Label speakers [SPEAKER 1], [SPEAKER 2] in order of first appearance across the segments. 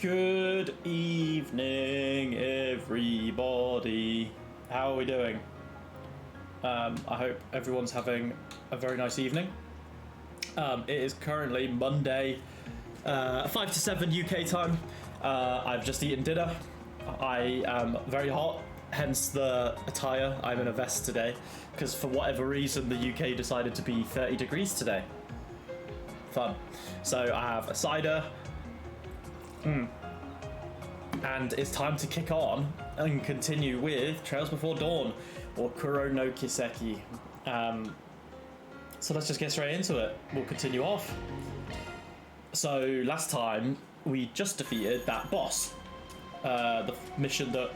[SPEAKER 1] Good evening, everybody. How are we doing? I hope everyone's having a very nice evening. It is currently Monday, 5 to 7 UK time. I've just eaten dinner. I am very hot, hence the attire. I'm in a vest today, because for whatever reason the UK decided to be 30 degrees today. Fun. So I have a cider. And it's time to kick on and continue with Trails Before Dawn, or Kuro no Kiseki. So let's just get straight into it. We'll continue off. So last time we just defeated that boss. The mission that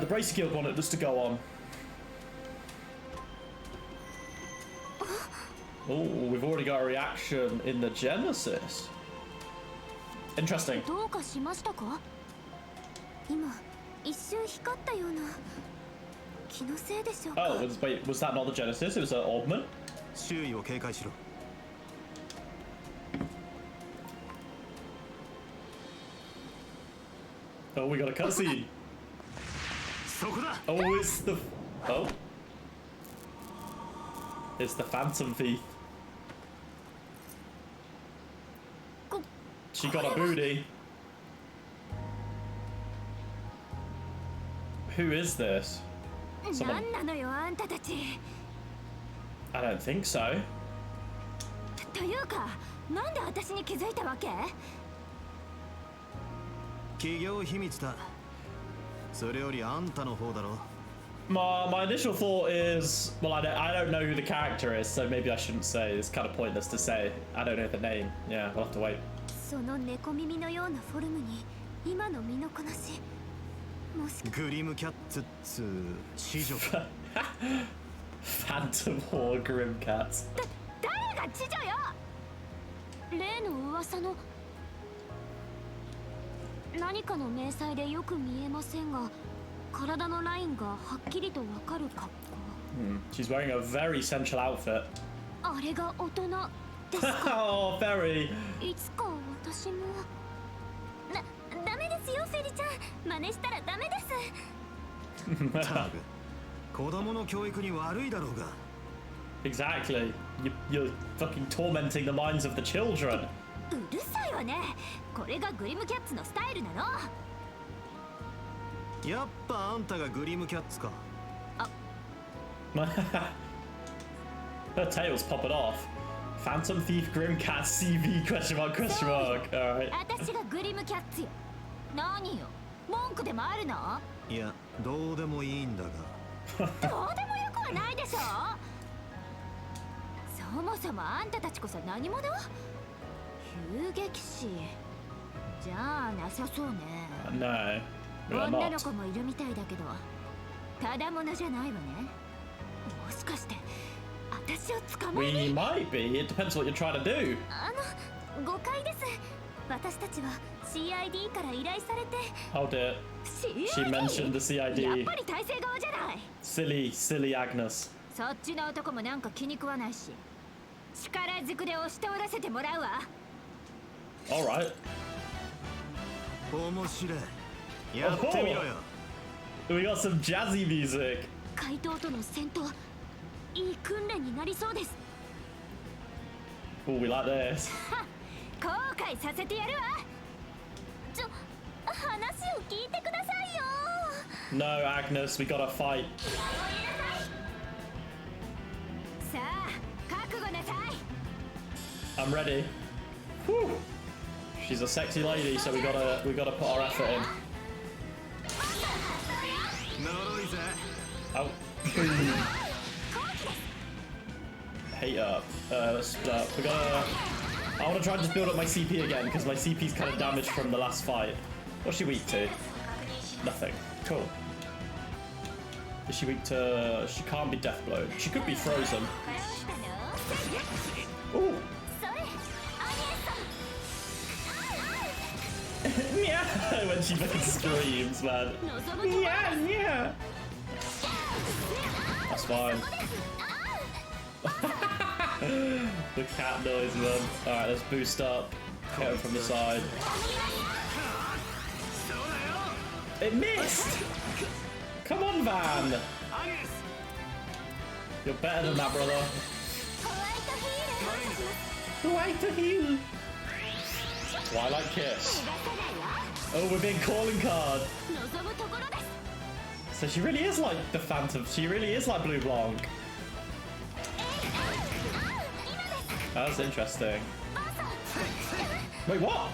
[SPEAKER 1] the Bracer Guild wanted us to go on. Oh, we've already got a reaction in the Genesis. Interesting. Oh, wait, was that not the Genesis? It was an augment? Oh, we got a cutscene. Oh, it's the... Oh. It's the Phantom Thief. She got a booty. Who is this? Someone... I don't think so. My initial thought is, well, I don't know who the character is, so maybe I shouldn't say. It's kind of pointless to say. I don't know the name. Yeah, we'll have to wait. Phantom or Grimcatz. She's wearing a very sensual outfit. Oh, very. Exactly. You're fucking tormenting the minds of the children. Her tail's popping off. Phantom Thief Grimcatz CV question mark. Alright. No, we are not. We might be. It depends what you're trying to do. Oh dear. She mentioned the CID. Silly Agnes. Alright. Oh. We got some jazzy music. Oh, we like this. No, Agnes, we gotta fight. I'm ready. Whew. She's a sexy lady, so we gotta put our effort in. Oh. Hate up. Let's we gotta... I wanna try and just build up my CP again, because my CP's kind of damaged from the last fight. What's she weak to? Nothing. Cool. Is she weak to... She can't be death blown. She could be frozen. Ooh. Yeah, when she fucking screams, man. Yeah. That's fine. The cat noise, man. Alright, let's boost up. Hit him from the side. It missed! Come on, Van! You're better than that, brother. White to heal. Twilight Kiss. Oh, we're being calling card. So she really is like the Phantom. She really is like Blue Blanc. That's interesting. Wait, what?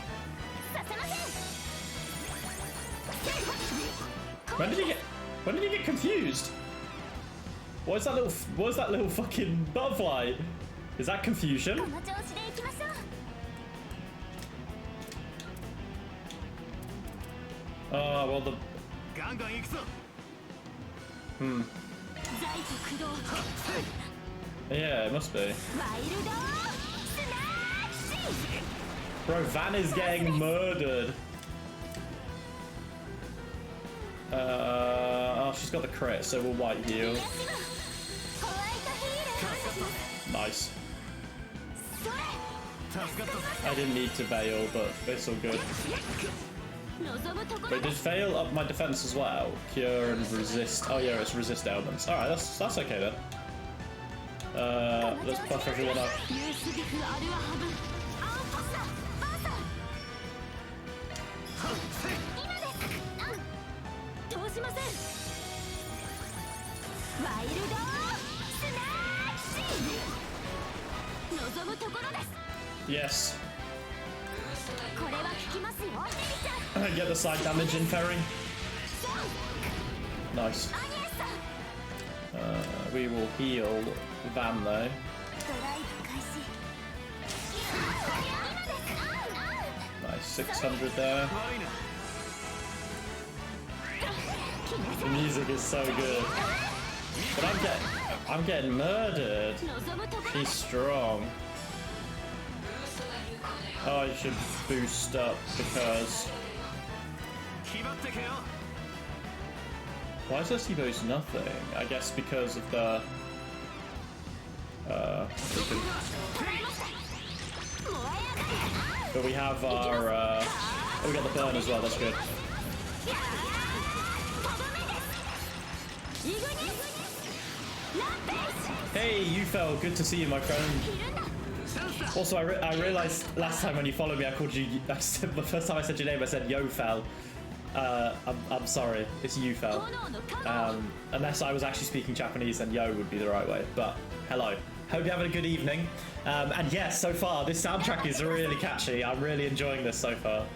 [SPEAKER 1] When did you get confused? What is that little fucking butterfly? Is that confusion? Well the... Yeah, it must be. Bro, Van is getting murdered. Oh, she's got the crit, so we'll white heal. Nice. I didn't need to veil, but it's all good. Wait, did fail up my defense as well? Cure and resist. Oh yeah, it's resist ailments. Alright, that's okay then. Let's buff everyone up. Yes. Get the side damage in, Ferry. Nice. We will heal Van though. Nice, 600 there. The music is so good. But I'm getting murdered. She's strong. Oh, I should boost up because... Why does he boost nothing? I guess because of the... But we have our... Oh, we got the burn as well, that's good. Hey, you fell. Good to see you, my friend. Also, I realized last time when you followed me, I called you. The first time I said your name, I said Yo Fel. I'm sorry, it's You Fel. Unless I was actually speaking Japanese, then Yo would be the right way. But hello. Hope you're having a good evening. And yes, so far this soundtrack is really catchy. I'm really enjoying this so far.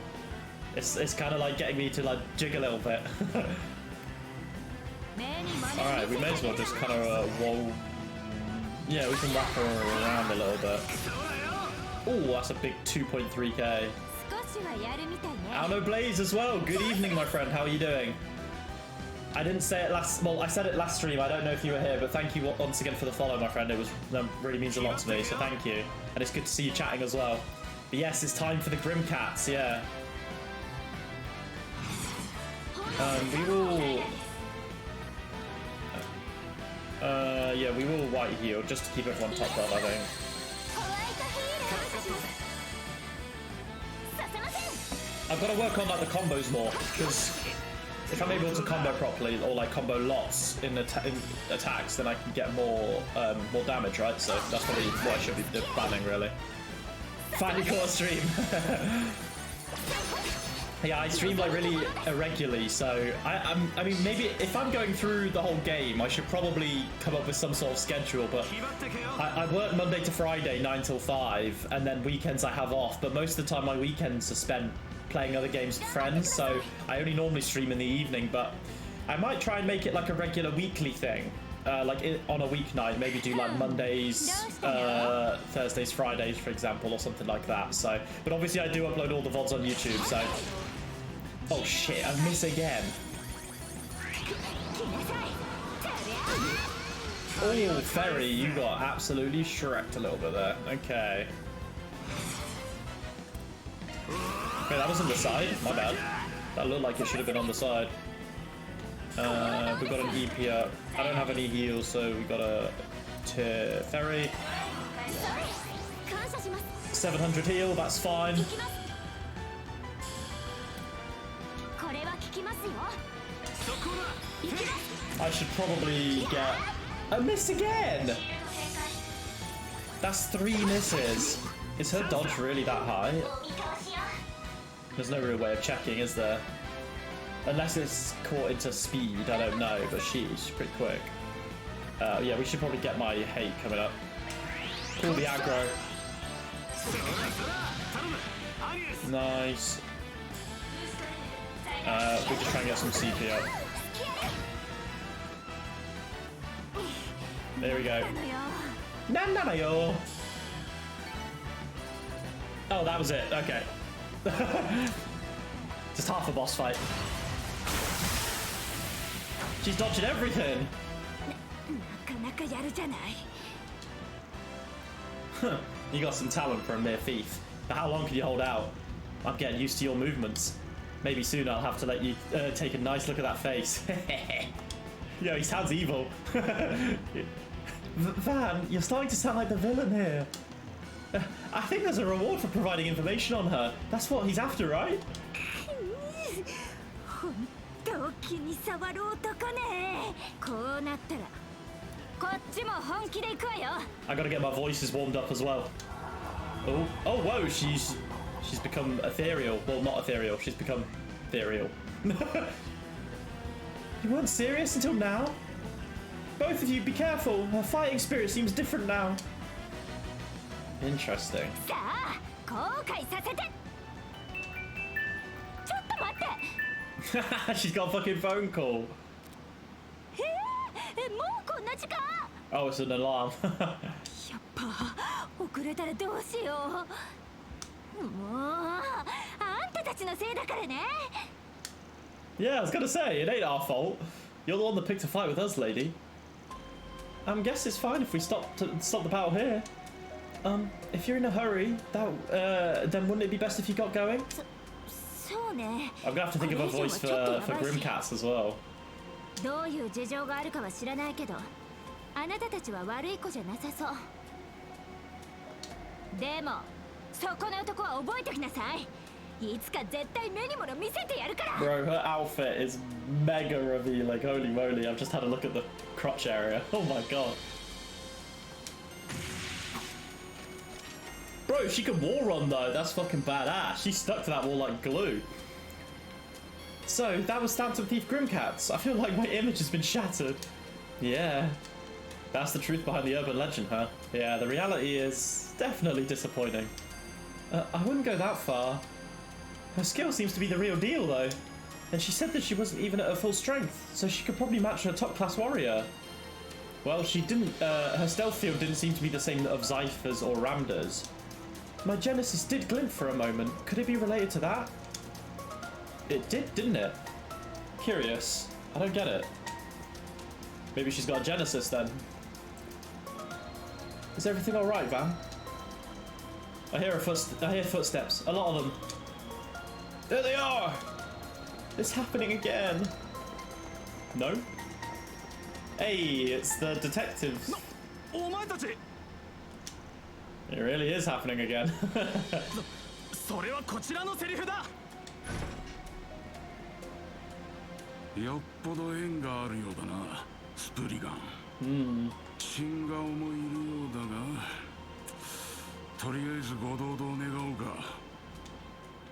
[SPEAKER 1] It's kind of like getting me to like jig a little bit. All right, we may as well just kind of whoa. Yeah, we can wrap her around a little bit. Oh, that's a big 2.3k. Alno Blaze as well. Good evening, my friend. How are you doing? I didn't say it last... Well, I said it last stream. I don't know if you were here, but thank you once again for the follow, my friend. That really means a lot to me, so thank you. And it's good to see you chatting as well. But yes, it's time for the Grimcatz, yeah. We will... yeah, we will white heal just to keep everyone topped up, I think. I've got to work on like the combos more, because if I'm able to combo properly or like combo lots in attacks, then I can get more damage, right? So that's probably what I should be planning, really. Finally caught a stream. Yeah, I stream like really irregularly, so I mean, maybe if I'm going through the whole game, I should probably come up with some sort of schedule, but I work Monday to Friday, 9 till 5, and then weekends I have off, but most of the time my weekends are spent playing other games with friends, so I only normally stream in the evening, but I might try and make it like a regular weekly thing. Like on a weeknight, maybe do like Mondays, Thursdays, Fridays, for example, or something like that. So, but obviously I do upload all the VODs on YouTube, so... Oh shit, I miss again. Oh, Ferry, you got absolutely shreked a little bit there. Okay. Okay, that was on the side, my bad. That looked like it should have been on the side. We've got an EP up. I don't have any heals, so we got a Ferry. 700 heal, that's fine. I should probably get a miss again. That's 3 misses. Is her dodge really that high? There's no real way of checking, is there? Unless it's caught into speed, I don't know, but she's pretty quick. Yeah, we should probably get my hate coming up. Pull the aggro. Nice. We'll just try and get some CP up. There we go. Nananayo! Oh, that was it. Okay. Just half a boss fight. She's dodging everything. You got some talent for a mere thief. But how long can you hold out? I'm getting used to your movements. Maybe soon I'll have to let you take a nice look at that face. Yo, he sounds evil. Van, you're starting to sound like the villain here. I think there's a reward for providing information on her. That's what he's after, right? I gotta get my voices warmed up as well. Oh, whoa, she's become ethereal. Well, not ethereal, she's become ethereal. You weren't serious until now? Both of you, be careful. Her fighting spirit seems different now. Interesting. She's got a fucking phone call. Oh, it's an alarm. Yeah, I was gonna say, it ain't our fault. You're the one that picked a fight with us, lady. Guess it's fine if we stop the battle here. If you're in a hurry, then wouldn't it be best if you got going? I'm gonna have to think of a voice for Grimcatz as well. Bro, her outfit is mega revealing. Holy moly, I've just had a look at the crotch area. Oh my god. Bro, she can wall run though. That's fucking badass. She stuck to that wall like glue. So, that was Phantom Thief Grimcatz. I feel like my image has been shattered. Yeah. That's the truth behind the urban legend, huh? Yeah, the reality is definitely disappointing. I wouldn't go that far. Her skill seems to be the real deal, though. And she said that she wasn't even at her full strength, so she could probably match her top-class warrior. Well, she didn't. Her stealth field didn't seem to be the same of Zypher's or Ramda's. My Genesis did glint for a moment. Could it be related to that? It did, didn't it? Curious. I don't get it. Maybe she's got a Genesis then. Is everything all right, Van? I hear footsteps. A lot of them. There they are! It's happening again. No? Hey, it's the detectives. It really is happening again.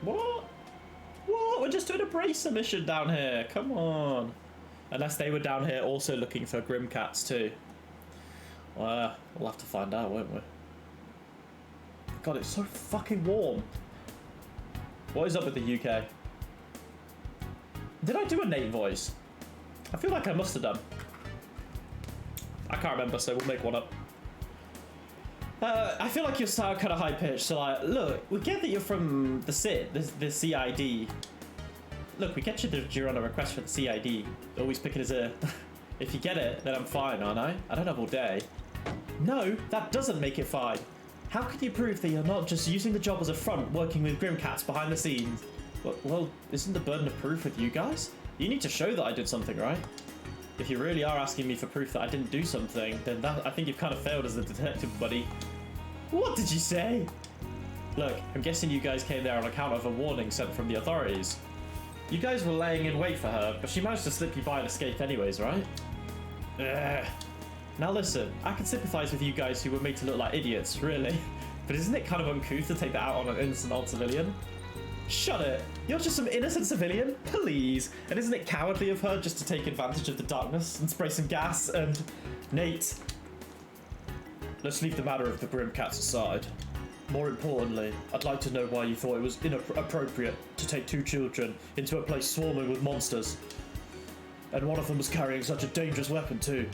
[SPEAKER 1] What? What? We're just doing a bracer mission down here. Come on. Unless they were down here also looking for Grimcatz too. Well, we'll have to find out, won't we? God, it's so fucking warm. What is up with the UK? Did I do a Nate voice? I feel like I must have done. I can't remember, so we'll make one up. I feel like you sound kind of high pitched, so like, look, we get that you're from the CID, the CID. Look, we get you that you're on a request for the CID. Always picking his ear. If you get it, then I'm fine, aren't I? I don't have all day. No, that doesn't make it fine. How can you prove that you're not just using the job as a front, working with Grimcatz behind the scenes? Well, isn't the burden of proof with you guys? You need to show that I did something, right? If you really are asking me for proof that I didn't do something, then I think you've kind of failed as a detective, buddy. What did you say? Look, I'm guessing you guys came there on account of a warning sent from the authorities. You guys were laying in wait for her, but she managed to slip you by and escape anyways, right? Ugh. Now listen, I can sympathise with you guys who were made to look like idiots, really. But isn't it kind of uncouth to take that out on an innocent old civilian? Shut it! You're just some innocent civilian? Please! And isn't it cowardly of her just to take advantage of the darkness and spray some gas and... Nate... Let's leave the matter of the Grimcatz aside. More importantly, I'd like to know why you thought it was inappropriate to take 2 children into a place swarming with monsters. And one of them was carrying such a dangerous weapon too.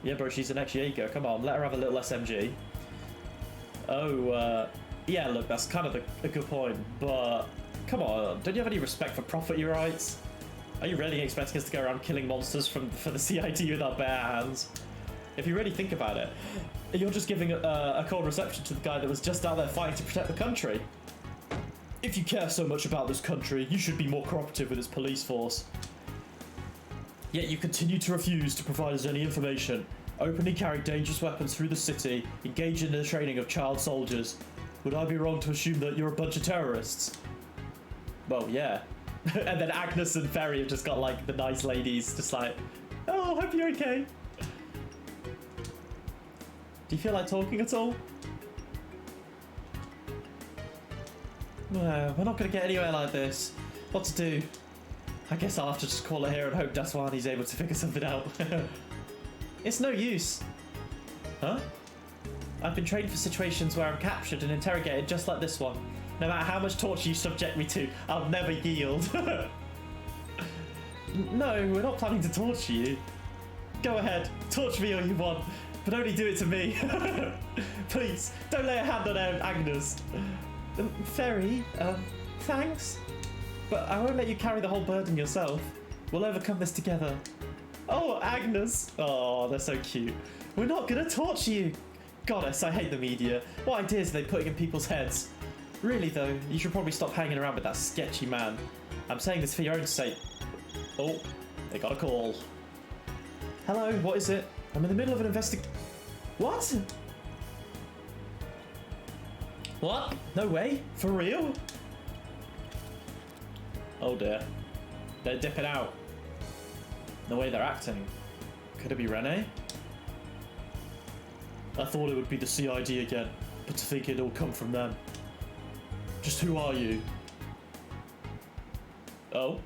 [SPEAKER 1] Yeah, bro, she's an ex-Jaeger. Come on, let her have a little SMG. Oh, yeah, look, that's kind of a good point, but come on, don't you have any respect for property rights? Are you really expecting us to go around killing monsters for the CID with our bare hands? If you really think about it, you're just giving a cold reception to the guy that was just out there fighting to protect the country. If you care so much about this country, you should be more cooperative with its police force. Yet you continue to refuse to provide us any information, openly carry dangerous weapons through the city, engage in the training of child soldiers. Would I be wrong to assume that you're a bunch of terrorists? Well, yeah. And then Agnes and Ferry have just got like the nice ladies, just like, oh, hope you're okay. Do you feel like talking at all? No, we're not going to get anywhere like this. What to do? I guess I'll have to just call it here and hope Daswani's able to figure something out. It's no use. Huh? I've been trained for situations where I'm captured and interrogated just like this one. No matter how much torture you subject me to, I'll never yield. No, we're not planning to torture you. Go ahead, torture me all you want, but only do it to me. Please, don't lay a hand on Agnes. Ferry, thanks. But I won't let you carry the whole burden yourself. We'll overcome this together. Oh, Agnes. Oh, they're so cute. We're not gonna torture you. Goddess, I hate the media. What ideas are they putting in people's heads? Really though, you should probably stop hanging around with that sketchy man. I'm saying this for your own sake. Oh, they got a call. Hello, what is it? I'm in the middle of an What? What? No way? For real? Oh dear. They're dipping out. The way they're acting. Could it be Renee? I thought it would be the CID again, but to think it'd all come from them. Just who are you? Oh?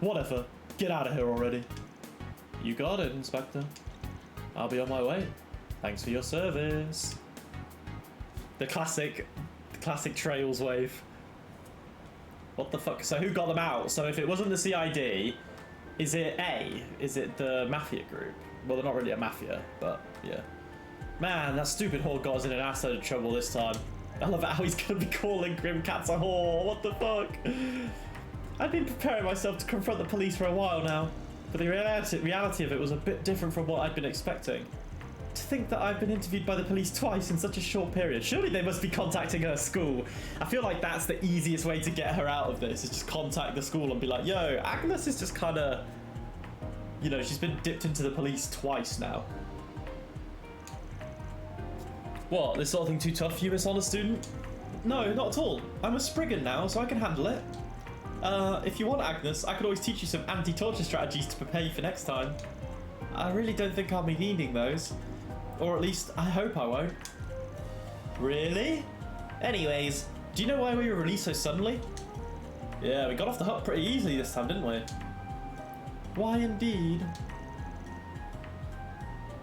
[SPEAKER 1] Whatever. Get out of here already. You got it, Inspector. I'll be on my way. Thanks for your service. The classic Trails wave. What the fuck? So who got them out? So if it wasn't the CID, is it A? Is it the mafia group? Well, they're not really a mafia, but yeah. Man, that stupid whore got us in an assload of trouble this time. I love how he's gonna be calling Grimcatz a whore. What the fuck? I've been preparing myself to confront the police for a while now, but the reality of it was a bit different from what I'd been expecting. To think that I've been interviewed by the police twice in such a short period. Surely they must be contacting her school. I feel like that's the easiest way to get her out of this, is just contact the school and be like, yo, Agnes is just kind of, you know, she's been dipped into the police twice now. What, this sort of thing too tough for you, Miss Honor Student? No, not at all. I'm a Spriggan now, so I can handle it. If you want, Agnes, I could always teach you some anti-torture strategies to prepare you for next time. I really don't think I'll be needing those. Or at least, I hope I won't. Really? Anyways, do you know why we were released so suddenly? Yeah, we got off the hook pretty easily this time, didn't we? Why indeed?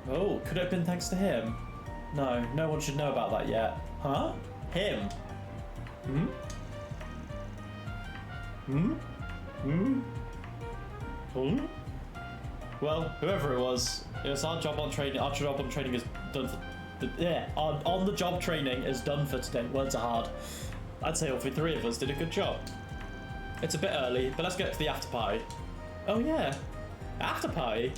[SPEAKER 1] Oh, could it have been thanks to him? No, no one should know about that yet. Huh? Him? Hmm? Hmm? Hmm? Hmm? Well, whoever it was our job on training. Our job on training is done for. On the job training is done for today. Words are hard. I'd say all three of us did a good job. It's a bit early, but let's get to the after party. Oh yeah, after party.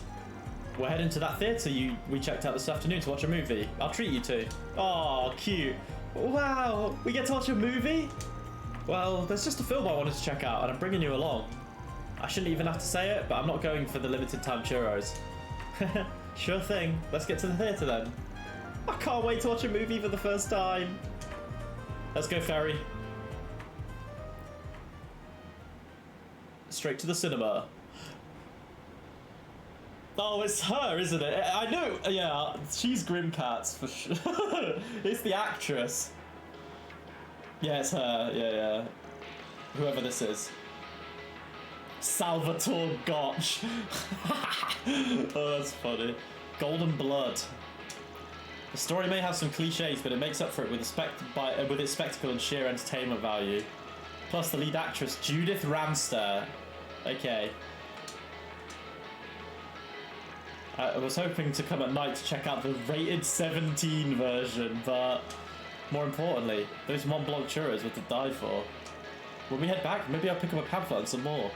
[SPEAKER 1] We're heading to that theatre we checked out this afternoon to watch a movie. I'll treat you to. Oh, cute. Wow, we get to watch a movie? Well, there's just a film I wanted to check out, and I'm bringing you along. I shouldn't even have to say it, but I'm not going for the limited time churros. Sure thing. Let's get to the theatre then. I can't wait to watch a movie for the first time. Let's go, ferry. Straight to the cinema. Oh, it's her, isn't it? I know, yeah, she's Grimcatz for sure. It's the actress. Yeah, it's her, yeah. Whoever this is. Salvatore Gotch. Oh, that's funny. Golden Blood. The story may have some cliches, but it makes up for it with its spectacle and sheer entertainment value. Plus, the lead actress, Judith Ramster. Okay. I was hoping to come at night to check out the rated 17 version, but more importantly, those Mont Blanc churros were to die for. When we head back, maybe I'll pick up a pamphlet and some more.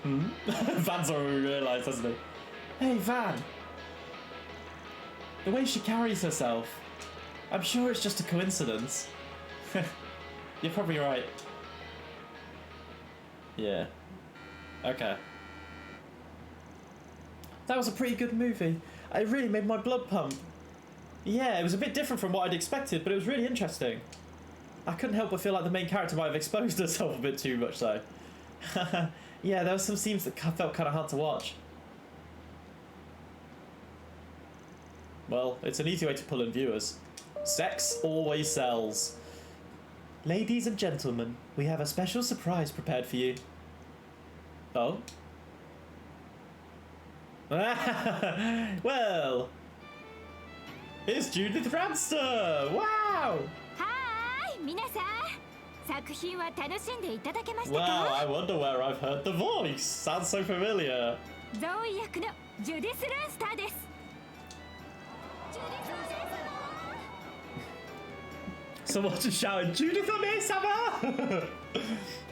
[SPEAKER 1] Van's already realised, hasn't he? Hey, Van! The way she carries herself. I'm sure it's just a coincidence. You're probably right. Yeah. Okay. That was a pretty good movie. It really made my blood pump. Yeah, it was a bit different from what I'd expected, but it was really interesting. I couldn't help but feel like the main character might have exposed herself a bit too much, though. Yeah, there were some scenes that felt kind of hard to watch. Well, it's an easy way to pull in viewers. Sex always sells. Ladies and gentlemen, we have a special surprise prepared for you. Oh? Well, it's Judith Ramster! Wow!
[SPEAKER 2] Hi, 皆さん。作品は楽しんでいただけましたか?
[SPEAKER 1] Wow, I wonder where I've heard the voice. Sounds so familiar.
[SPEAKER 2] ゾーイ役のジュディス・ランスターです。
[SPEAKER 1] Someone just shouted, Judith Ame-sama!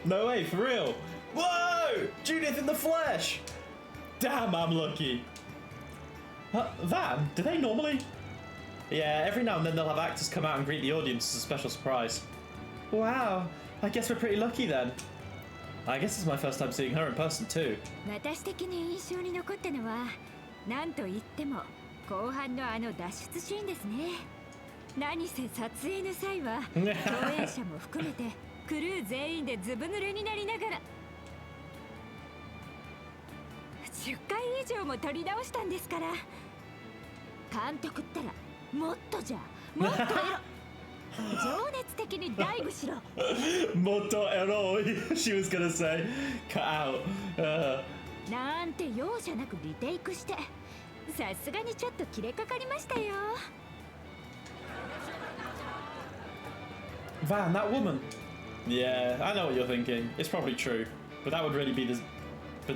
[SPEAKER 1] No way, for real. Whoa! Judith in the flesh! Damn, I'm lucky. Van, do they normally? Yeah, every now and then they'll have actors come out and greet the audience as a special surprise. Wow, I guess we're pretty lucky then. I guess it's my first time seeing her in person too.
[SPEAKER 2] 私的に印象に残ったのは、なんといっても後半のあの脱出シーンですね。何せ撮影の際は共演者も含めてクルー全員でずぶ濡れになりながら10回以上も撮り直したんですから。監督ったらもっとじゃもっとエロ情熱的にダイブしろ。
[SPEAKER 1] もっとエロい She was gonna say cut out、
[SPEAKER 2] なんて容赦なくリテイクして、さすがにちょっと切れかかりましたよ。
[SPEAKER 1] Van, that woman. Yeah, I know what you're thinking. It's probably true, but that would really be the, the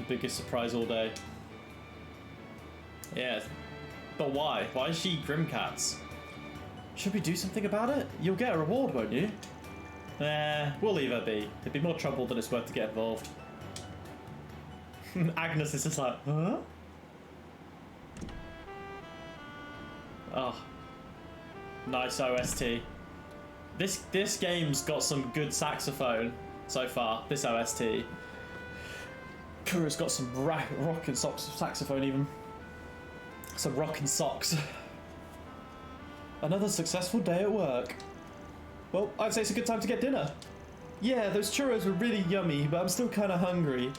[SPEAKER 1] biggest surprise all day. Yeah, but why? Why is she Grimcatz? Should we do something about it? You'll get a reward, won't you? We'll leave her be. It'd be more trouble than it's worth to get involved. Agnes is just like, huh? Oh, nice OST. This game's got some good saxophone so far. This OST. Kuro's got some rockin' saxophone even. Some rockin' socks. Another successful day at work. Well, I'd say it's a good time to get dinner. Yeah, those churros were really yummy, but I'm still kind of hungry.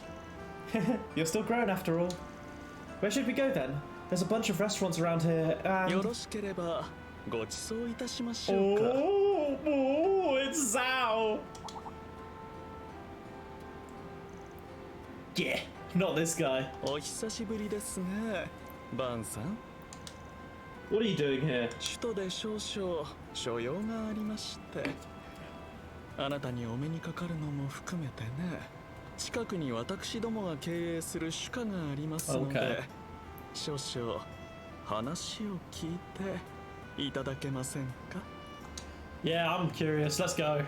[SPEAKER 1] You're still grown after all. Where should we go then? There's a bunch of restaurants around here and... Oh, it's Zhao! Yeah, not this guy. What are you doing here?
[SPEAKER 3] あなたにお目にかかるのも含めてね。近くに私どもが経営する主家がありますので、少々話を聞いていただけませんか?
[SPEAKER 1] Yeah, I'm curious. Let's go.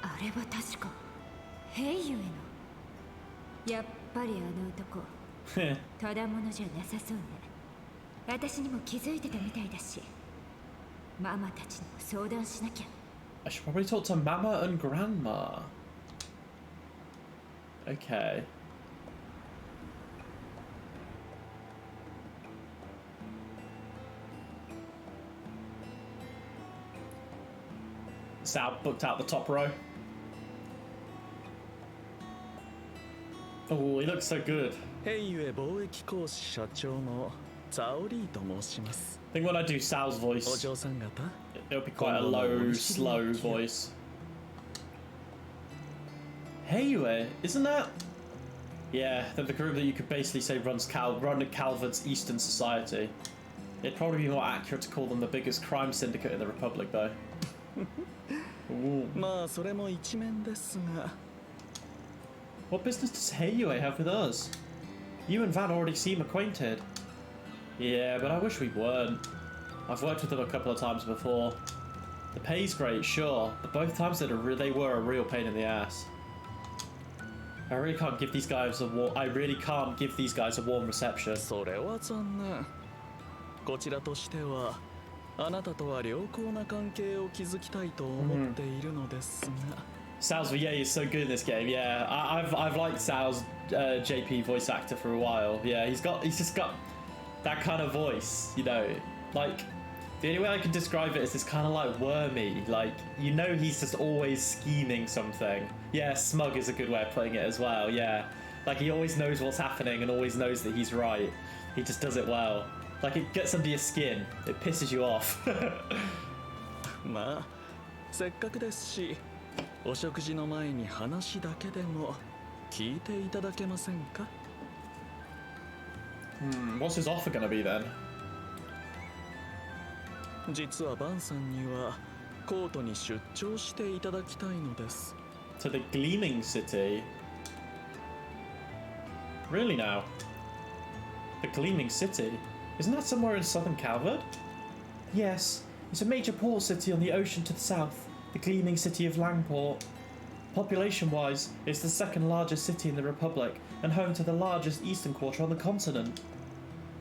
[SPEAKER 2] あれは確かヘイユへの。やっぱりあの男ただものじゃなさそうね。私にも気づいてたみたいだし、ママたちにも相談しなきゃ。
[SPEAKER 1] I should probably talk to Mama and Grandma. Okay. Sal booked out the top row. Oh, he looks so good. I think when I do Sal's voice, it'll be quite a low, slow voice. Heiyue, isn't that? Yeah, the group that you could basically say run Calvard's Eastern Society. It'd probably be more accurate to call them the biggest crime syndicate in the Republic, though. What business does Heiyue have with us? You and Van already seem acquainted. Yeah, but I wish we weren't. I've worked with them a couple of times before. The pay's great, sure, but both times they were a real pain in the ass. I really can't give these guys a warm reception. Sal's VA is so good in this game. Yeah, I've liked Sal's JP voice actor for a while. Yeah, he's just got that kind of voice, you know. Like, the only way I can describe it is this kind of like wormy. Like, you know, he's just always scheming something. Yeah, smug is a good way of putting it as well. Yeah, like he always knows what's happening and always knows that he's right. He just does it well. Like, it gets under your skin. It pisses you off. What's his offer gonna be then? To the Gleaming City? Really now? The Gleaming City? Isn't that somewhere in southern Calvard? Yes, it's a major port city on the ocean to the south, the Gleaming City of Langport. Population-wise, it's the second largest city in the Republic and home to the largest eastern quarter on the continent.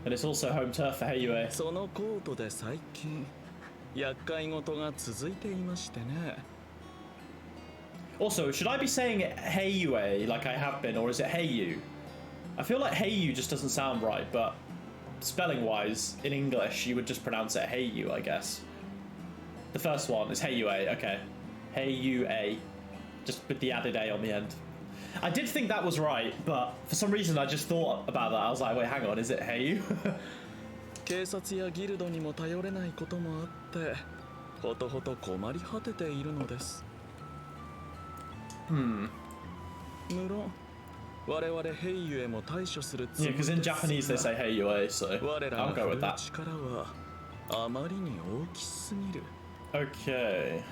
[SPEAKER 1] And it's also home turf for Heiyue. Also, should I be saying Heiyue like I have been, or is it Heiyu? I feel like Heiyu just doesn't sound right, but spelling-wise, in English, you would just pronounce it Heiyu, I guess. The first one is Heiyue, okay. Heiyue, just with the added A on the end. I did think that was right, but for some reason I just thought about that. I was like, wait, hang on, is it Heiyu? Yeah, because in Japanese they say Heiyue, so I'll go with that. Okay.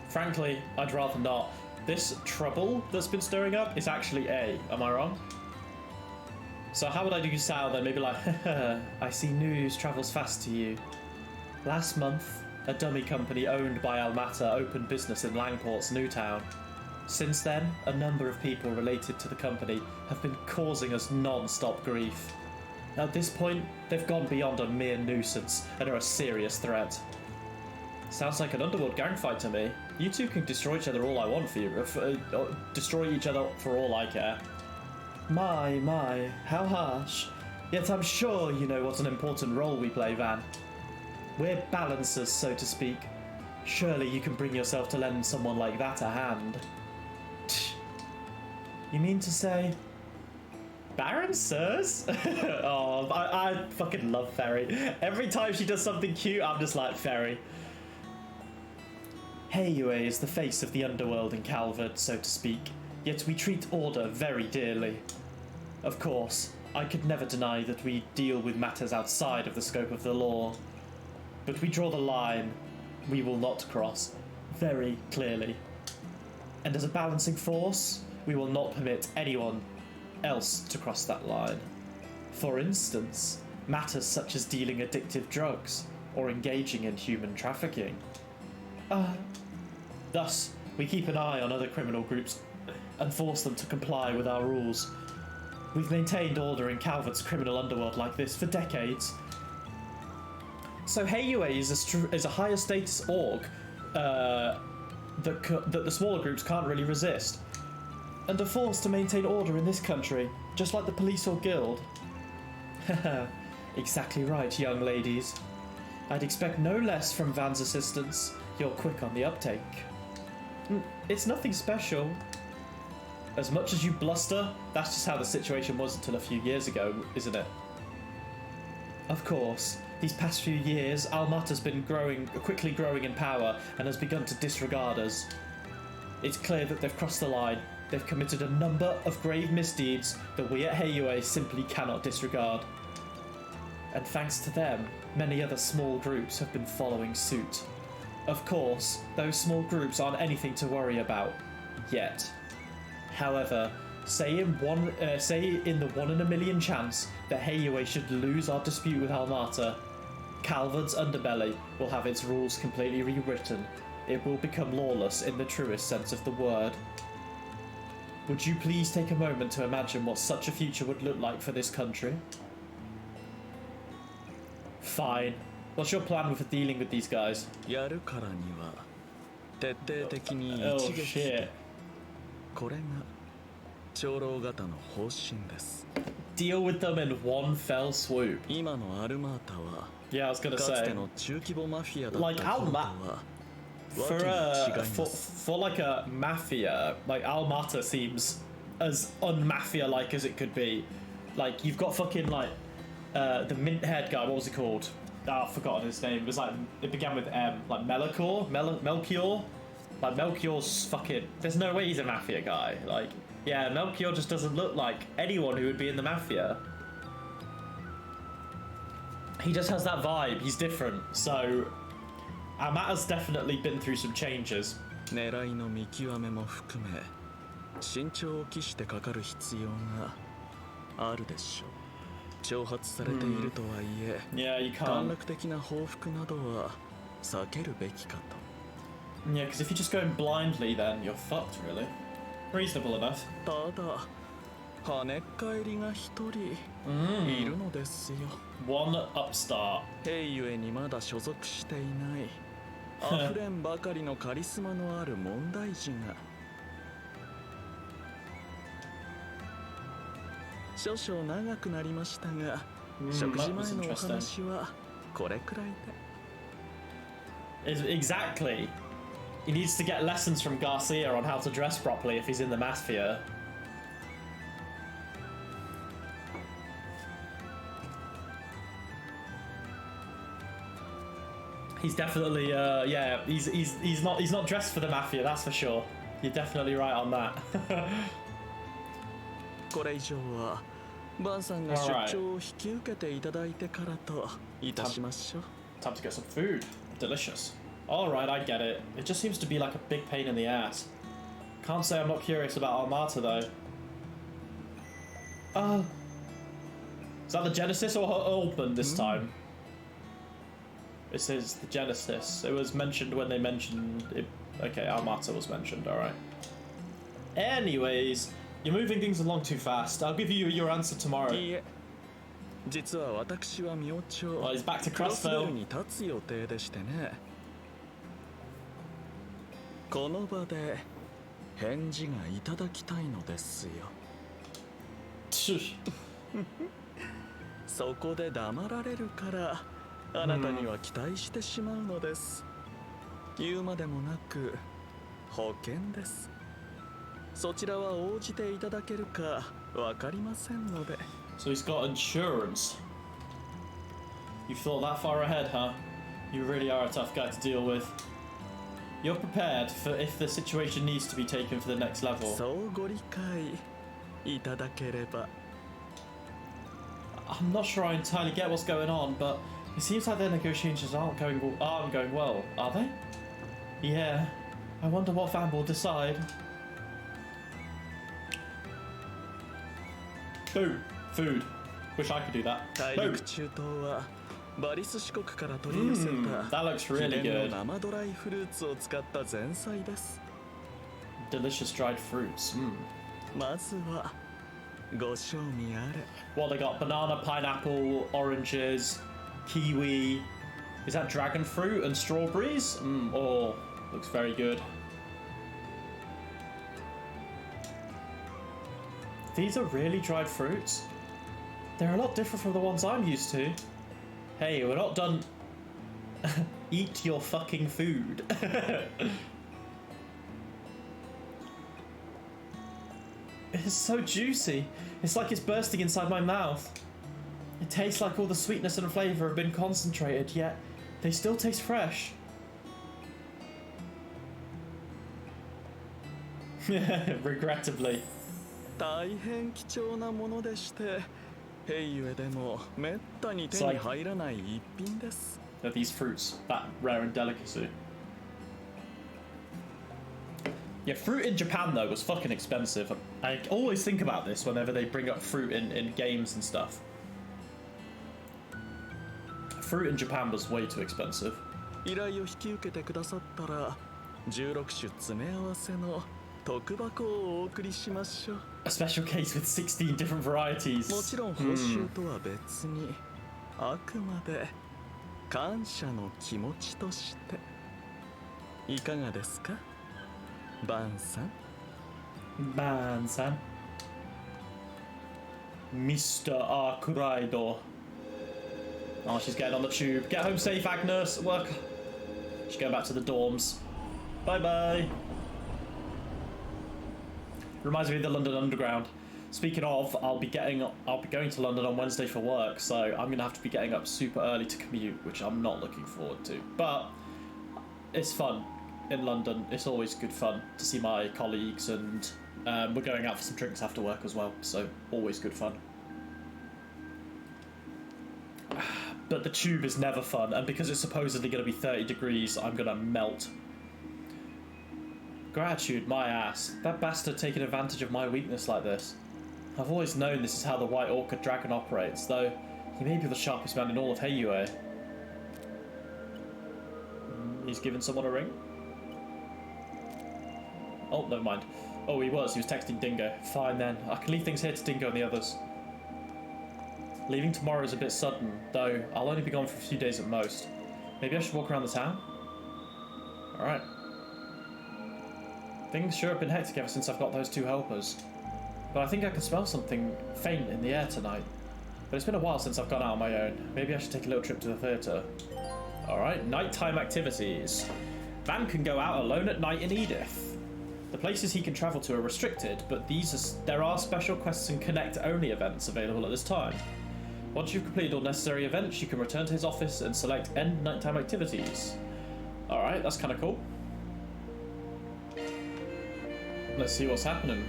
[SPEAKER 1] Frankly, I'd rather not. This trouble that's been stirring up is actually A, am I wrong? So how would I do Sal then? Maybe like, I see news travels fast to you. Last month, a dummy company owned by Almata opened business in Langport's new town. Since then, a number of people related to the company have been causing us non-stop grief. At this point, they've gone beyond a mere nuisance and are a serious threat. Sounds like an underworld gang fight to me. You two can destroy each other all I want for you, destroy each other for all I care. My, how harsh. Yet I'm sure you know what an important role we play, Van. We're balancers, so to speak. Surely you can bring yourself to lend someone like that a hand. You mean to say... Baron Sirs? Oh, I fucking love Ferry. Every time she does something cute, I'm just like, Ferry. Heiyue is the face of the underworld in Calvard, so to speak. Yet we treat order very dearly. Of course, I could never deny that we deal with matters outside of the scope of the law. But we draw the line we will not cross very clearly. And as a balancing force, we will not permit anyone else to cross that line. For instance, matters such as dealing addictive drugs or engaging in human trafficking. Thus, we keep an eye on other criminal groups and force them to comply with our rules. We've maintained order in Calvard's criminal underworld like this for decades. So Heiyue is a higher status org that the smaller groups can't really resist. and are forced to maintain order in this country, just like the police or guild. Exactly right, young ladies. I'd expect no less from Van's assistants. You're quick on the uptake. It's nothing special. As much as you bluster, that's just how the situation was until a few years ago, isn't it? Of course, these past few years, Almata's been quickly growing in power and has begun to disregard us. It's clear that they've crossed the line. They've committed a number of grave misdeeds that we at Heiyue simply cannot disregard. And thanks to them, many other small groups have been following suit. Of course, those small groups aren't anything to worry about, yet. However, say in the 1 in a million chance that Heiyue should lose our dispute with Almata, Calvard's underbelly will have its rules completely rewritten. It will become lawless in the truest sense of the word. Would you please take a moment to imagine what such a future would look like for this country? Fine. What's your plan with dealing with these guys? Oh shit. Deal with them in one fell swoop. Yeah, I was gonna say. Like, for like a mafia, like Almata seems as un-mafia-like as it could be. Like, you've got fucking like the mint-haired guy. What was he called? I've forgotten his name. It was like, it began with M. Like Melchior. Like Melchior's fucking. There's no way he's a mafia guy. Like, yeah, Melchior just doesn't look like anyone who would be in the mafia. He just has that vibe. He's different. So, Amata's definitely been through some changes. Yeah, you can't. Yeah, because if you're just going blindly, then you're fucked, really. Reasonable enough. One upstart. Exactly. He needs to get lessons from Garcia on how to dress properly if he's in the mafia. He's definitely, yeah, he's not dressed for the mafia, that's for sure. You're definitely right on that. Alright. Time to get some food. Delicious. Alright, I get it. It just seems to be like a big pain in the ass. Can't say I'm not curious about Almata though. Is that the Genesis or Oldman this time? This is the Genesis. It was mentioned when they mentioned it. Okay, Almata was mentioned, alright. Anyways, you're moving things along too fast. I'll give you your answer tomorrow. Oh, he's back to Crossville. So he's got insurance. You've thought that far ahead, huh? You really are a tough guy to deal with. You're prepared for if the situation needs to be taken for the next level. I'm not sure I entirely get what's going on, but it seems like their negotiations aren't going well, are they? Yeah. I wonder what Van will decide. Boom. Food. Wish I could do that. Boom. That looks really good. Delicious dried fruits. Well, they got banana, pineapple, oranges, kiwi. Is that dragon fruit and strawberries? Oh, looks very good. These are really dried fruits. They're a lot different from the ones I'm used to. Hey, we're not done. Eat your fucking food. It's so juicy. It's like it's bursting inside my mouth. It tastes like all the sweetness and flavour have been concentrated, yet they still taste fresh. Regrettably.
[SPEAKER 3] 大変貴重なものでして、ヘイゆえでもめったに手に入らない一品です。
[SPEAKER 1] These fruits, that rare and delicacy. Yeah, fruit in Japan though was fucking expensive. I always think about this whenever they bring up fruit in games and stuff. Fruit in Japan was way too expensive.
[SPEAKER 3] 依頼を引き受けてくださったら、16種詰め合わせの特箱をお送りしましょう。
[SPEAKER 1] A special case with 16 different varieties.
[SPEAKER 3] もちろん報酬とは別に、あくまで感謝の気持ちとして。いかがですか、バンさん。
[SPEAKER 1] バンさん。Mr. Arkuraido. Oh, she's getting on the tube. Get home safe, Agnes. Work. She's going back to the dorms. Bye bye. Reminds me of the London Underground. Speaking of, I'll be going to London on Wednesday for work, so I'm gonna have to be getting up super early to commute, which I'm not looking forward to. But it's fun in London. It's always good fun to see my colleagues, and we're going out for some drinks after work as well, so always good fun. But the tube is never fun, and because it's supposedly going to be 30 degrees, I'm going to melt. Gratitude, my ass. That bastard taking advantage of my weakness like this. I've always known this is how the White Orchid Dragon operates, though he may be the sharpest man in all of Heiyue. He's given someone a ring? Oh, never mind. Oh, he was texting Dingo. Fine then, I can leave things here to Dingo and the others. Leaving tomorrow is a bit sudden, though I'll only be gone for a few days at most. Maybe I should walk around the town? Alright. Things sure have been hectic ever since I've got those two helpers. But I think I can smell something faint in the air tonight. But it's been a while since I've gone out on my own. Maybe I should take a little trip to the theatre. Alright, nighttime activities. Van can go out alone at night in Edith. The places he can travel to are restricted, but there are special quests and connect-only events available at this time. Once you've completed all necessary events, you can return to his office and select end nighttime activities. Alright, that's kind of cool. Let's see what's happening.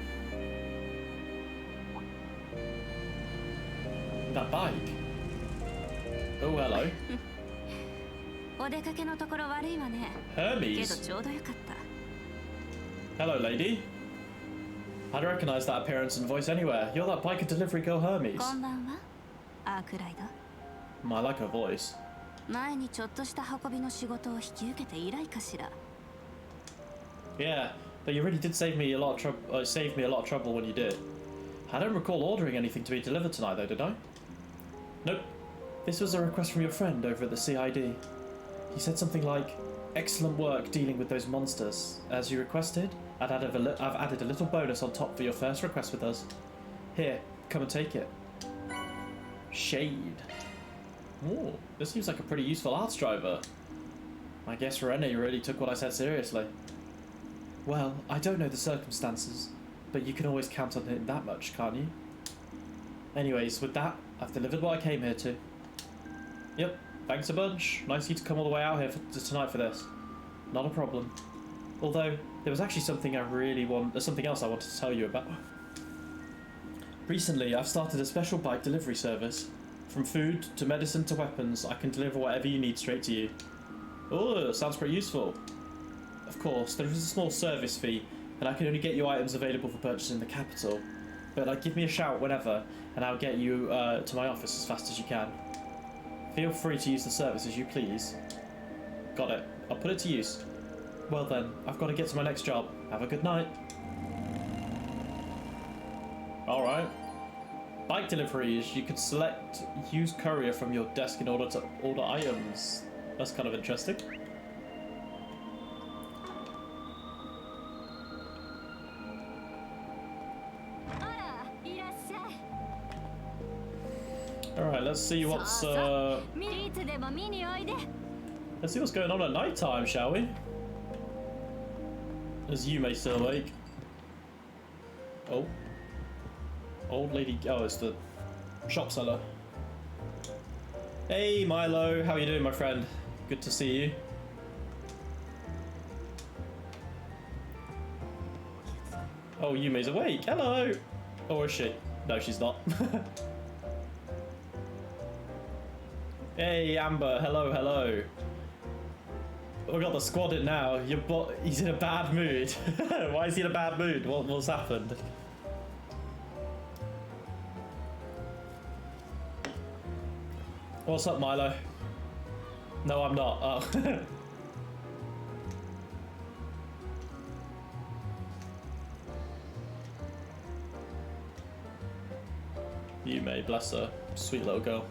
[SPEAKER 1] That bike. Oh, hello. Hermes. Hello, lady. I'd recognize that appearance and voice anywhere. You're that bike and delivery girl Hermes. I like her voice. Yeah, but you really did save me a lot of trouble when you did. I don't recall ordering anything to be delivered tonight though, did I? Nope. This was a request from your friend over at the CID. He said something like, "Excellent work dealing with those monsters. As you requested, I've added a little bonus on top for your first request with us. Here, come and take it." Shade. Oh, this seems like a pretty useful arts driver. I guess Rene really took what I said seriously. Well, I don't know the circumstances, but you can always count on it that much, can't you? Anyways, with that, I've delivered what I came here to. Yep, thanks a bunch. Nice of you to come all the way out here tonight for this. Not a problem. Although, there was actually something something else I wanted to tell you about. Recently, I've started a special bike delivery service. From food to medicine to weapons, I can deliver whatever you need straight to you. Oh, sounds pretty useful. Of course, there is a small service fee, and I can only get you items available for purchase in the capital. But give me a shout whenever, and I'll get you to my office as fast as you can. Feel free to use the service as you please. Got it. I'll put it to use. Well then, I've got to get to my next job. Have a good night. Alright. Bike deliveries. You can select use courier from your desk in order to order items. That's kind of interesting. Alright, let's see what's going on at night time, shall we? As you may still awake. Oh. Old lady. Oh, it's the shop seller. Hey Milo, how are you doing, my friend? Good to see you. Oh, Yume's awake. Hello! Or is she? No, she's not. Hey, Amber. Hello, hello. We got the squad in now. He's in a bad mood. Why is he in a bad mood? What's happened? What's up, Milo? No, I'm not. Oh. Yume, bless her. Sweet little girl.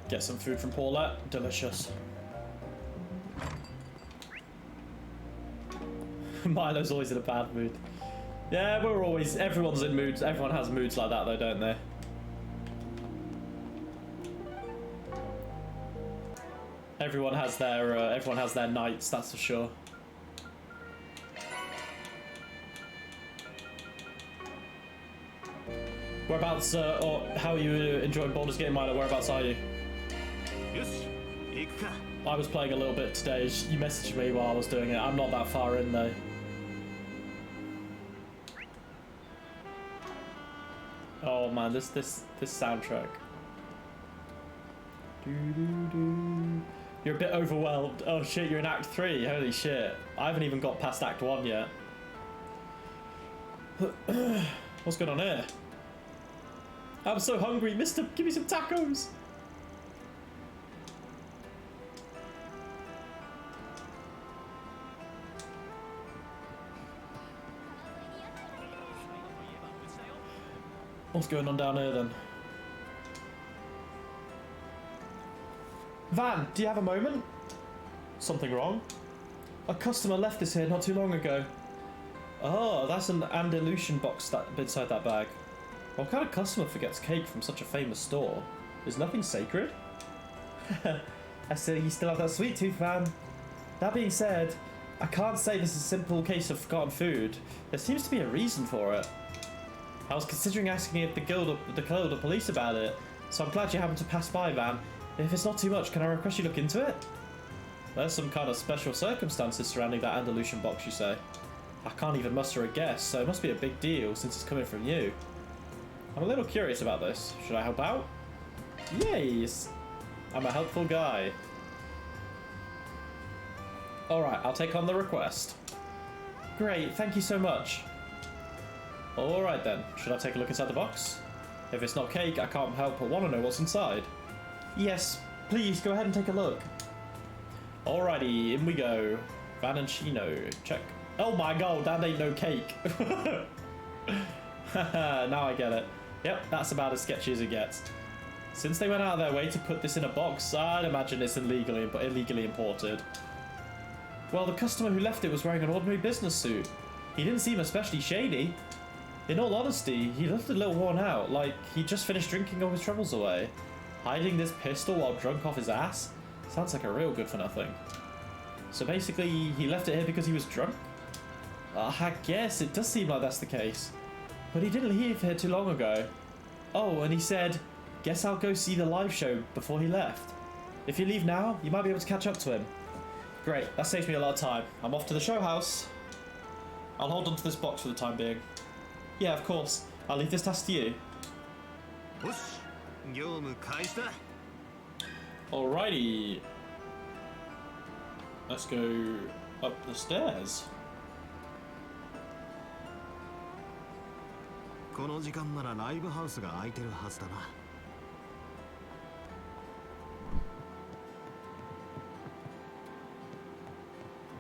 [SPEAKER 1] Get some food from Paulette. Delicious. Milo's always in a bad mood. Yeah, everyone's in moods. Everyone has moods like that though, don't they? Everyone has their nights, that's for sure. Whereabouts, or how are you enjoying Baldur's Gate, Milo? Whereabouts are you? I was playing a little bit today. You messaged me while I was doing it. I'm not that far in though. Oh man, this soundtrack. You're a bit overwhelmed. Oh shit, you're in Act 3. Holy shit. I haven't even got past Act 1 yet. What's going on here? I'm so hungry. Mister, give me some tacos. What's going on down here then? Van, do you have a moment? Something wrong? A customer left this here not too long ago. Oh, that's an Andalusian box inside that bag. What kind of customer forgets cake from such a famous store? Is nothing sacred? I see you still have that sweet tooth, Van. That being said, I can't say this is a simple case of forgotten food. There seems to be a reason for it. I was considering asking if the guild or police about it, so I'm glad you happened to pass by, Van. If it's not too much, can I request you look into it? There's some kind of special circumstances surrounding that Andalusian box, you say? I can't even muster a guess, so it must be a big deal since it's coming from you. I'm a little curious about this. Should I help out? Yes! I'm a helpful guy. Alright, I'll take on the request. Great, thank you so much. Alright then, should I take a look inside the box? If it's not cake, I can't help but want to know what's inside. Yes, please go ahead and take a look. Alrighty, in we go. Van and Chino, check. Oh my god, that ain't no cake. Now I get it. Yep, that's about as sketchy as it gets. Since they went out of their way to put this in a box, I'd imagine it's illegally imported. Well, the customer who left it was wearing an ordinary business suit. He didn't seem especially shady. In all honesty, he looked a little worn out, like he'd just finished drinking all his troubles away. Hiding this pistol while drunk off his ass? Sounds like a real good for nothing. So basically, he left it here because he was drunk? I guess it does seem like that's the case. But he didn't leave here too long ago. Oh, and he said, guess I'll go see the live show before he left. If you leave now, you might be able to catch up to him. Great, that saves me a lot of time. I'm off to the show house. I'll hold on to this box for the time being. Yeah, of course. I'll leave this task to you. Alrighty. Let's go up the stairs.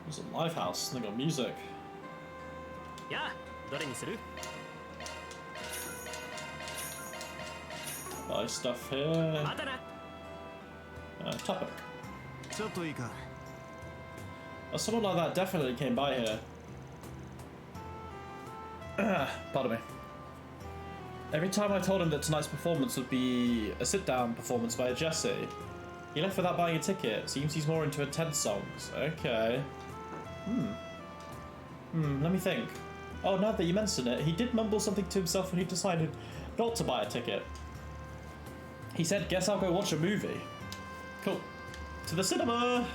[SPEAKER 1] There's a live house, they got music.
[SPEAKER 4] Yeah,
[SPEAKER 1] Buy stuff here. Topic. Someone like that definitely came by here. Pardon me. Every time I told him that tonight's performance would be a sit-down performance by a Jesse, he left without buying a ticket. Seems he's more into intense songs. Okay. Let me think. Oh, now that you mention it, he did mumble something to himself when he decided not to buy a ticket. He said, guess I'll go watch a movie. Cool. To the cinema!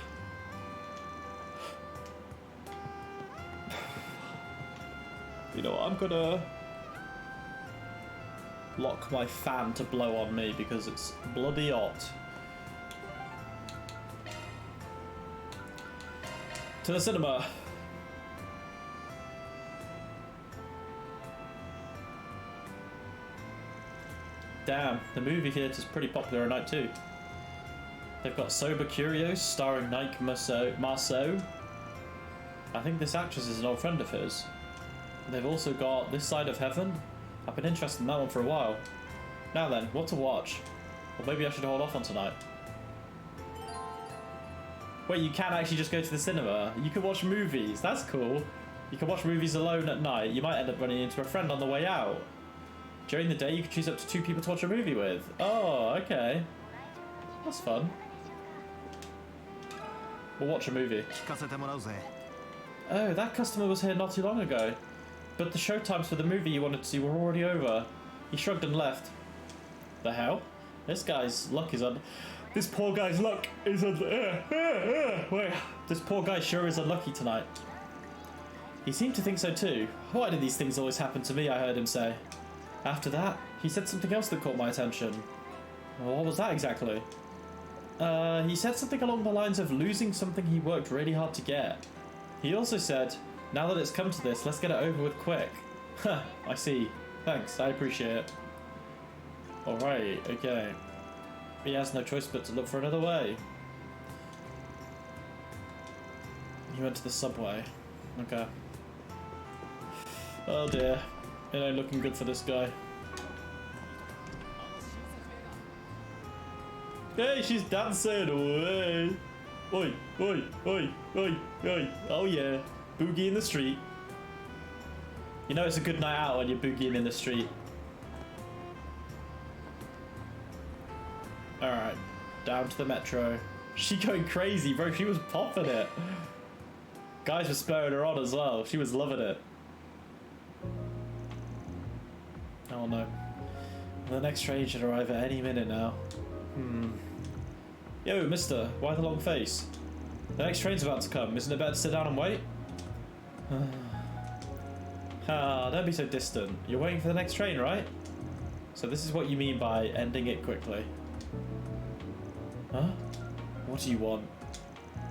[SPEAKER 1] You know what, I'm gonna lock my fan to blow on me because it's bloody hot. To the cinema. Damn, the movie theatre's pretty popular at night too. They've got Sober Curios starring Nike Marceau. I think this actress is an old friend of his. They've also got This Side of Heaven. I've been interested in that one for a while. Now then, what to watch? Or maybe I should hold off on tonight. Wait, you can actually just go to the cinema? You can watch movies, that's cool. You can watch movies alone at night. You might end up running into a friend on the way out. During the day, you can choose up to 2 people to watch a movie with. Oh, okay. That's fun. We'll watch a movie. Oh, that customer was here not too long ago. But the show times for the movie you wanted to see were already over. He shrugged and left. The hell? This guy's luck is This poor guy's luck is wait. This poor guy sure is unlucky tonight. He seemed to think so too. Why do these things always happen to me, I heard him say. After that, he said something else that caught my attention. Well, what was that exactly? He said something along the lines of losing something he worked really hard to get. He also said, now that it's come to this, let's get it over with quick. Huh, I see. Thanks, I appreciate it. Alright, okay. He has no choice but to look for another way. He went to the subway. Okay. Oh dear. It ain't looking good for this guy. Hey, she's dancing away. Oi, oi, oi, oi, oi. Oh yeah. Boogie in the street. You know it's a good night out when you're boogieing in the street. Alright. Down to the metro. She going crazy, bro. She was popping it. Guys were spurring her on as well. She was loving it. Oh no. The next train should arrive at any minute now. Yo, mister, why the long face? The next train's about to come. Isn't it better to sit down and wait? Don't be so distant. You're waiting for the next train, right? So this is what you mean by ending it quickly. Huh? What do you want?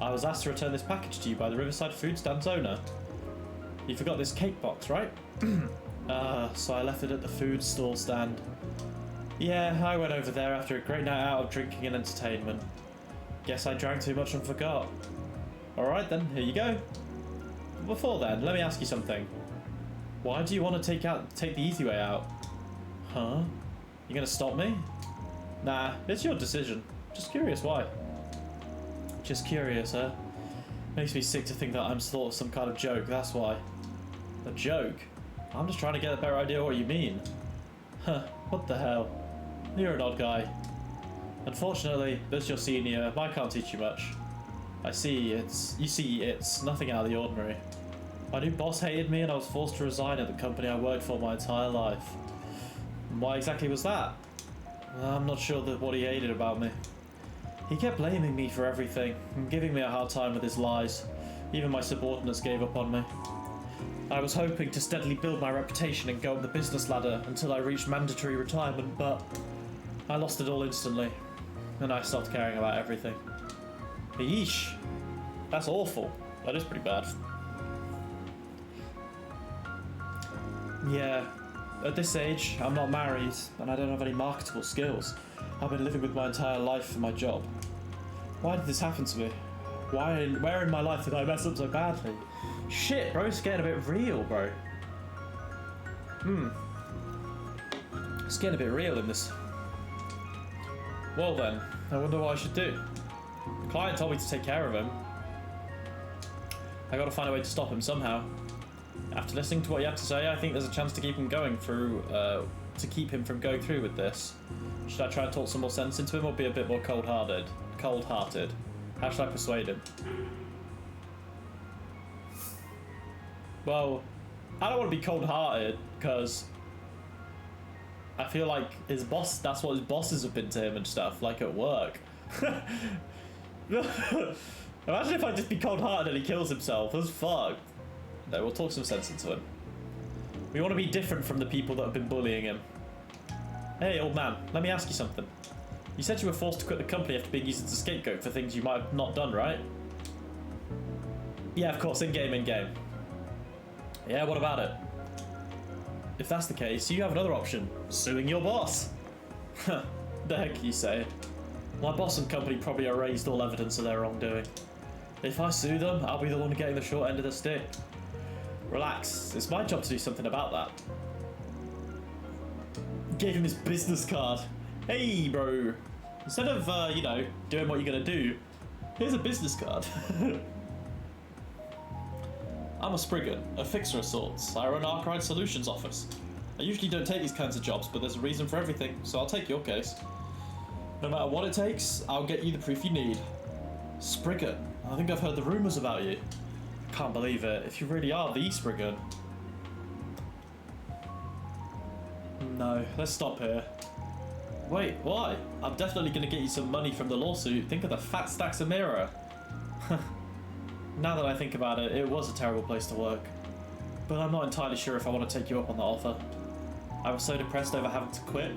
[SPEAKER 1] I was asked to return this package to you by the Riverside Food Stand's owner. You forgot this cake box, right? So I left it at the food stall stand. Yeah, I went over there after a great night out of drinking and entertainment. Guess I drank too much and forgot. Alright then, here you go. Before then, let me ask you something. Why do you want to take the easy way out? Huh? You gonna stop me? Nah, it's your decision. Just curious why. Just curious, huh? Makes me sick to think that I'm sort of some kind of joke, that's why. A joke? I'm just trying to get a better idea of what you mean. Huh, what the hell? You're an odd guy. Unfortunately, as your senior, I can't teach you much. You see, it's nothing out of the ordinary. My new boss hated me and I was forced to resign at the company I worked for my entire life. Why exactly was that? I'm not sure what he hated about me. He kept blaming me for everything and giving me a hard time with his lies. Even my subordinates gave up on me. I was hoping to steadily build my reputation and go up the business ladder until I reached mandatory retirement, but I lost it all instantly, and I stopped caring about everything. Yeesh. That's awful. That is pretty bad. Yeah, at this age, I'm not married, and I don't have any marketable skills. I've been living with my entire life for my job. Why did this happen to me? Where in my life did I mess up so badly? Shit, bro, it's getting a bit real, bro. It's getting a bit real in this. Well then, I wonder what I should do. The client told me to take care of him. I gotta find a way to stop him somehow. After listening to what you have to say, I think there's a chance to keep him going through, to keep him from going through with this. Should I try and talk some more sense into him or be a bit more cold-hearted? Cold-hearted. How should I persuade him? Well, I don't want to be cold-hearted because I feel like his boss, that's what his bosses have been to him and stuff, like at work. Imagine if I just be cold-hearted and he kills himself. That's fucked. No, we'll talk some sense into him. We want to be different from the people that have been bullying him. Hey, old man, let me ask you something. You said you were forced to quit the company after being used as a scapegoat for things you might have not done, right? Yeah, of course, in-game, in-game. Yeah, what about it? If that's the case, you have another option. Suing your boss. Huh, the heck you say? My boss and company probably erased all evidence of their wrongdoing. If I sue them, I'll be the one getting the short end of the stick. Relax, it's my job to do something about that. Gave him his business card. Hey, bro. Instead of, you know, doing what you're gonna do, here's a business card. I'm a Spriggan, a fixer of sorts. I run Arkwright Solutions office. I usually don't take these kinds of jobs, but there's a reason for everything, so I'll take your case. No matter what it takes, I'll get you the proof you need. Spriggan, I think I've heard the rumours about you. Can't believe it, if you really are the Spriggan. No, let's stop here. Wait, why? I'm definitely going to get you some money from the lawsuit. Think of the fat stacks of mirror. Now that I think about it, it was a terrible place to work. But I'm not entirely sure if I want to take you up on the offer. I was so depressed over having to quit.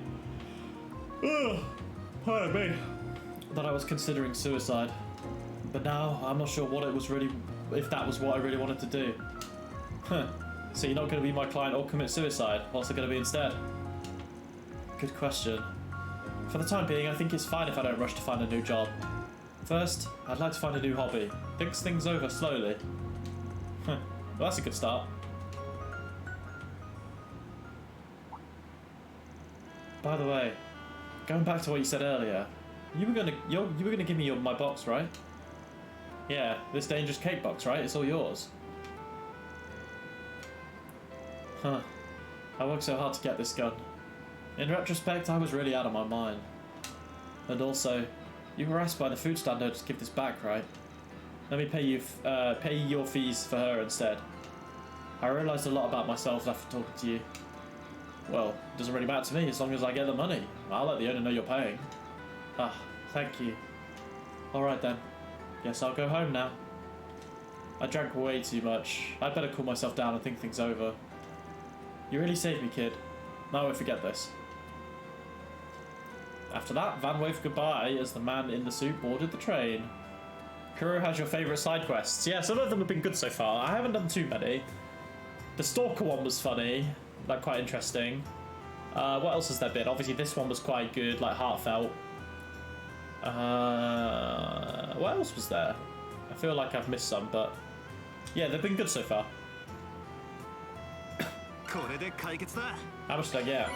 [SPEAKER 1] Pardon me. That I was considering suicide. But now, I'm not sure what it was really... if that was what I really wanted to do. Huh. So you're not going to be my client or commit suicide? What's it going to be instead? Good question. For the time being, I think it's fine if I don't rush to find a new job. First, I'd like to find a new hobby. Think things over slowly. Well, that's a good start. By the way, going back to what you said earlier, you were gonna give me my box, right? Yeah, this dangerous cake box, right? It's all yours. Huh. I worked so hard to get this gun. In retrospect, I was really out of my mind. And also, you were asked by the food stand owner to give this back, right? Let me pay your fees for her instead. I realised a lot about myself after talking to you. Well, it doesn't really matter to me as long as I get the money. I'll let the owner know you're paying. Ah, thank you. Alright then. Guess I'll go home now. I drank way too much. I'd better cool myself down and think things over. You really saved me, kid. I won't forget this. After that, Van waved goodbye as the man in the suit boarded the train. Kuro has your favourite side quests. Yeah, some of them have been good so far. I haven't done too many. The Stalker one was funny. Like, quite interesting. What else has there been? Obviously, this one was quite good, like, heartfelt. What else was there? I feel like I've missed some, but... yeah, they've been good so far. How much did I get?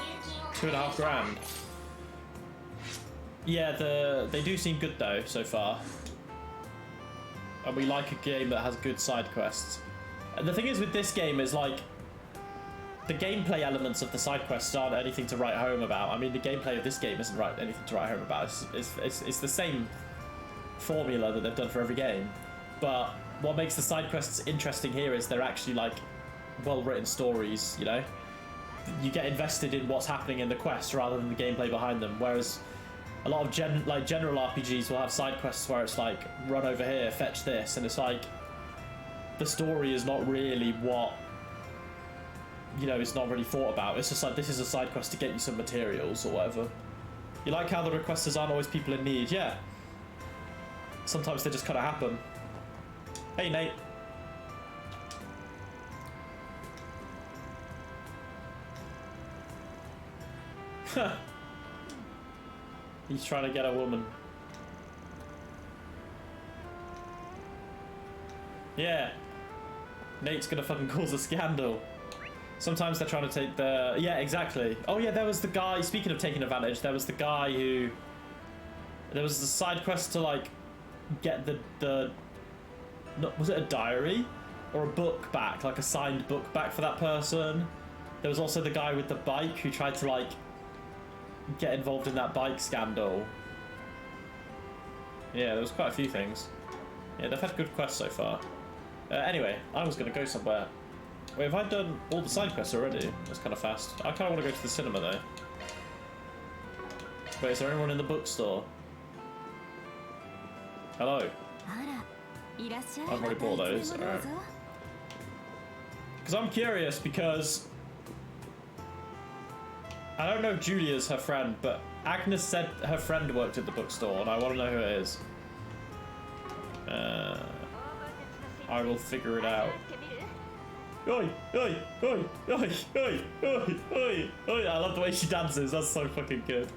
[SPEAKER 1] $2.5 grand. Yeah, they do seem good though, so far. And we like a game that has good side quests. And the thing is with this game is like, the gameplay elements of the side quests aren't anything to write home about. I mean, the gameplay of this game isn't anything to write home about. It's the same formula that they've done for every game. But what makes the side quests interesting here is they're actually like well-written stories, you know? You get invested in what's happening in the quest rather than the gameplay behind them, whereas a lot of general RPGs will have side quests where it's like, run over here, fetch this, and it's like, the story is not really what, you know, it's not really thought about. It's just like, this is a side quest to get you some materials or whatever. You like how the requesters aren't always people in need? Yeah. Sometimes they just kind of happen. Hey, Nate. He's trying to get a woman. Yeah. Nate's gonna fucking cause a scandal. Sometimes they're trying to take the... yeah, exactly. Oh yeah, there was the guy, speaking of taking advantage, there was the guy who... there was the side quest to like get the... no, was it a diary? or a book back, like a signed book back for that person. There was also the guy with the bike who tried to like get involved in that bike scandal. Yeah, there was quite a few things. Yeah, they've had good quests so far. Anyway, I was going to go somewhere. Wait, have I done all the side quests already? That's kind of fast. I kind of want to go to the cinema though. Wait, is there anyone in the bookstore? Hello. I've already bought those. Alright. Because I'm curious because I don't know if Julia's her friend, but Agnes said her friend worked at the bookstore and I want to know who it is. I will figure it out. Oi, oi, oi, oi, oi, oi, oi, oi. I love the way she dances, that's so fucking good.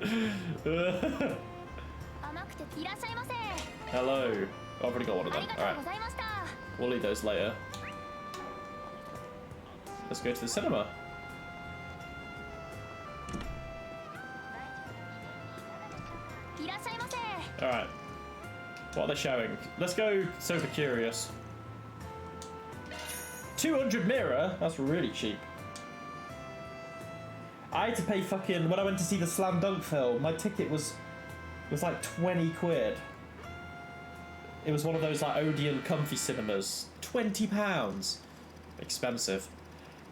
[SPEAKER 1] Hello. I've already got one of them. Alright. We'll leave those later. Let's go to the cinema. Alright. What are they showing? Let's go Sober Curious. 200 mirror? That's really cheap. I had to pay fucking... When I went to see the Slam Dunk film, my ticket was like 20 quid. It was one of those like Odeon comfy cinemas. £20. Expensive.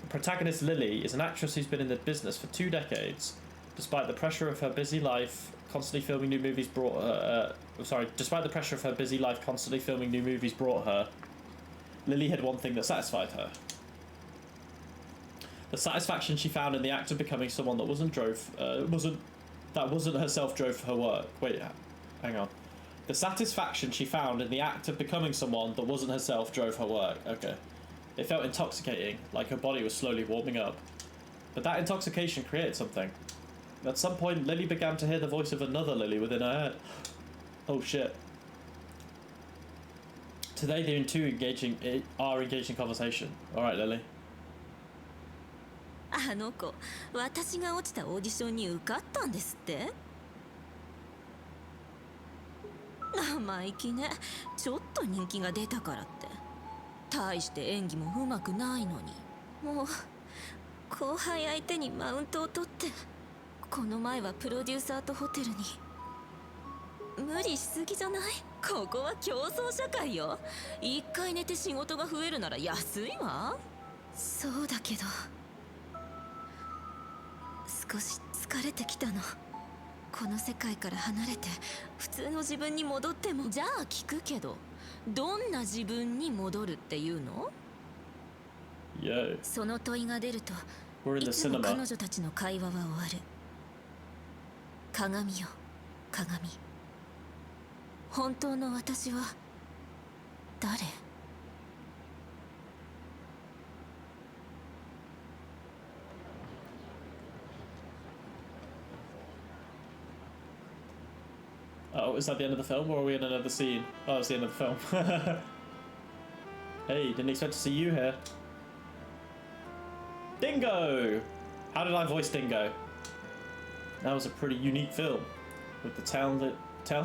[SPEAKER 1] The protagonist Lily is an actress who's been in the business for 2 decades. Despite the pressure of her busy life, constantly filming new movies brought her... despite the pressure of her busy life, constantly filming new movies brought her, Lily had one thing that satisfied her. The satisfaction she found in the act of becoming someone that wasn't herself drove her work. Wait, hang on. The satisfaction she found in the act of becoming someone that wasn't herself drove her work. Okay. It felt intoxicating, like her body was slowly warming up. But that intoxication created something. At some point, Lily began to hear the voice of another Lily within her head. Oh shit. Today they're in engaging conversation. Alright, Lily.
[SPEAKER 5] あの子、私が落ちたオーディションに受かったんですって？生意気ね。ちょっと人気が出たからって。大して演技もうまくないのに。もう後輩相手にマウントを取って、この前はプロデューサーとホテルに。無理しすぎじゃない？ここは競争社会よ。一回寝て仕事が増えるなら安いわ。そうだけど。少し疲れてきたの。この世界から離れて普通の自分に戻っても。じゃあ聞くけど、どんな自分に戻るっていうの？
[SPEAKER 1] Yo.
[SPEAKER 5] その問いが出ると、いつも彼女たちの会話は終わる。鏡よ、鏡。本当の私は誰
[SPEAKER 1] ？Oh, is that the end of the film, or are we in another scene? Oh, it's the end of the film. Hey, didn't expect to see you here. Dingo! How did I voice Dingo? That was a pretty unique film. With the talented... I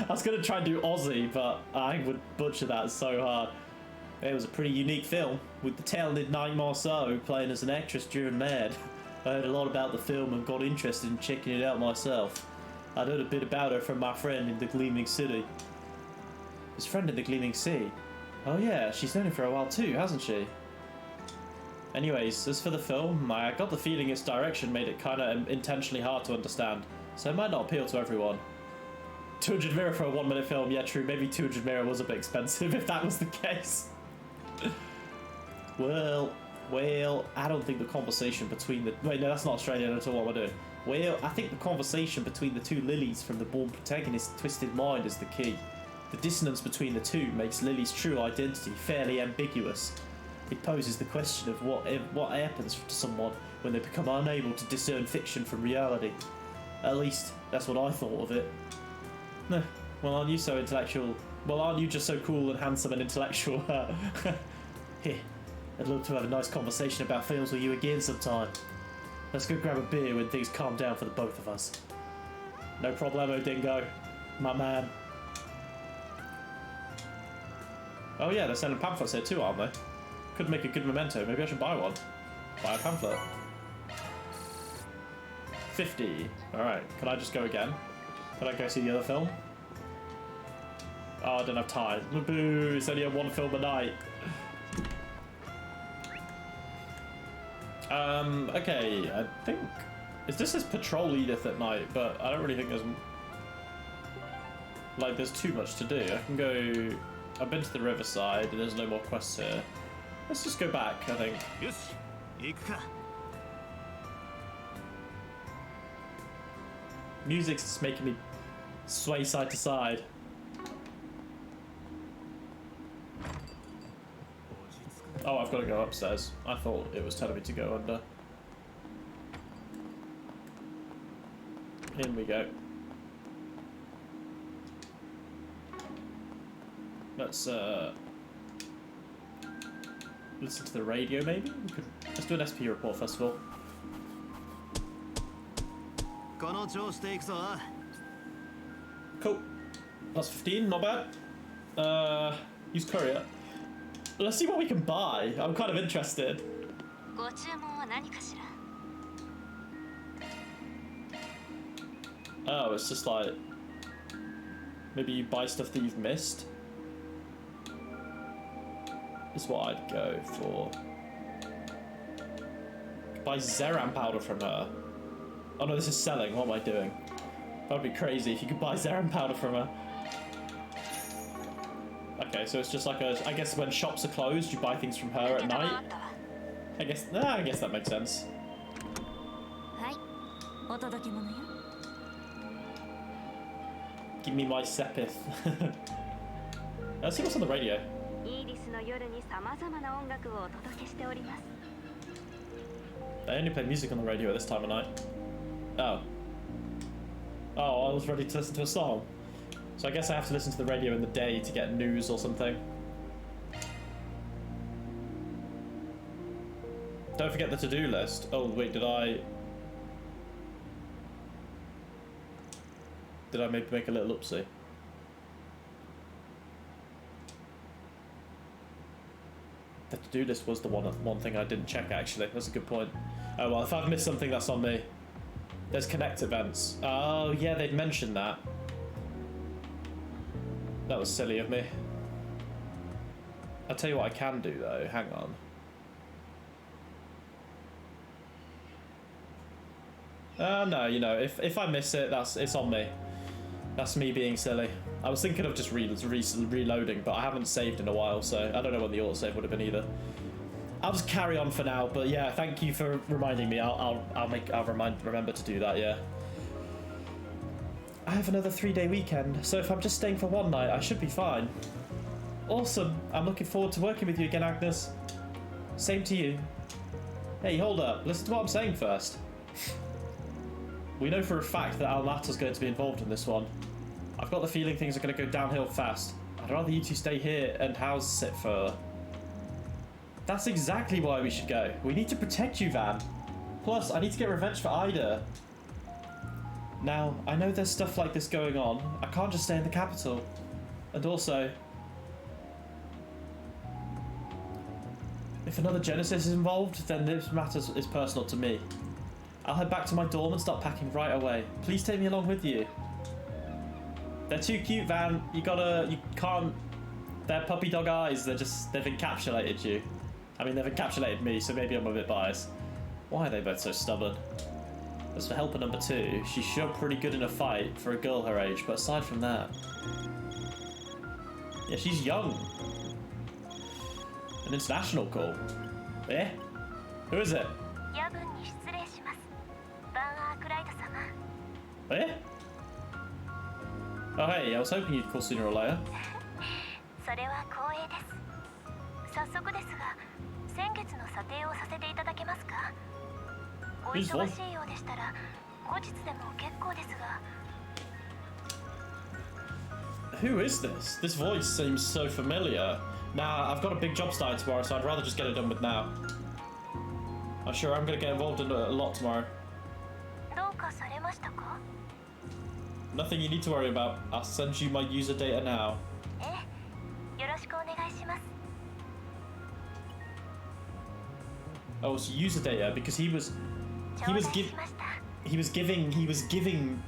[SPEAKER 1] was going to try and do Aussie, but I would butcher that so hard. It was a pretty unique film, with the talented Night Marceau playing as an actress driven mad. I heard a lot about the film and got interested in checking it out myself. I'd heard a bit about her from my friend in the Gleaming City. His friend in the Gleaming Sea? Oh yeah, she's known him for a while too, hasn't she? Anyways, as for the film, I got the feeling its direction made it kinda intentionally hard to understand, so it might not appeal to everyone. 200 mirror for a 1 minute film, yeah true, maybe 200 mirror was a bit expensive if that was the case. Well, I don't think the conversation between the... Wait, no, that's not Australian at all, what am I doing? Well, I think the conversation between the two Lilies from the born protagonist's twisted mind is the key. The dissonance between the two makes Lily's true identity fairly ambiguous. It poses the question of what happens to someone when they become unable to discern fiction from reality. At least, that's what I thought of it. Well, aren't you so intellectual? Well, aren't you just so cool and handsome and intellectual? Here, I'd love to have a nice conversation about films with you again sometime. Let's go grab a beer when things calm down for the both of us. No problemo, Dingo. My man. Oh yeah, they're selling pamphlets here too, aren't they? Could make a good memento. Maybe I should buy one. Buy a pamphlet. 50. Alright, can I just go again? Can I go see the other film? Oh, I don't have time. Boo, it's only a one film a night. Okay, I think... This says patrol Edith at night, but I don't really think there's... Like, there's too much to do. I can go... I've been to the riverside, and there's no more quests here. Let's just go back, I think. Music's just making me sway side to side. Oh, I've got to go upstairs. I thought it was telling me to go under. In we go. Let's listen to the radio maybe? Let's do an SP report first of all. Cool. Plus 15, not bad. Use courier. Let's see what we can buy. I'm kind of interested. Oh, it's just like... Maybe you buy stuff that you've missed? Is what I'd go for. Buy Zeram powder from her. Oh no, this is selling. What am I doing? That'd be crazy if you could buy Zeram powder from her. Okay, so it's just like a... I guess when shops are closed, you buy things from her at night. I guess that makes sense. Give me my Sepith. Let's see what's on the radio. They only play music on the radio at this time of night. Oh. Oh, I was ready to listen to a song. So I guess I have to listen to the radio in the day to get news or something. Don't forget the to-do list. Oh, wait, did I maybe make a little oopsie? The to-do list was the one thing I didn't check, actually. That's a good point. Oh, well, if I've missed something, that's on me. There's connect events. Oh, yeah, they'd mentioned that. That was silly of me. I'll tell you what I can do, though. Hang on. No, you know, if I miss it, it's on me. That's me being silly. I was thinking of just reloading, but I haven't saved in a while, so I don't know when the autosave would have been either. I'll just carry on for now, but yeah, thank you for reminding me. I'll remember to do that, yeah. I have another 3-day weekend, so if I'm just staying for one night, I should be fine. Awesome. I'm looking forward to working with you again, Agnes. Same to you. Hey, hold up. Listen to what I'm saying first. We know for a fact that Almata's going to be involved in this one. I've got the feeling things are going to go downhill fast. I'd rather you two stay here and house it for... That's exactly why we should go. We need to protect you, Van. Plus, I need to get revenge for Ida. Now, I know there's stuff like this going on. I can't just stay in the capital. And also... If another Genesis is involved, then this matter is personal to me. I'll head back to my dorm and start packing right away. Please take me along with you. They're too cute, Van. You can't... They're puppy dog eyes. They've encapsulated you. I mean, they've encapsulated me, so maybe I'm a bit biased. Why are they both so stubborn? As for helper number 2, she's sure pretty good in a fight for a girl her age, but aside from that... Yeah, she's young. An international call. Eh? Who is it? Eh? Oh hey, I was hoping you'd call sooner or later. Who's voice? Who is this? This voice seems so familiar. Nah, I've got a big job starting tomorrow, so I'd rather just get it done with now. I'm sure I'm going to get involved in a lot tomorrow. Nothing you need to worry about. I'll send you my user data now. Oh, so user data because he was given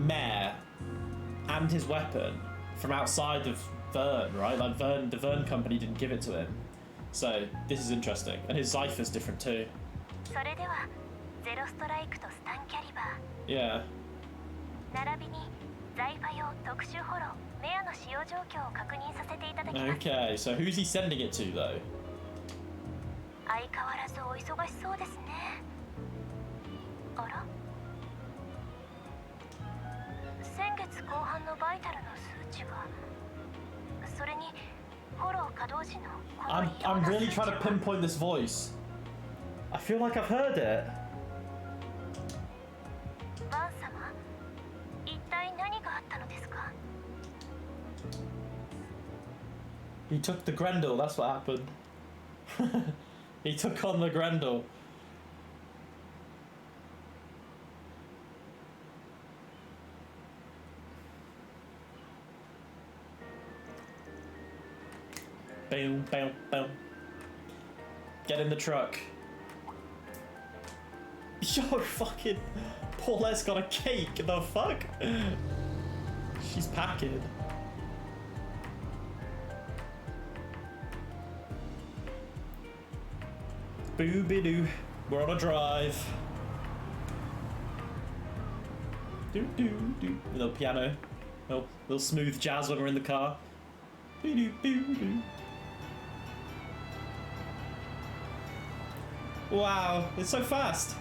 [SPEAKER 1] Mare and his weapon from outside of Vern, right? Like the Vern company didn't give it to him. So this is interesting, and his Zypher's different too. Yeah. Okay, so who's he sending it to though? I'm really trying to pinpoint this voice. I feel like I've heard it. He took the Grendel, that's what happened. He took on the Grendel. Boom, boom, boom. Get in the truck. Yo, fucking Paulette's got a cake. The fuck? She's packing. Booby-doo. We're on a drive. Do-do-do. Little piano. Little smooth jazz when we're in the car. Boo-doo-boo-doo. Wow, it's so fast.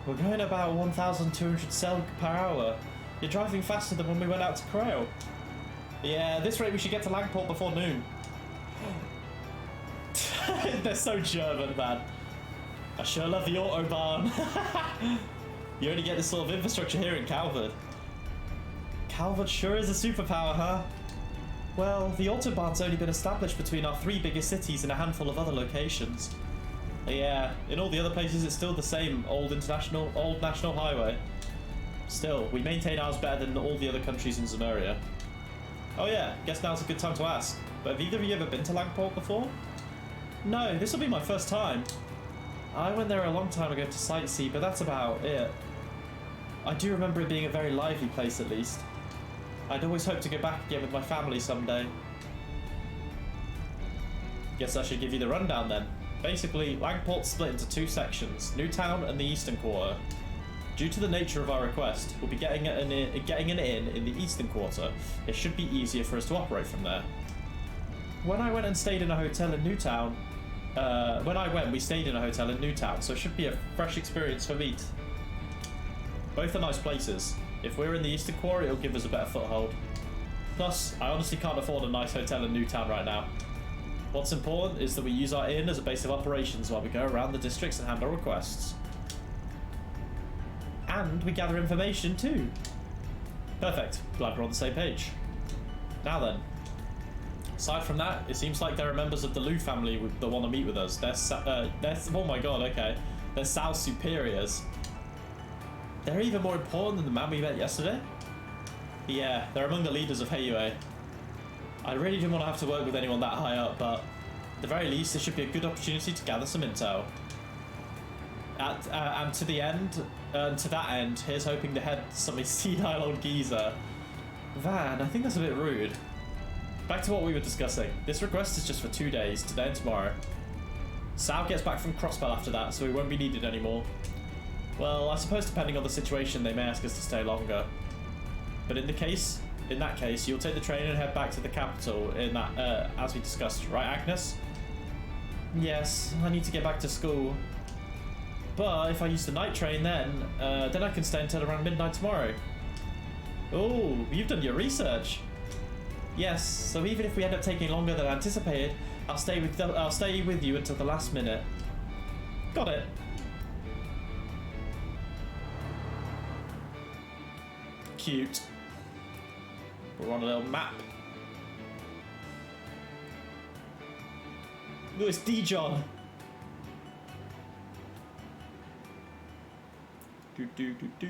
[SPEAKER 1] We're going about 1,200 cell per hour. You're driving faster than when we went out to Kuro. Yeah, at this rate we should get to Langport before noon. They're so German, man. I sure love the Autobahn. You only get this sort of infrastructure here in Calvert. Calvert sure is a superpower, huh? Well, the Autobahn's only been established between our 3 biggest cities and a handful of other locations. Yeah, in all the other places it's still the same old national highway. Still, we maintain ours better than all the other countries in Zemuria. Oh yeah, guess now's a good time to ask. But have either of you ever been to Langport before? No, this will be my first time. I went there a long time ago to sightsee, but that's about it. I do remember it being a very lively place at least. I'd always hoped to go back again with my family someday. Guess I should give you the rundown then. Basically, Langport's split into 2 sections, Newtown and the Eastern Quarter. Due to the nature of our request, we'll be getting an inn in the Eastern Quarter. It should be easier for us to operate from there. When I went and stayed in a hotel in Newtown, we stayed in a hotel in Newtown, so it should be a fresh experience for me. Both are nice places. If we're in the Eastern Quarter, it'll give us a better foothold. Plus, I honestly can't afford a nice hotel in Newtown right now. What's important is that we use our inn as a base of operations while we go around the districts and handle requests. And we gather information too. Perfect. Glad we're on the same page. Now then. Aside from that, it seems like there are members of the Liu family that want to meet with us. They're oh my god, okay. They're Sal's superiors. They're even more important than the man we met yesterday? Yeah, they're among the leaders of Heiyue. I really didn't want to have to work with anyone that high up, but at the very least, this should be a good opportunity to gather some intel. And to that end, here's hoping to head some senile old geezer. Van, I think that's a bit rude. Back to what we were discussing. This request is just for 2 days, today and tomorrow. Sal gets back from Crossbell after that, so he won't be needed anymore. Well, I suppose depending on the situation, they may ask us to stay longer. But in that case, you'll take the train and head back to the capital as we discussed, right, Agnes? Yes, I need to get back to school. But if I use the night train then I can stay until around midnight tomorrow. Oh, you've done your research. Yes, so even if we end up taking longer than anticipated, I'll stay with you until the last minute. Got it. Cute. We're on a little map. Look, it's Dijon. Do do do do.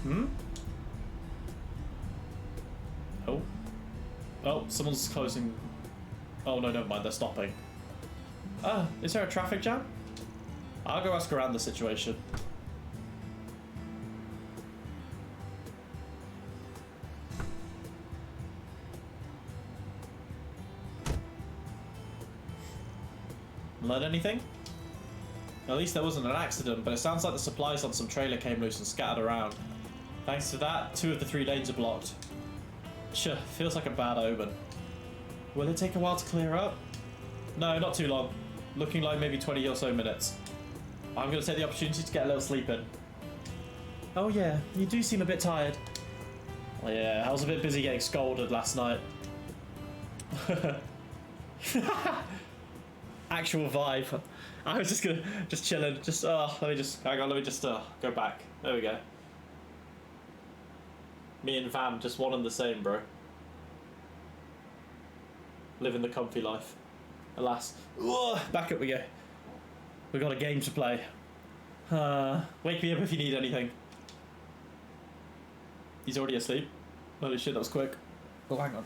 [SPEAKER 1] Hmm? Oh. Oh, someone's closing. Oh no, never mind, they're stopping. Ah, is there a traffic jam? I'll go ask around the situation. Learn anything? At least there wasn't an accident, but it sounds like the supplies on some trailer came loose and scattered around. Thanks to that, 2 of the 3 lanes are blocked. Sure, feels like a bad omen. Will it take a while to clear up? No, not too long. Looking like maybe 20 or so minutes. I'm going to take the opportunity to get a little sleep in. Oh yeah, you do seem a bit tired. Well, yeah, I was a bit busy getting scolded last night. Actual vibe. I was just chilling. Let me just hang on. Let me just go back. There we go. Me and Vam just one and the same, bro. Living the comfy life. Alas, back up we go. We got a game to play. Wake me up if you need anything. He's already asleep. Holy shit, that was quick. Oh, hang on.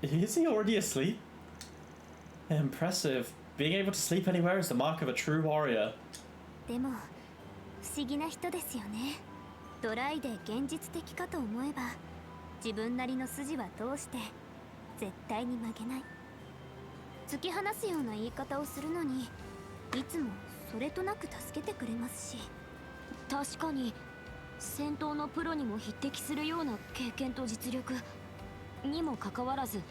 [SPEAKER 1] Is he already asleep? Impressive. Being able to sleep anywhere is the mark of a true warrior.
[SPEAKER 2] でも不思議な人ですよね。ドライで現実的かと思えば自分なりの筋は通して絶対に曲げない。突き放すような言い方をするのにいつもそれとなく助けてくれますし、確かに戦闘のプロにも匹敵するような経験と実力にもかかわらず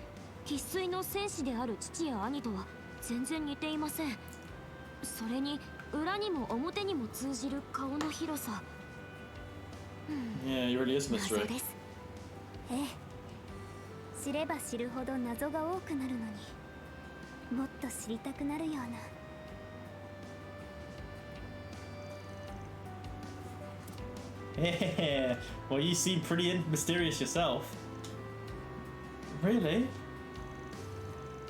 [SPEAKER 2] 生粋の戦士である父や兄とは全然似ていません。それに裏にも表にも通じる顔の広さ。
[SPEAKER 1] Yeah, he really is mystery.
[SPEAKER 2] 謎です。ええ、知れば知るほど謎が多くなるのにもっと知りたくなるような。
[SPEAKER 1] Yeah, well, you seem pretty mysterious yourself. Really?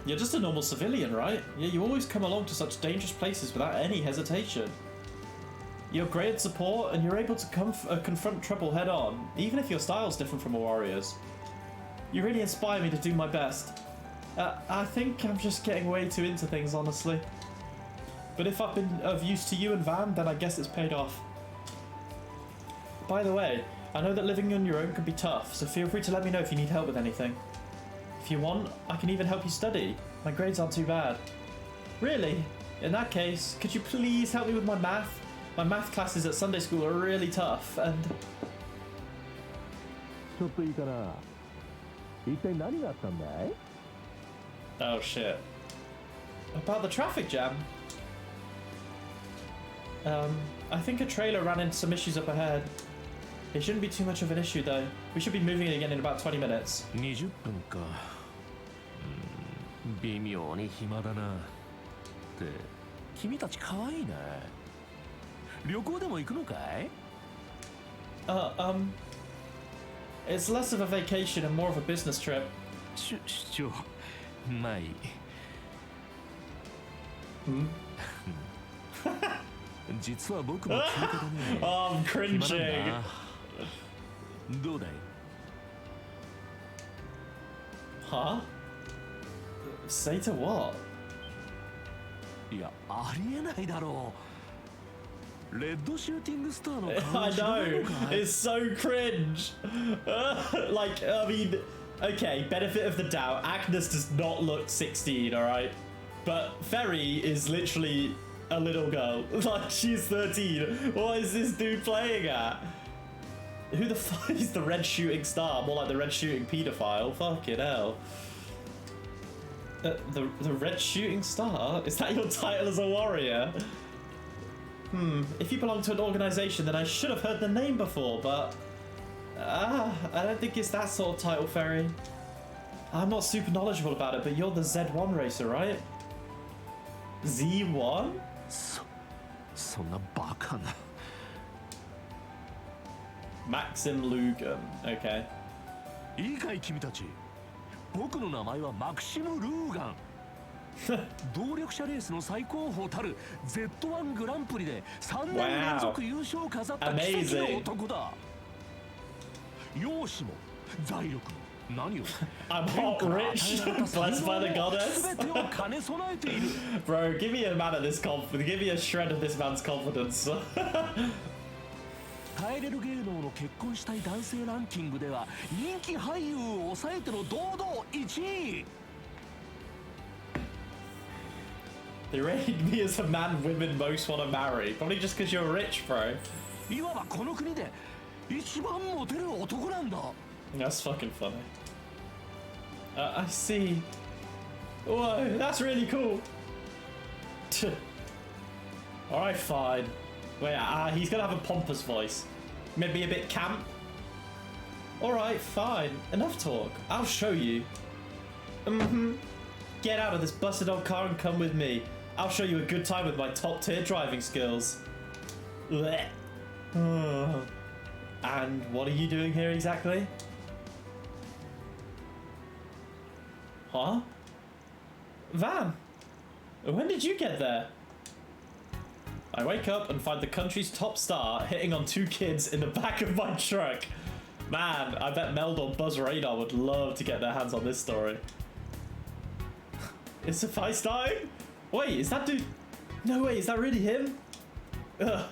[SPEAKER 1] You're just a normal civilian, right? Yeah, you always come along to such dangerous places without any hesitation. You're great at support, and you're able to confront trouble head on, even if your style's different from a warrior's. You really inspire me to do my best. I think I'm just getting way too into things, honestly. But if I've been of use to you and Van, then I guess it's paid off. By the way, I know that living on your own can be tough, so feel free to let me know if you need help with anything. If you want, I can even help you study. My grades aren't too bad. Really? In that case, could you please help me with my math? My math classes at Sunday school are really tough, and...
[SPEAKER 6] ちょっといいかな。一体何があったんだい?
[SPEAKER 1] Oh shit. About the traffic jam? I think a trailer ran into some issues up ahead. It shouldn't be too much of an issue though. We should be moving it again in about 20 minutes.
[SPEAKER 6] 20分か。微妙に暇だな。って、君たち可愛いね。旅行でも行くのかい?
[SPEAKER 1] It's less of a vacation and more of a business trip.
[SPEAKER 6] 出張。まあいい。実は僕も聞いてたね。
[SPEAKER 1] I'm cringing.
[SPEAKER 6] どうだい?
[SPEAKER 1] Huh? Say to what?
[SPEAKER 6] いや、ありえないだろう。レッドシューティングスターの顔
[SPEAKER 1] I
[SPEAKER 6] 知らないの
[SPEAKER 1] know.
[SPEAKER 6] かい?
[SPEAKER 1] It's so cringe. Like, I mean, okay, benefit of the doubt. Agnes does not look 16, alright? But Ferry is literally a little girl. Like, she's 13. What is this dude playing at? Who the fuck is the red shooting star? More like the red shooting pedophile. Fucking hell. The red shooting star? Is that your title as a warrior? If you belong to an organization, then I should have heard the name before, but... I don't think it's that sort of title, Ferry. I'm not super knowledgeable about it, but you're the Z1 racer, right? Z1?
[SPEAKER 6] そんなバカな。
[SPEAKER 1] Maxim Lugan. Okay.
[SPEAKER 6] いいかい君たち。僕の名前はマクシム・ルーガン。動力車レースの最高峰たる Z1 グランプリで3年連続優勝を飾った奇跡の男だ。容姿も財力も何よ
[SPEAKER 1] I'm hot rich, blessed by the goddess.
[SPEAKER 6] 全てを兼ね備えている。
[SPEAKER 1] Bro, give me a man of this confidence. Give me a shred of this man's confidence.
[SPEAKER 6] 耐えれる芸能の結婚したい男性ランキングでは人気俳優を抑えての堂々1位。
[SPEAKER 1] They rated me as a man women most want to marry. Probably just because you're rich, bro.
[SPEAKER 6] いわばこの国で一番モテる男なんだ。
[SPEAKER 1] That's fucking funny. I see. Whoa, that's really cool. Alright, fine. Wait, he's gonna have a pompous voice. Maybe a bit camp. Alright, fine. Enough talk. I'll show you. Get out of this busted old car and come with me. I'll show you a good time with my top tier driving skills. Blech. And what are you doing here exactly? Huh? Van! When did you get there? I wake up and find the country's top star hitting on 2 kids in the back of my truck. Man, I bet Meld or Buzz Radar would love to get their hands on this story. Is Suffice dying? Wait, is that dude... No way, is that really him? Ugh.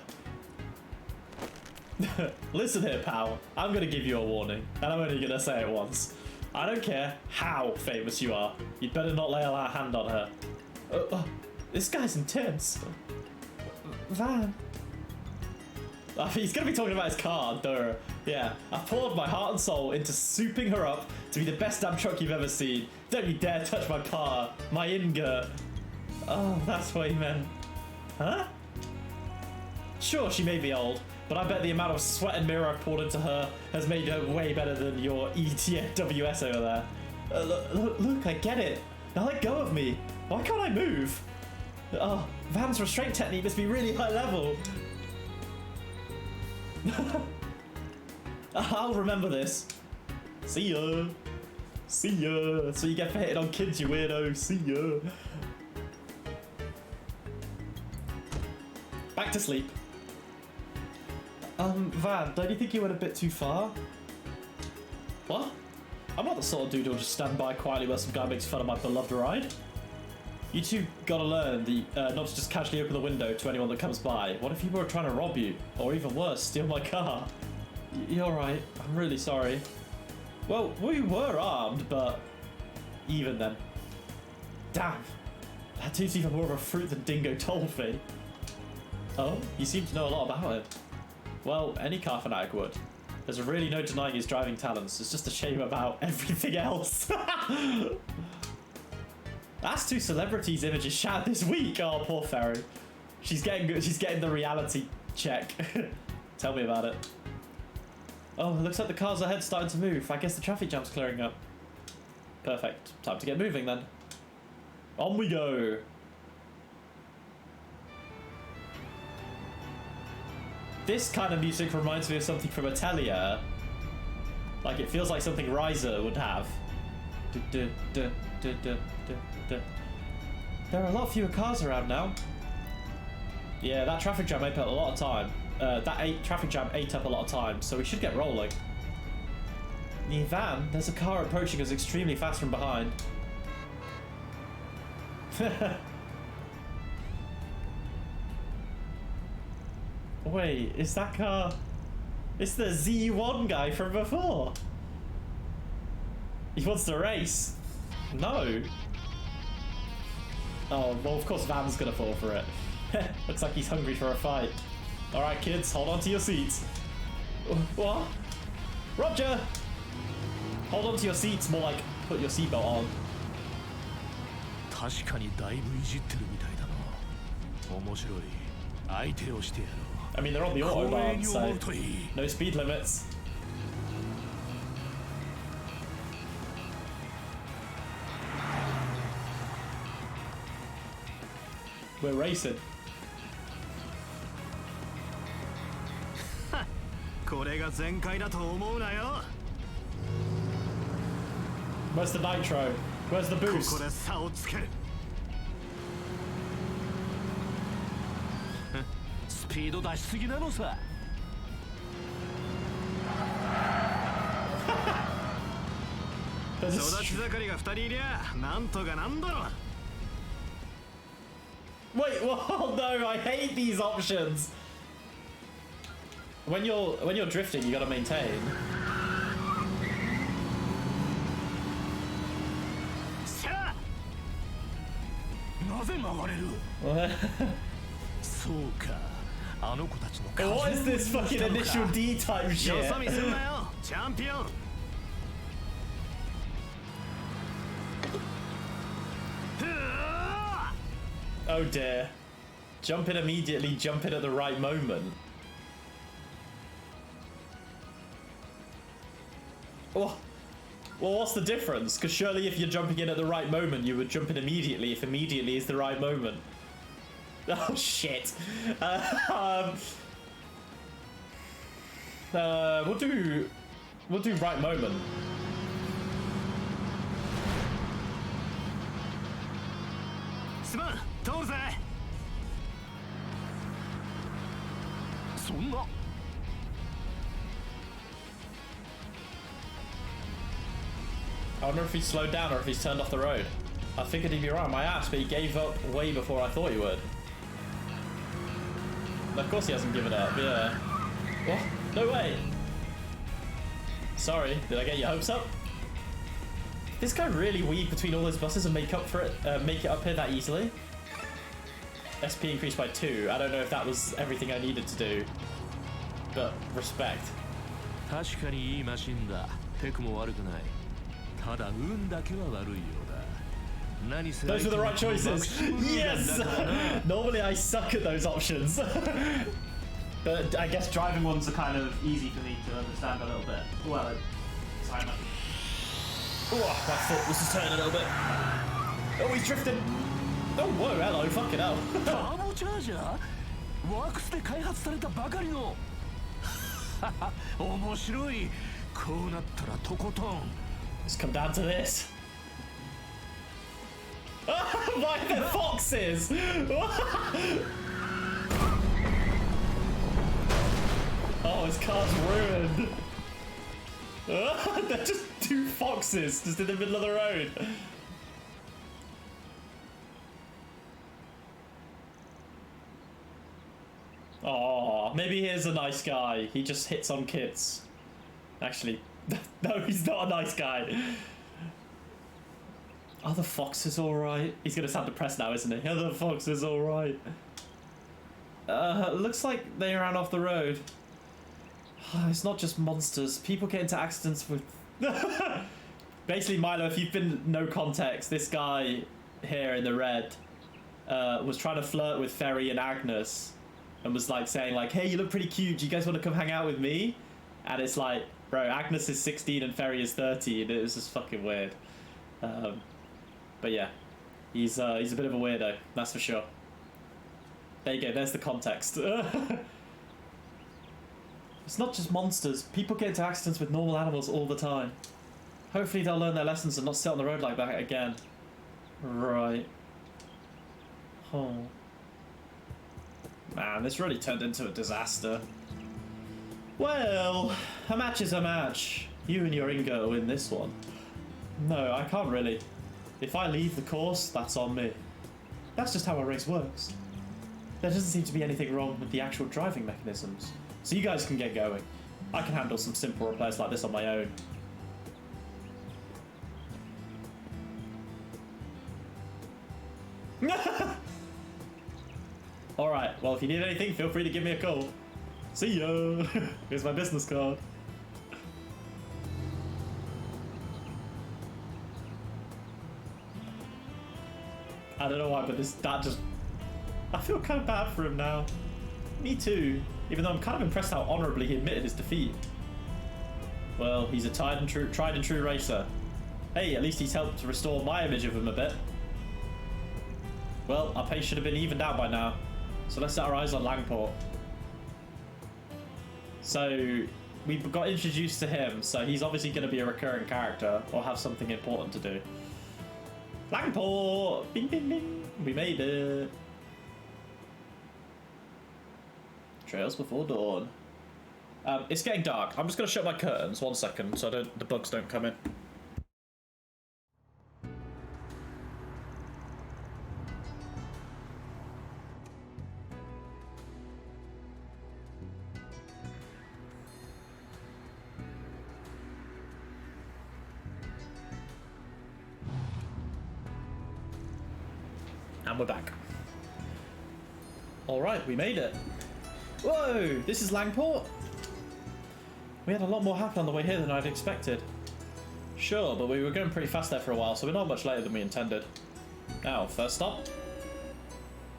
[SPEAKER 1] Listen here, pal. I'm gonna give you a warning, and I'm only gonna say it once. I don't care how famous you are. You'd better not lay a hand on her. This guy's intense. Van. He's gonna be talking about his car, duh. Yeah, I've poured my heart and soul into souping her up to be the best damn truck you've ever seen. Don't you dare touch my car, my ingot. Oh, that's what he meant. Huh? Sure, she may be old, but I bet the amount of sweat and mirror I've poured into her has made her way better than your ETWS over there. Look, I get it. Now let go of me. Why can't I move? Oh, Van's restraint technique must be really high level. I'll remember this. See ya. See ya. That's what you get for hitting on kids, you weirdo. See ya. Back to sleep. Van, don't you think you went a bit too far? What? I'm not the sort of dude who'll just stand by quietly while some guy makes fun of my beloved ride. You two gotta learn not to just casually open the window to anyone that comes by. What if people are trying to rob you? Or even worse, steal my car? You're right. I'm really sorry. Well, we were armed, but... even then. Damn. That dude's even more of a fruit than Dingo told me. Oh, you seem to know a lot about him. Well, any car fanatic would. There's really no denying his driving talents. It's just a shame about everything else. That's 2 celebrities' images shattered this week. Oh, poor Ferry. She's getting the reality check. Tell me about it. Oh, it looks like the cars ahead starting to move. I guess the traffic jam's clearing up. Perfect. Time to get moving then. On we go. This kind of music reminds me of something from Atelier. Like, it feels like something Ryza would have. There are a lot fewer cars around now. Yeah, that traffic jam ate up a lot of time. Traffic jam ate up a lot of time, so we should get rolling. The van, there's a car approaching us extremely fast from behind. Wait, is that car... It's the Z1 guy from before. He wants to race. No. Oh, well, of course Van's gonna fall for it. Looks like he's hungry for a fight. Alright, kids, hold on to your seats. What? Roger! Hold on to your seats, more like put your seatbelt on.
[SPEAKER 6] 確かにだいぶいじってるみたいだな。面白い。相手をしてやろう。
[SPEAKER 1] I mean, they're on the autobahn, so no speed limits. We're racing.
[SPEAKER 4] これが全開だと思うなよ。
[SPEAKER 1] Where's the nitro? Where's the boost?
[SPEAKER 4] ここで差をつける。
[SPEAKER 6] ピード出しすぎなのさ。
[SPEAKER 4] 育ち盛りが2人いりゃなんとかなんだろ。
[SPEAKER 1] Wait, well, no, I hate these options. When you're drifting, you gotta maintain.
[SPEAKER 6] なぜ曲がれる？そうか、あの子たちの。
[SPEAKER 1] What is this fucking initial D type shit?
[SPEAKER 4] よそ見すんなよ、チャンピオン。
[SPEAKER 1] Oh dear. Jump in immediately, jump in at the right moment. Oh. Well, what's the difference? Because surely if you're jumping in at the right moment, you would jump in immediately if immediately is the right moment. Oh shit. We'll do right moment. I wonder if he's slowed down or if he's turned off the road. I figured he'd be right on my ass, but he gave up way before I thought he would. Of course he hasn't given up, yeah. What? No way! Sorry, did I get your hopes up? This guy really weaved between all those buses and make it up here that easily? SP increased by 2. I don't know if that was everything I needed to do. But, respect.
[SPEAKER 6] 確かにいいマシンだ。テクも悪くない。ただ運だけは悪いようだ。何せ
[SPEAKER 1] Those were the right choices. Yes. Normally I suck at those options. But I guess driving ones are kind of easy for me to understand a little bit. Well, sorry, man. Oh, my foot was just turning a little bit. Oh, he's drifting. Oh, whoa, hello, fucking hell.
[SPEAKER 6] ターボチャージャー？ワークスで開発されたばかりの。面白い。こうなったらとことん。
[SPEAKER 1] Let's come down to this. Why are there foxes? Oh, his car's ruined. They're just 2 foxes just in the middle of the road. Oh, maybe he is a nice guy. He just hits on kids. Actually, no, he's not a nice guy. Are the foxes alright? He's gonna sound depressed now, isn't he? Are the foxes alright? Looks like they ran off the road. It's not just monsters. People get into accidents with... Basically, Milo, if you've been no context, this guy here in the red was trying to flirt with Ferry and Agnes and was like saying like, hey, you look pretty cute. Do you guys want to come hang out with me? And it's like, bro, Agnes is 16 and Ferry is 30, and it was just fucking weird. But yeah, he's a bit of a weirdo, that's for sure. There you go, there's the context. It's not just monsters. People get into accidents with normal animals all the time. Hopefully they'll learn their lessons and not sit on the road like that again. Right. Oh. Man, this really turned into a disaster. Well, a match is a match. You and your Ingo win this one. No, I can't really. If I leave the course, that's on me. That's just how a race works. There doesn't seem to be anything wrong with the actual driving mechanisms. So you guys can get going. I can handle some simple repairs like this on my own. Alright, well if you need anything, feel free to give me a call. See ya! Here's my business card. I don't know why, but that just... I feel kind of bad for him now. Me too. Even though I'm kind of impressed how honourably he admitted his defeat. Well, he's a tried and true racer. Hey, at least he's helped to restore my image of him a bit. Well, our pace should have been evened out by now. So let's set our eyes on Langport. So, we got introduced to him, so he's obviously going to be a recurring character or have something important to do. Langport! Bing, bing, bing! We made it! Trails before dawn. It's getting dark. I'm just going to shut my curtains 1 second so the bugs don't come in. And we're back. Alright, we made it. Whoa, this is Langport? We had a lot more happen on the way here than I'd expected. Sure, but we were going pretty fast there for a while, so we're not much later than we intended. Now, first stop.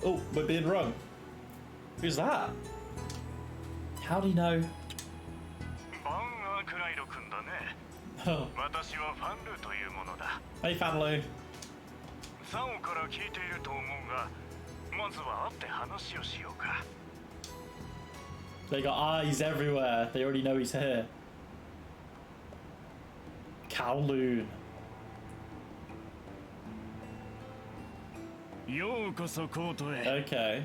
[SPEAKER 1] Oh, we're being rung. Who's that? How do you know? Oh. Hey, family. They got eyes everywhere. They already know he's here. Kowloon. Okay.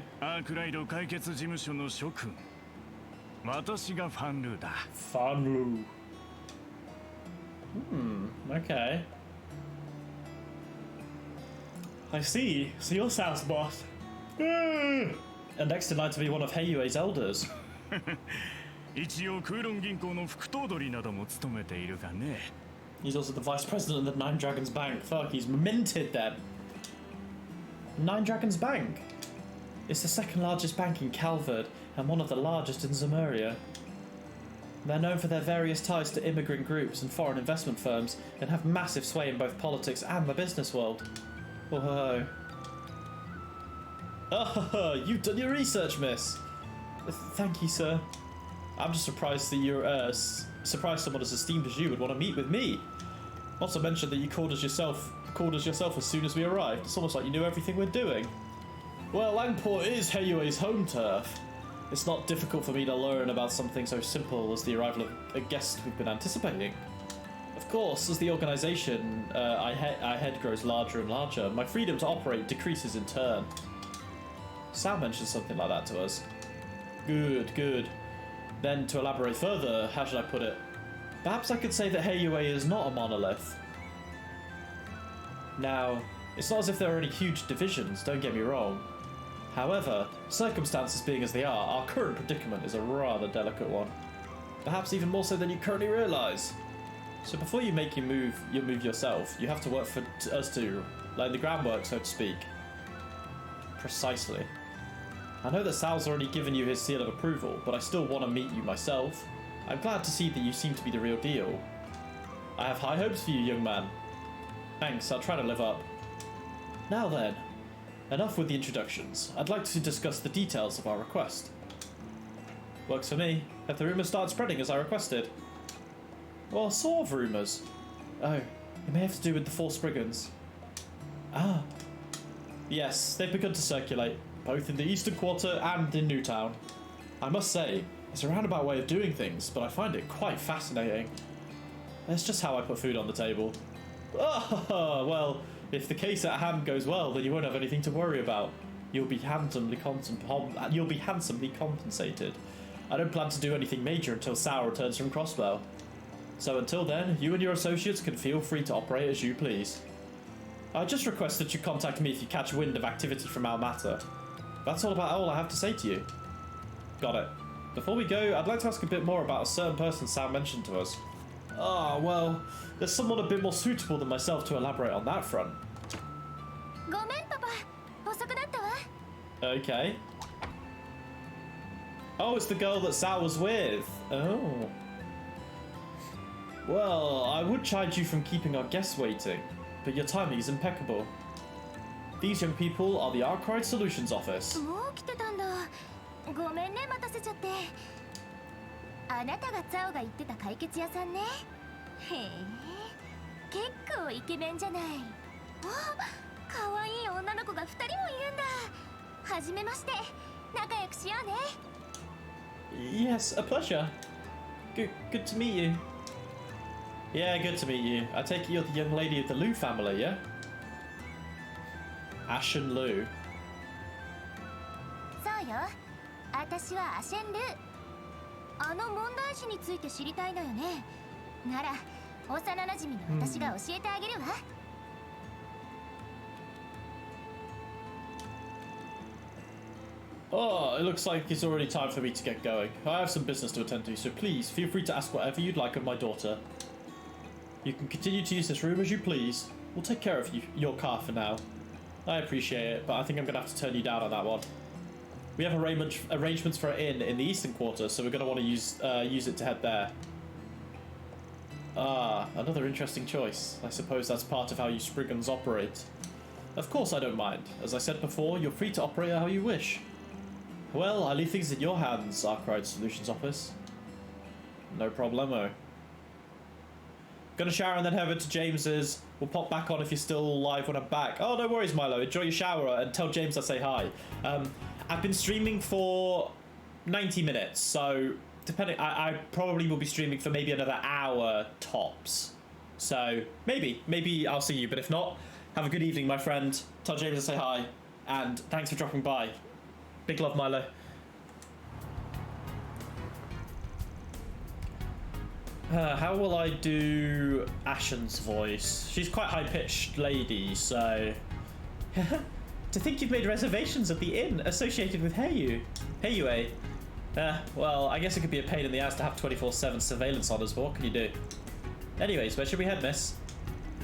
[SPEAKER 1] Fanlu. Okay. I see. So you're South's boss. And next in line to be one of Heiyue's elders. He's also the vice president of the Nine Dragons Bank. Fuck, he's minted them. Nine Dragons Bank? It's the second largest bank in Calvard and one of the largest in Zemuria. They're known for their various ties to immigrant groups and foreign investment firms and have massive sway in both politics and the business world. Whoa. Oh, you've done your research, miss. Thank you, sir. I'm just surprised that you're surprised someone as esteemed as you would want to meet with me. Not to mention that you called us yourself as soon as we arrived. It's almost like you knew everything we're doing. Well, Langport is Heiyue's home turf. It's not difficult for me to learn about something so simple as the arrival of a guest we've been anticipating. Of course, as the organisation I head grows larger and larger, my freedom to operate decreases in turn. Sal mentioned something like that to us. Good, good. Then, to elaborate further, how should I put it? Perhaps I could say that Heiyue is not a monolith. Now, it's not as if there are any huge divisions, don't get me wrong. However, circumstances being as they are, our current predicament is a rather delicate one. Perhaps even more so than you currently realise. So before you make your move yourself, you have to work for us to lay the groundwork, so to speak. Precisely. I know that Sal's already given you his seal of approval, but I still want to meet you myself. I'm glad to see that you seem to be the real deal. I have high hopes for you, young man. Thanks, I'll try to live up. Now then, enough with the introductions. I'd like to discuss the details of our request. Works for me. Have the rumours started spreading as I requested? Well, sort of rumours. Oh, it may have to do with the four Spriggans. Ah. Yes, they've begun to circulate, both in the Eastern Quarter and in Newtown. I must say, it's a roundabout way of doing things, but I find it quite fascinating. That's just how I put food on the table. Oh, well, if the case at hand goes well, then you won't have anything to worry about. You'll be handsomely compensated. I don't plan to do anything major until Sal returns from Crossbow. So until then, you and your associates can feel free to operate as you please. I just request that you contact me if you catch wind of activity from our matter. That's all I have to say to you. Got it. Before we go, I'd like to ask a bit more about a certain person Sal mentioned to us. Ah, well, there's someone a bit more suitable than myself to elaborate on that front. Okay. Oh, it's the girl that Sal was with. Oh. Well, I would chide you from keeping our guests waiting, but your timing is impeccable. These young people are the Arkwright Solutions Office. Yes, a pleasure. Good to meet you. Yeah, good to meet you. I take it you're the young lady of the Liu family, yeah?
[SPEAKER 2] 私はアシェン・ルー。あの問題児について知りたいのよね。なら幼馴染の私が教えてあげるわ。
[SPEAKER 1] Oh, it looks like it's already time for me to get going. I have some business to attend to, so please feel free to ask whatever you'd like of my daughter. You can continue to use this room as you please. We'll take care of your car for now. I appreciate it, but I think I'm going to have to turn you down on that one. We have arrangements for an inn in the Eastern Quarter, so we're going to want to use it to head there. Ah, another interesting choice. I suppose that's part of how you Spriggans operate. Of course I don't mind. As I said before, you're free to operate how you wish. Well, I leave things in your hands, Arkwright Solutions Office. No problemo. Gonna shower and then head over to James's. We'll pop back on if you're still live when I'm back. Oh, no worries, Milo. Enjoy your shower and tell James I say hi. I've been streaming for 90 minutes, so depending, I probably will be streaming for maybe another hour tops. So maybe I'll see you, but if not, have a good evening, my friend. Tell James I say hi, and thanks for dropping by. Big love, Milo. How will I do Ashen's voice? She's quite high-pitched lady, so... To think you've made reservations at the inn associated with Heiyue. Heiyue. Well, I guess it could be a pain in the ass to have 24/7 surveillance on us, but what can you do? Anyways, where should we head, miss?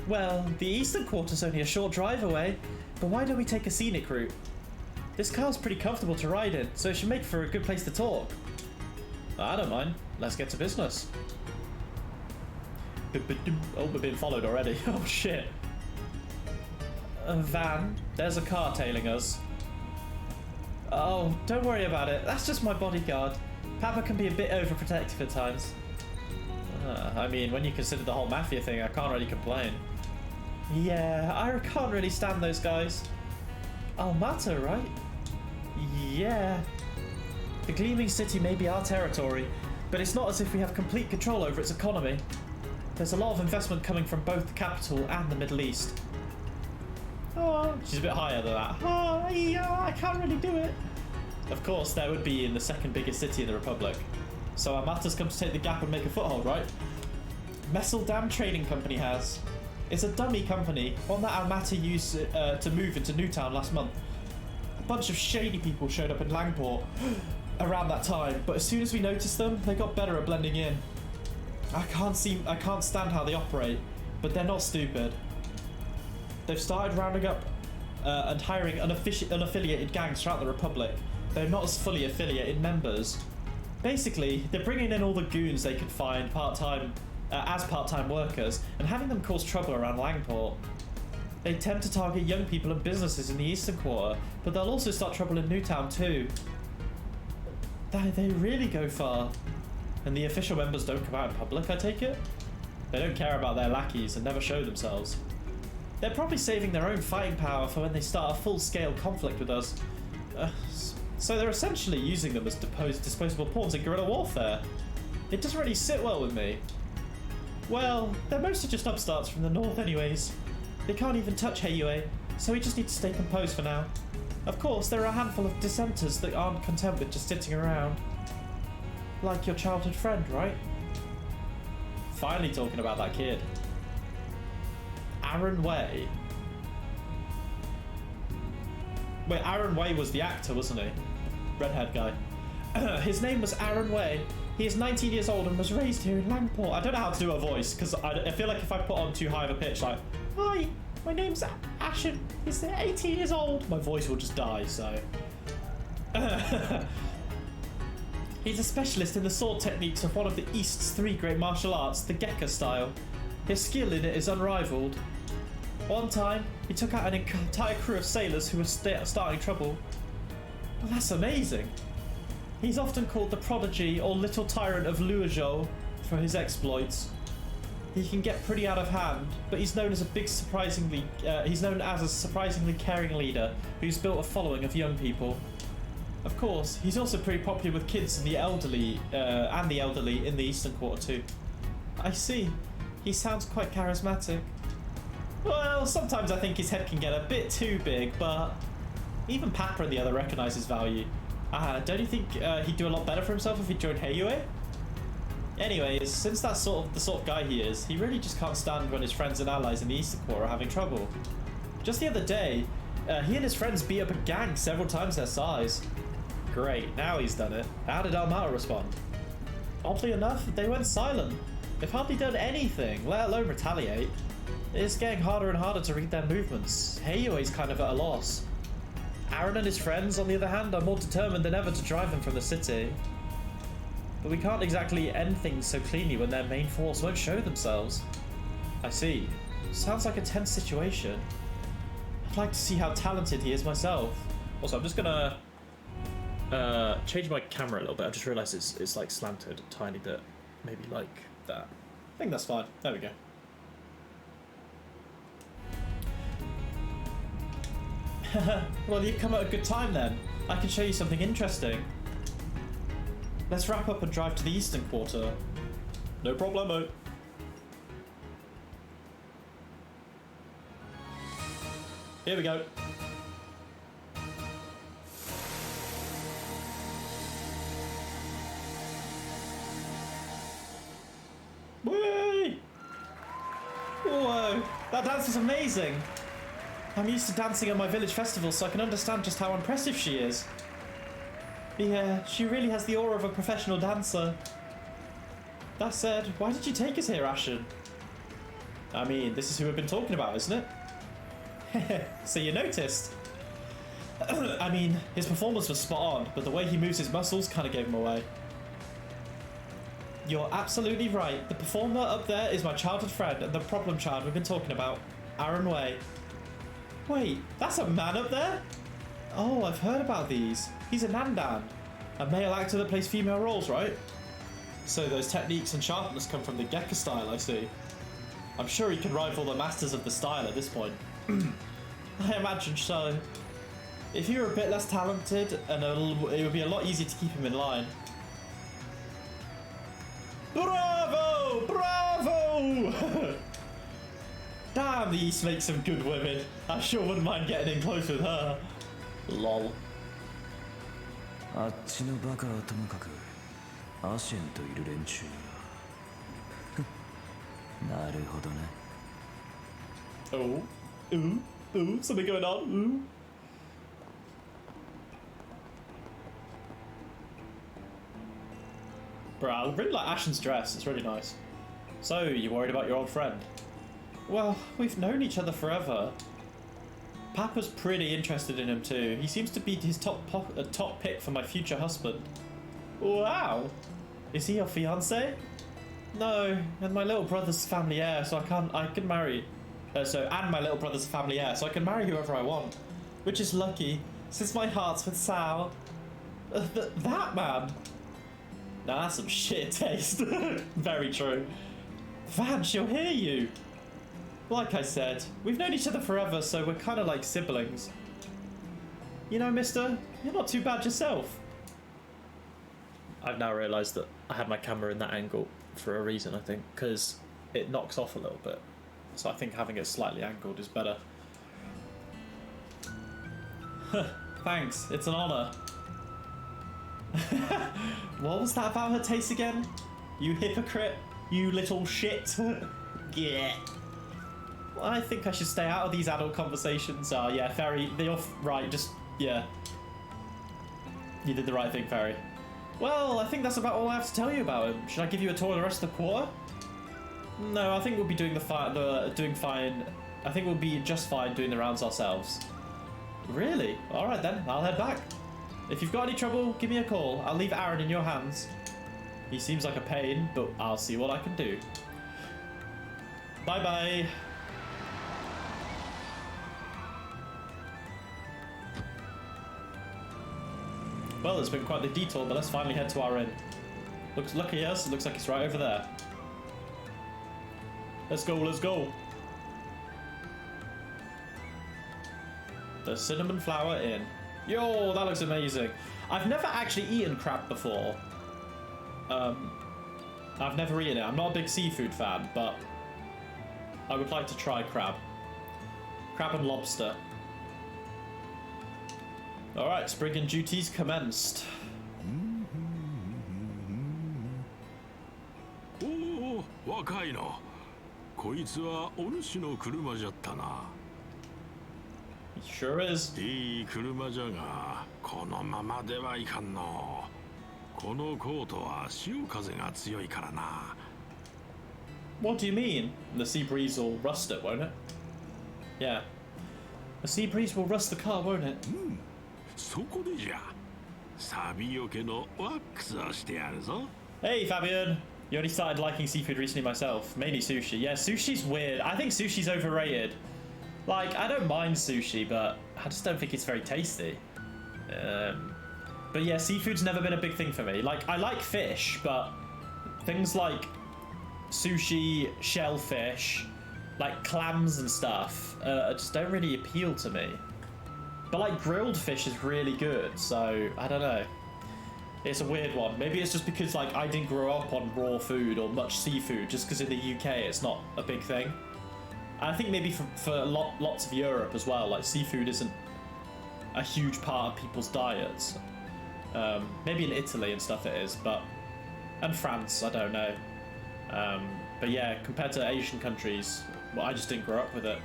[SPEAKER 1] Well, the Eastern Quarter's only a short drive away, but why don't we take a scenic route? This car's pretty comfortable to ride in, so it should make for a good place to talk. I don't mind. Let's get to business. Oh, we're being followed already. Oh, shit. A van. There's a car tailing us. Oh, don't worry about it. That's just my bodyguard. Papa can be a bit overprotective at times. I mean, when you consider the whole mafia thing, I can't really complain. Yeah, I can't really stand those guys. Almato, right? Yeah. The Gleaming City may be our territory, but it's not as if we have complete control over its economy. There's a lot of investment coming from both the capital and the Middle East. Oh, she's a bit higher than that. Oh, yeah, I can't really do it. Of course, there would be in the second biggest city in the Republic. So Amata's come to take the gap and make a foothold, right? Messeldam Trading Company has. It's a dummy company, one that Almata used to move into Newtown last month. A bunch of shady people showed up in Langport around that time, but as soon as we noticed them, they got better at blending in. I can't stand how they operate, but they're not stupid. They've started rounding up and hiring unaffiliated gangs throughout the Republic. They're not as fully affiliated members. Basically, they're bringing in all the goons they can find as part-time workers and having them cause trouble around Langport. They tend to target young people and businesses in the Eastern Quarter, but they'll also start trouble in Newtown too. They really go far. And the official members don't come out in public, I take it? They don't care about their lackeys and never show themselves. They're probably saving their own fighting power for when they start a full-scale conflict with us. So they're essentially using them as disposable pawns in guerrilla warfare. It doesn't really sit well with me. Well, they're mostly just upstarts from the north anyways. They can't even touch Heiyue, so we just need to stay composed for now. Of course, there are a handful of dissenters that aren't content with just sitting around. Like your childhood friend, right? Finally talking about that kid. Aaron Way. Wait, Aaron Way was the actor, wasn't he? Redhead guy. His name was Aaron Way. He is 19 years old and was raised here in Langport. I don't know how to do a voice, because I feel like if I put on too high of a pitch, like, hi, my name's Ashen. He's 18 years old. My voice will just die, so... He's a specialist in the sword techniques of one of the East's 3 great martial arts, the Gekka style. His skill in it is unrivaled. One time, he took out an entire crew of sailors who were starting trouble. Well, that's amazing. He's often called the prodigy or little tyrant of Luozhou for his exploits. He can get pretty out of hand, but he's known as a surprisingly caring leader who's built a following of young people. Of course, he's also pretty popular with kids and the elderly in the Eastern Quarter too. I see. He sounds quite charismatic. Well, sometimes I think his head can get a bit too big, but even Papa and the other recognise his value. Don't you think he'd do a lot better for himself if he joined Heiyue? Anyways, since that's the sort of guy he is, he really just can't stand when his friends and allies in the Eastern Quarter are having trouble. Just the other day, he and his friends beat up a gang several times their size. Great, now he's done it. How did Almata respond? Oddly enough, they went silent. They've hardly done anything, let alone retaliate. It's getting harder and harder to read their movements. Heiyue's kind of at a loss. Aaron and his friends, on the other hand, are more determined than ever to drive them from the city. But we can't exactly end things so cleanly when their main force won't show themselves. I see. Sounds like a tense situation. I'd like to see how talented he is myself. Also, I'm just gonna change my camera a little bit. I just realised it's like slanted a tiny bit. Maybe like that. I think that's fine. There we go. Well, you've come at a good time then. I can show you something interesting. Let's wrap up and drive to the Eastern Quarter. No problemo. Here we go. Whee! Whoa, that dance is amazing. I'm used to dancing at my village festivals, so I can understand just how impressive she is. Yeah, she really has the aura of a professional dancer. That said, why did you take us here, Ashen? I mean, this is who we've been talking about, isn't it? So you noticed. I mean, his performance was spot on, but the way he moves his muscles kind of gave him away. You're absolutely right. The performer up there is my childhood friend and the problem child we've been talking about, Aaron Way. Wait, that's a man up there? Oh, I've heard about these. He's a Nandan, a male actor that plays female roles, right? So those techniques and sharpness come from the Gekka style, I see. I'm sure he can rival the masters of the style at this point. I imagine so. If he were a bit less talented, it would be a lot easier to keep him in line. Bravo! Bravo! Damn, the East makes some good women. I sure wouldn't mind getting in close with her. Lol.
[SPEAKER 7] あっちのバカはともかくアシェンといる連中なるほどね
[SPEAKER 1] Oh, ooh, ooh, something going on, ooh. Bro, I really like Ashen's dress, it's really nice. So, you worried about your old friend? Well, we've known each other forever. Papa's pretty interested in him too. He seems to be his top pick for my future husband. Wow! Is he your fiancé? No, and my little brother's family heir, so I can marry. And my little brother's family heir, so I can marry whoever I want. Which is lucky, since my heart's with Sal. That man! Nah, that's some shit taste. Very true. Van, she'll hear you. Like I said, we've known each other forever, so we're kind of like siblings. You know, mister, you're not too bad yourself. I've now realised that I had my camera in that angle for a reason, I think, because it knocks off a little bit. So I think having it slightly angled is better. Thanks, it's an honour. What was that about her taste again? You hypocrite, you little shit. Yeah. I think I should stay out of these adult conversations. Yeah, Ferry, you're right, just, yeah. You did the right thing, Ferry. Well, I think that's about all I have to tell you about him. Should I give you a tour of the rest of the quarter? No, I think we'll be doing doing fine. I think we'll be just fine doing the rounds ourselves. Really? Alright then, I'll head back. If you've got any trouble, give me a call. I'll leave Aaron in your hands. He seems like a pain, but I'll see what I can do. Bye-bye. Well, it's been quite the detour, but let's finally head to our inn. Looks lucky us, it looks like it's right over there. Let's go, let's go. The Cinnamon Flower Inn. Yo, that looks amazing. I've never actually eaten crab before. I've never eaten it. I'm not a big seafood fan, but I would like to try crab. Crab and lobster. All right, Spriggan duties commenced.
[SPEAKER 8] おお、若いの。こいつはお主の車じゃったな。
[SPEAKER 1] He sure is.
[SPEAKER 8] いい車じゃが、このままではいかんの。このコートは潮風が強いからな。
[SPEAKER 1] What do you mean? The sea breeze will rust it, won't it? Yeah. The sea breeze will rust the car, won't it?
[SPEAKER 8] そこでじゃ。錆よけのワックスをしてやるぞ。
[SPEAKER 1] Hey, Fabian. You only started liking seafood recently myself. Mainly sushi. Yeah, sushi's weird. I think sushi's overrated. Like, I don't mind sushi, but I just don't think it's very tasty. But yeah, seafood's never been a big thing for me. Like, I like fish, but things like sushi, shellfish, like clams and stuff, just don't really appeal to me. But like grilled fish is really good, so I don't know. It's a weird one. Maybe it's just because like I didn't grow up on raw food or much seafood, just because in the UK it's not a big thing. And I think maybe for lots of Europe as well, like seafood isn't a huge part of people's diets. Maybe in Italy and stuff it is, and France, I don't know. But yeah, compared to Asian countries, well, I just didn't grow up with it.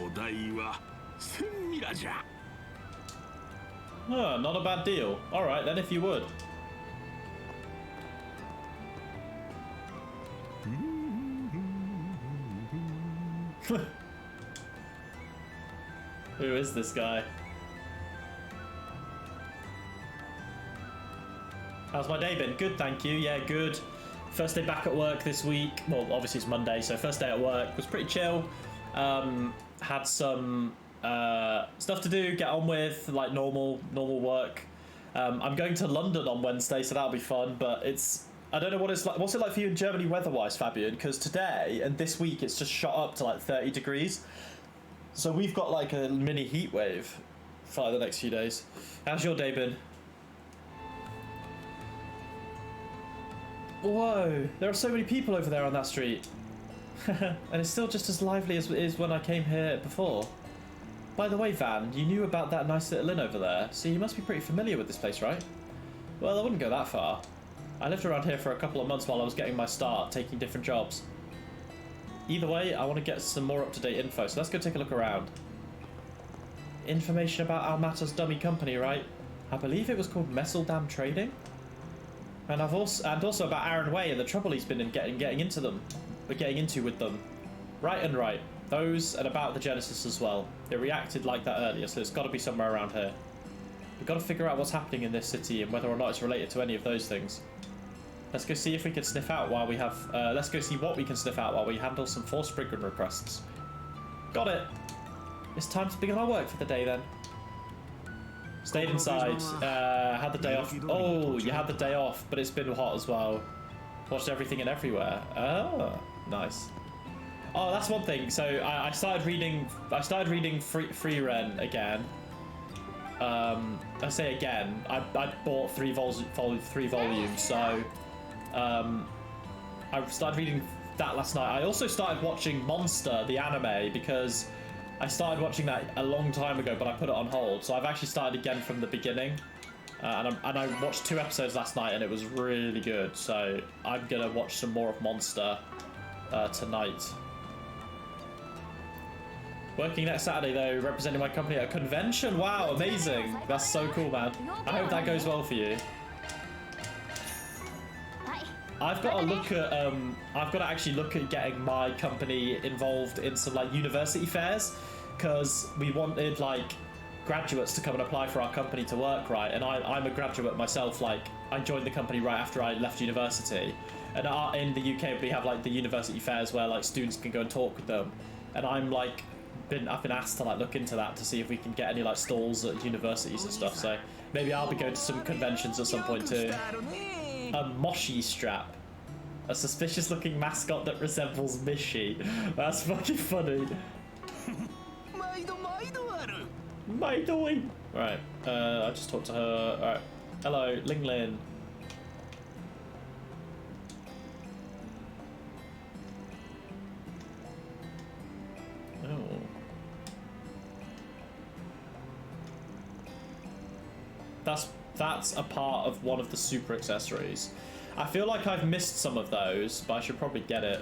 [SPEAKER 8] お代は1000ミラじゃ。
[SPEAKER 1] Huh, not a bad deal. Alright then, if you would. Who is this guy? How's my day been? Good, thank you. Yeah, good. First day back at work this week. Well, obviously it's Monday, so first day at work was pretty chill. Had some stuff to do, get on with, like normal work. I'm going to London on Wednesday, so that'll be fun, but I don't know what it's like. What's it like for you in Germany weather-wise, Fabian? Because today and this week it's just shot up to like 30 degrees. So we've got like a mini heat wave for like, the next few days. How's your day been? Whoa, there are so many people over there on that street. And it's still just as lively as it is when I came here before. By the way, Van, you knew about that nice little inn over there, so you must be pretty familiar with this place, right? Well, I wouldn't go that far. I lived around here for a couple of months while I was getting my start, taking different jobs. Either way, I want to get some more up-to-date info, so let's go take a look around. Information about Almata's dummy company, right? I believe it was called Messeldam Trading? And also about Aaron Way and the trouble he's been in getting into with them. Right. Those and about the Genesis as well. It reacted like that earlier, so it's got to be somewhere around here. We've got to figure out what's happening in this city and whether or not it's related to any of those things. Let's go see if we can sniff out while we have. Let's go see what we can sniff out while we handle some forced Spriggan requests. Got it. It's time to begin our work for the day then. Stayed inside. Had the day off. Oh, you had the day off, but it's been hot as well. Watched everything and everywhere. Oh, nice. Oh, that's one thing. So I started reading. Free Ren again. I say again. I bought three volumes. So I started reading that last night. I also started watching Monster, the anime, because I started watching that a long time ago, but I put it on hold. So I've actually started again from the beginning. And I watched 2 episodes last night, and it was really good. So I'm gonna watch some more of Monster tonight. Working next Saturday though, representing my company at a convention. Wow, amazing! That's so cool, man. I hope that goes well for you. I've got to actually look at getting my company involved in some like university fairs, because we wanted like graduates to come and apply for our company to work, right? And I'm a graduate myself. Like I joined the company right after I left university, and in the UK we have like the university fairs where like students can go and talk with them, and I've been asked to like look into that to see if we can get any like stalls at universities and stuff. So maybe I'll be going to some conventions at some point too. A Moshi strap. A suspicious looking mascot that resembles Mishi. That's fucking funny. My doing. Right, I just talked to her. Alright. Hello, Ling Lin. Oh. That's a part of one of the super accessories. I feel like I've missed some of those, but I should probably get it.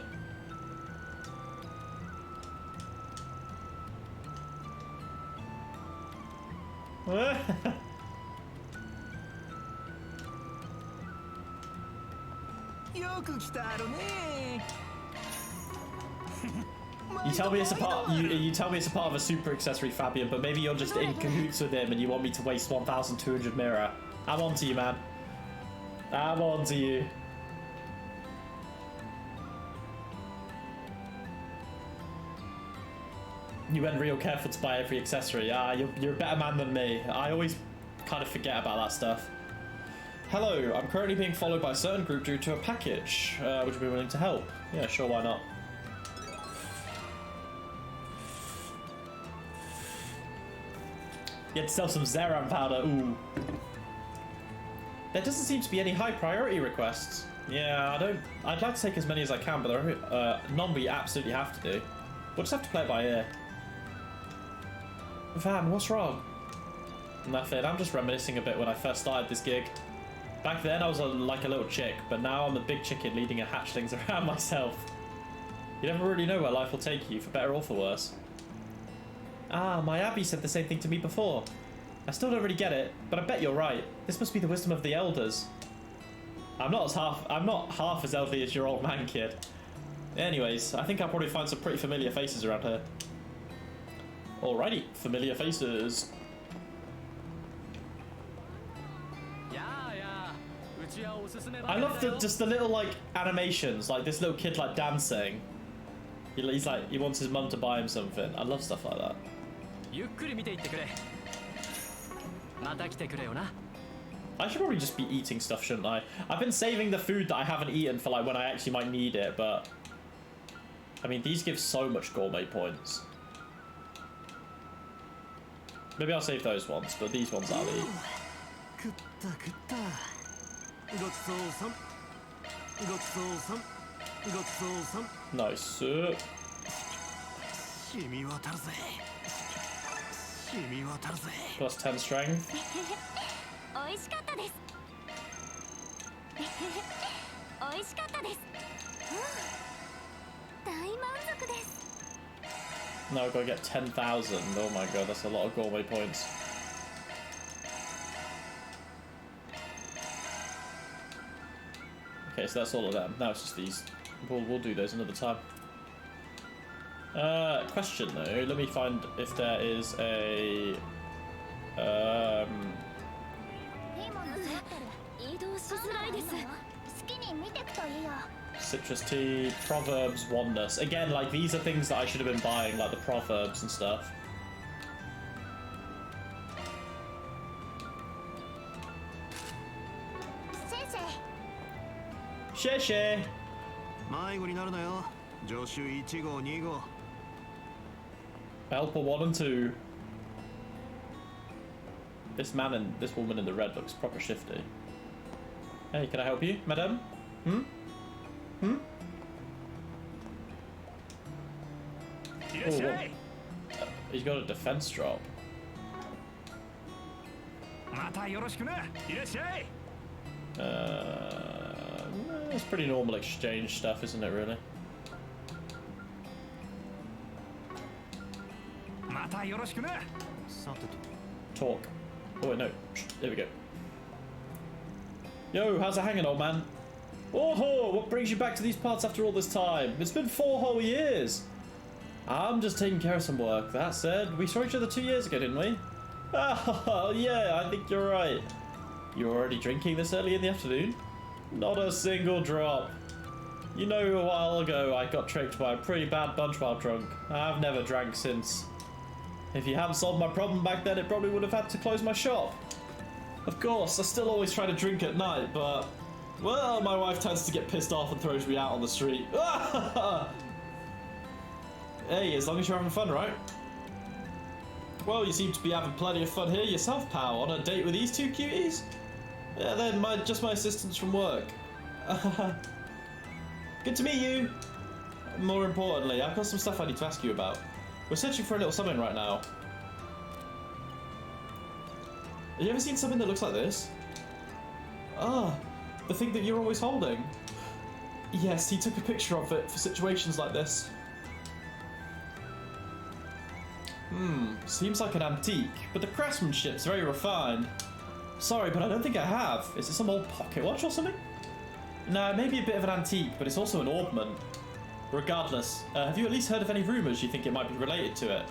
[SPEAKER 1] You tell me it's a part. You tell me it's a part of a super accessory, Fabian, but maybe you're just in cahoots with him and you want me to waste 1,200 mirror. I'm on to you, man. I'm on to you. You went real careful to buy every accessory. You're a better man than me. I always kind of forget about that stuff. Hello, I'm currently being followed by a certain group due to a package. Would you be willing to help? Yeah, sure, why not? You had to sell some Zeran powder. Ooh. There doesn't seem to be any high priority requests. Yeah, I'd like to take as many as I can, but there are none we absolutely have to do. We'll just have to play it by ear. Van, what's wrong? Nothing. I'm just reminiscing a bit when I first started this gig. Back then I was like a little chick, but now I'm a big chicken leading a hatchlings around myself. You never really know where life will take you, for better or for worse. Ah, my Abby said the same thing to me before. I still don't really get it, but I bet you're right. This must be the wisdom of the elders. I'm not half as elderly as your old man, kid. Anyways, I think I'll probably find some pretty familiar faces around here. Alrighty, familiar faces. I love just the little like animations, like this little kid like dancing. He's like, he wants his mum to buy him something. I love stuff like that. I should probably just be eating stuff, shouldn't I? I've been saving the food that I haven't eaten for like when I actually might need it, but I mean, these give so much gourmet points. Maybe I'll save those ones, but these ones I'll eat. Nice. Plus 10 strength. Now we've got to get 10,000. Oh my god, that's a lot of gourmet points. Okay, so that's all of them. Now it's just these. We'll do those another time. Question though. Let me find if there is a. Citrus tea, proverbs, oneness. Again, like these are things that I should have been buying, like the proverbs and stuff. Sheshe. Helper 1 and 2. This man and this woman in the red looks proper shifty. Hey, can I help you, madam? Oh, he's got a defense drop. It's pretty normal exchange stuff, isn't it, really? Talk. Oh, wait, no. There we go. Yo, how's it hanging, old man? Oh, what brings you back to these parts after all this time? It's been 4 whole years. I'm just taking care of some work. That said, we saw each other 2 years ago, didn't we? Oh, yeah, I think you're right. You were already drinking this early in the afternoon? Not a single drop. You know, a while ago I got tricked by a pretty bad bunch while drunk. I've never drank since. If you hadn't solved my problem back then, it probably would have had to close my shop. Of course, I still always try to drink at night, but... well, my wife tends to get pissed off and throws me out on the street. Hey, as long as you're having fun, right? Well, you seem to be having plenty of fun here yourself, pal. On a date with these two cuties? Yeah, they're just my assistants from work. Good to meet you. More importantly, I've got some stuff I need to ask you about. We're searching for a little something right now. Have you ever seen something that looks like this? Ah, the thing that you're always holding. Yes, he took a picture of it for situations like this. Seems like an antique, but the craftsmanship's very refined. Sorry, but I don't think I have. Is it some old pocket watch or something? No, maybe a bit of an antique, but it's also an ornament. Regardless, have you at least heard of any rumours you think it might be related to it?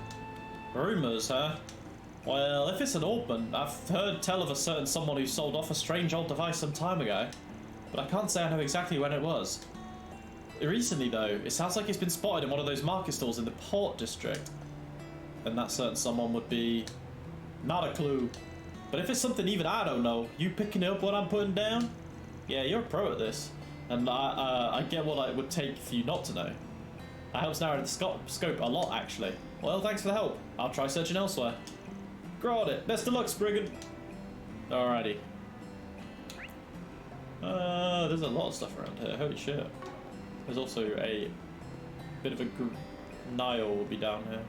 [SPEAKER 1] Rumours, huh? Well, if it's an ornament, I've heard tell of a certain someone who sold off a strange old device some time ago, but I can't say I know exactly when it was. Recently, though, it sounds like it's been spotted in one of those market stalls in the Port District. And that certain someone would be... not a clue. But if it's something even I don't know, you picking up what I'm putting down? Yeah, you're a pro at this. And I get what it would take for you not to know. That helps narrow the scope a lot, actually. Well, thanks for the help. I'll try searching elsewhere. Got it. Best of luck, Spriggan. Alrighty. There's a lot of stuff around here. Holy shit. There's also a bit of a Nile will be down here.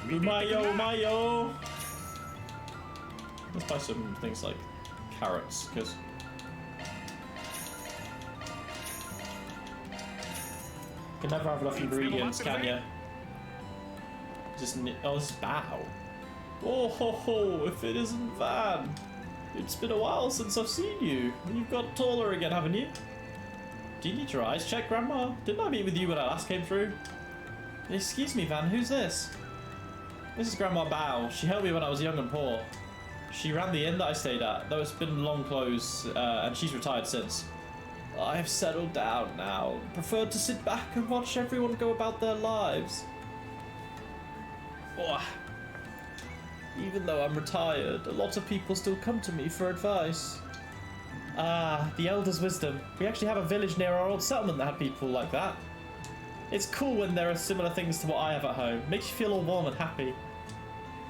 [SPEAKER 1] Umayo! Let's buy some things like carrots, because you can never have enough ingredients, can you? Just oh, this is Bao. Oh ho ho! If it isn't Van, it's been a while since I've seen you. You've got taller again, haven't you? Do you need your eyes checked, Grandma? Didn't I meet with you when I last came through? Excuse me, Van. Who's this? This is Grandma Bao. She helped me when I was young and poor. She ran the inn that I stayed at, though it's been long closed, and she's retired since. I've settled down now. Preferred to sit back and watch everyone go about their lives. Oh. Even though I'm retired, a lot of people still come to me for advice. Ah, the Elder's Wisdom. We actually have a village near our old settlement that had people like that. It's cool when there are similar things to what I have at home. Makes you feel all warm and happy.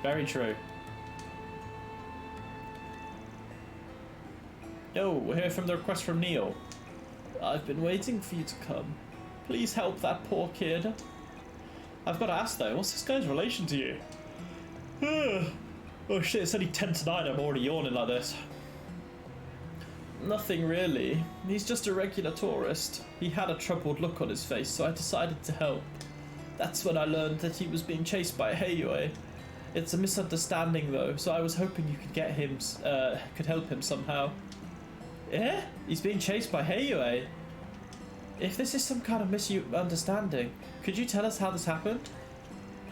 [SPEAKER 1] Very true. Yo, we're here from the request from Neil. I've been waiting for you to come. Please help that poor kid. I've got to ask though, what's this guy's relation to you? Oh shit, it's only 10 to 9, I'm already yawning like this. Nothing really. He's just a regular tourist. He had a troubled look on his face, so I decided to help. That's when I learned that he was being chased by Heiyue. It's a misunderstanding though, so I was hoping you could get him, could help him somehow. Eh? He's being chased by Heiyue? If this is some kind of misunderstanding, could you tell us how this happened?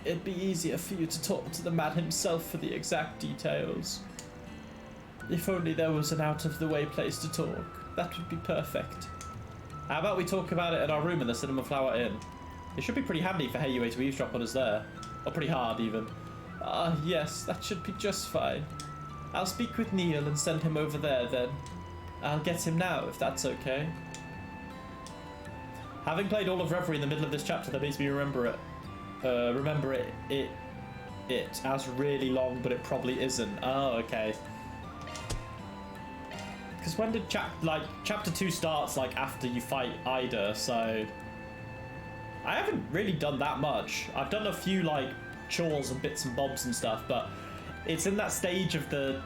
[SPEAKER 1] It'd be easier for you to talk to the man himself for the exact details. If only there was an out-of-the-way place to talk. That would be perfect. How about we talk about it in our room in the Cinnamon Flower Inn? It should be pretty handy for Heiyue to eavesdrop on us there. Or pretty hard, even. Ah, yes, that should be just fine. I'll speak with Neil and send him over there, then. I'll get him now, if that's okay. Having played all of Reverie in the middle of this chapter, that makes me remember it. It as really long, but it probably isn't. Oh, okay. Because when did chapter 2 starts like after you fight Ida, so I haven't really done that much. I've done a few like chores and bits and bobs and stuff, but it's in that stage of the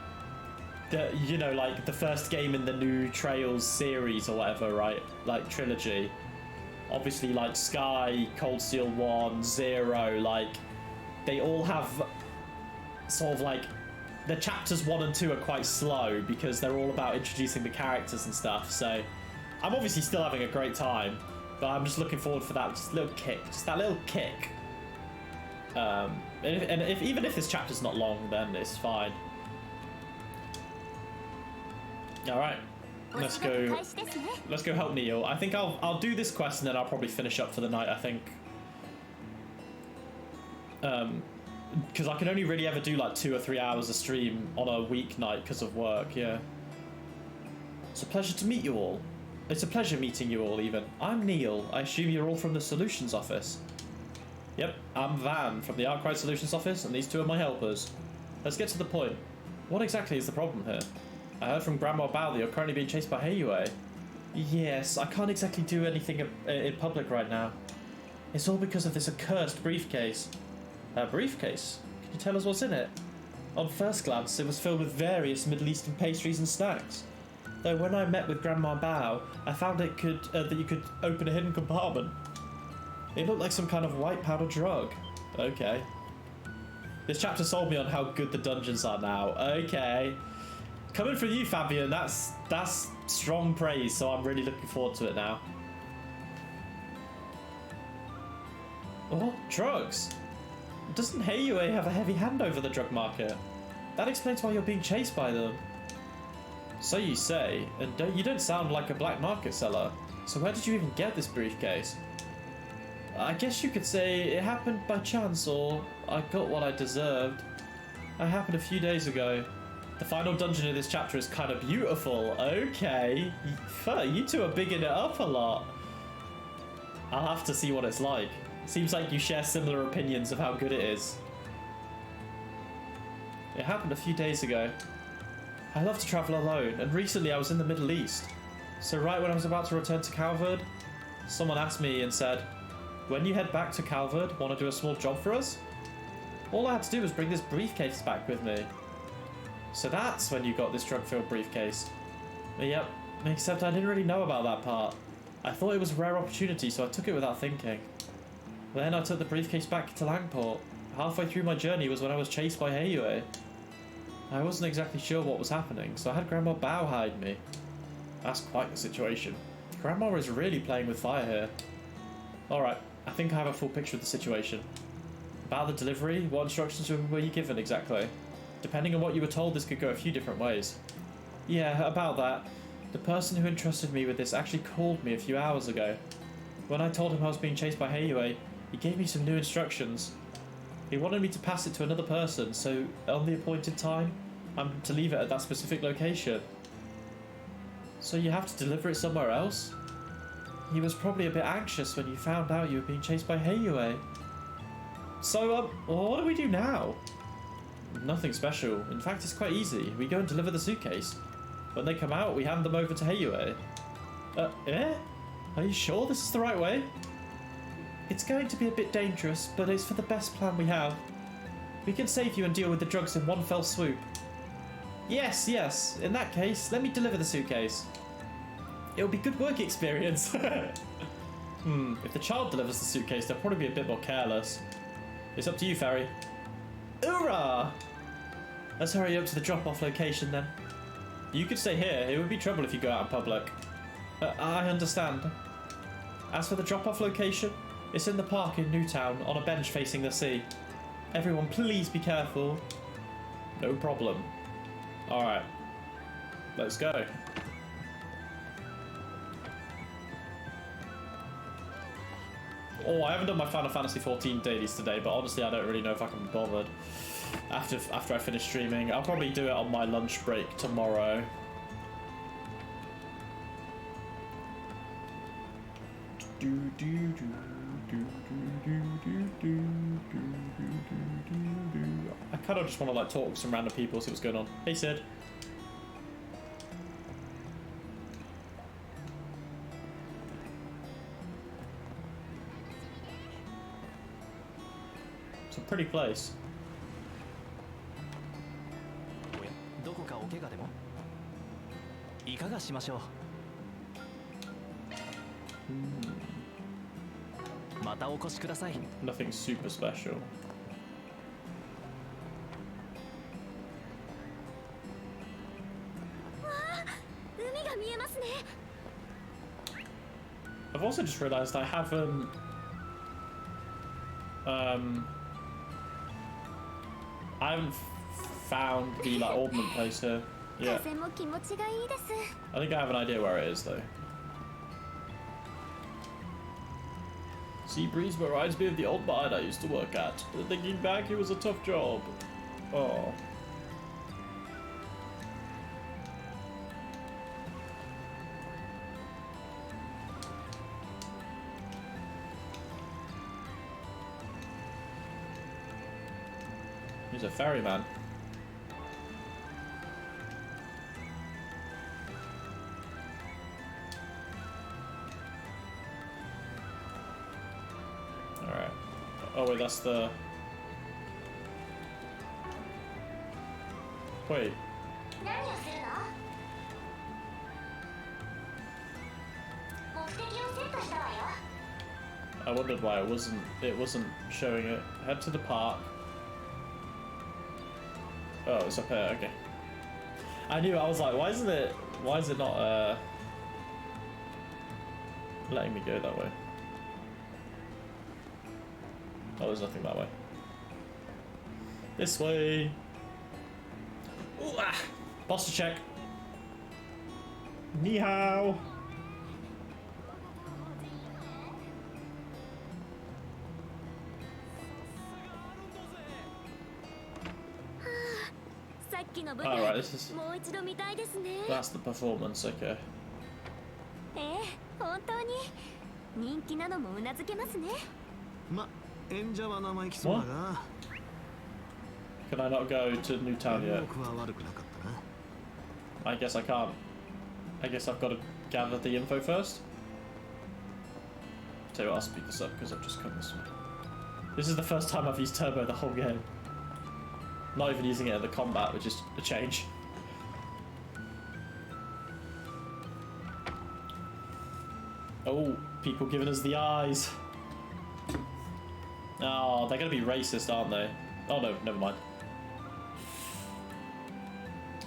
[SPEAKER 1] you know, like the first game in the new Trails series or whatever, right? Like trilogy. Obviously, like Sky, Cold Steel 1, 0, like they all have sort of like the chapters 1 and 2 are quite slow because they're all about introducing the characters and stuff. So I'm obviously still having a great time, but I'm just looking forward for that just little kick, just that little kick. Even if this chapter's not long, then it's fine. All right. Let's go help Neil. I think I'll do this quest and then I'll probably finish up for the night, I think. Because I can only really ever do like 2 or 3 hours of stream on a weeknight because of work, yeah. It's a pleasure to meet you all. It's a pleasure meeting you all, even. I'm Neil. I assume you're all from the Solutions Office. Yep, I'm Van from the Arkwright Solutions Office, and these two are my helpers. Let's get to the point. What exactly is the problem here? I heard from Grandma Bao that you're currently being chased by Heiyue. Yes, I can't exactly do anything in public right now. It's all because of this accursed briefcase. A briefcase? Can you tell us what's in it? On first glance, it was filled with various Middle Eastern pastries and snacks. Though when I met with Grandma Bao, I found that you could open a hidden compartment. It looked like some kind of white powder drug. Okay. This chapter sold me on how good the dungeons are now. Okay. Coming from you, Fabian, that's strong praise, so I'm really looking forward to it now. Oh, drugs. Doesn't Heiyue have a heavy hand over the drug market? That explains why you're being chased by them. So you say, and you don't sound like a black market seller. So where did you even get this briefcase? I guess you could say it happened by chance, or I got what I deserved. It happened a few days ago. The final dungeon in this chapter is kind of beautiful. Okay. You two are bigging it up a lot. I'll have to see what it's like. Seems like you share similar opinions of how good it is. It happened a few days ago. I love to travel alone, and recently I was in the Middle East. So right when I was about to return to Calvard, someone asked me and said, "When you head back to Calvard, want to do a small job for us?" All I had to do was bring this briefcase back with me. So that's when you got this drug-filled briefcase. Yep, except I didn't really know about that part. I thought it was a rare opportunity, so I took it without thinking. Then I took the briefcase back to Langport. Halfway through my journey was when I was chased by Heiyue. I wasn't exactly sure what was happening, so I had Grandma Bao hide me. That's quite the situation. Grandma is really playing with fire here. Alright, I think I have a full picture of the situation. About the delivery, what instructions were you given exactly? Depending on what you were told, this could go a few different ways. Yeah, about that. The person who entrusted me with this actually called me a few hours ago. When I told him I was being chased by Heiyue, he gave me some new instructions. He wanted me to pass it to another person, so on the appointed time, I'm to leave it at that specific location. So you have to deliver it somewhere else? He was probably a bit anxious when you found out you were being chased by Heiyue. So, what do we do now? Nothing special. In fact, it's quite easy. We go and deliver the suitcase. When they come out, we hand them over to Heiyue. Eh? Are you sure this is the right way? It's going to be a bit dangerous, but it's for the best plan we have. We can save you and deal with the drugs in one fell swoop. Yes, yes. In that case, let me deliver the suitcase. It'll be good work experience. If the child delivers the suitcase, they'll probably be a bit more careless. It's up to you, Ferry. Hoorah! Let's hurry up to the drop-off location then. You could stay here. It would be trouble if you go out in public. I understand. As for the drop-off location, it's in the park in Newtown, on a bench facing the sea. Everyone, please be careful. No problem. Alright. Let's go. Oh, I haven't done my Final Fantasy XIV dailies today, but honestly I don't really know if I can be bothered. After I finish streaming, I'll probably do it on my lunch break tomorrow. I kind of just want to like talk to some random people, see what's going on. Hey Sid. It's a pretty place.
[SPEAKER 9] どこかお怪我でもいかがしましょうまたお越しください
[SPEAKER 1] Nothing super special. I've also just realised I haven't found the like ornament place here. Yeah. I think I have an idea where it is though. Sea breeze reminds me of the old mine I used to work at. Thinking back, it was a tough job. Oh. He's a ferryman. Alright. Oh wait, that's the... Wait. I wondered why it wasn't showing it. Head to the park. Oh, it's up here, okay. I knew, I was like, why is it not letting me go that way? Oh, there's nothing that way. This way. Ooh, ah! Posture check. Ni hao. Oh, right, this is... That's the performance, okay. What? Can I not go to Newtown yet? I guess I can't. I guess I've got to gather the info first. Tell you what, I'll speed this up because I've just come this way. This is the first time I've used turbo the whole game. Not even using it at the combat, which is a change. Oh, people giving us the eyes. Oh, they're going to be racist, aren't they? Oh no, never mind.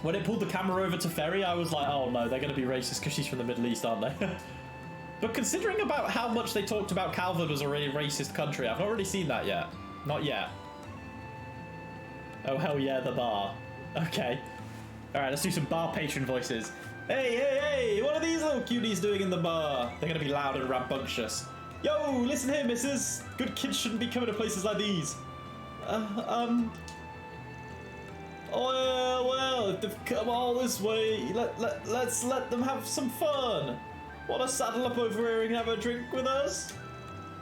[SPEAKER 1] When it pulled the camera over to Ferry, I was like, oh no, they're going to be racist because she's from the Middle East, aren't they? But considering about how much they talked about Calvin was a really racist country, I've not really seen that yet. Not yet. Oh, hell yeah, the bar. Okay. Alright, let's do some bar patron voices. Hey, hey, hey! What are these little cuties doing in the bar? They're gonna be loud and rambunctious. Yo, listen here, missus. Good kids shouldn't be coming to places like these. Well, if they've come all this way, let's let them have some fun. Wanna saddle up over here and have a drink with us?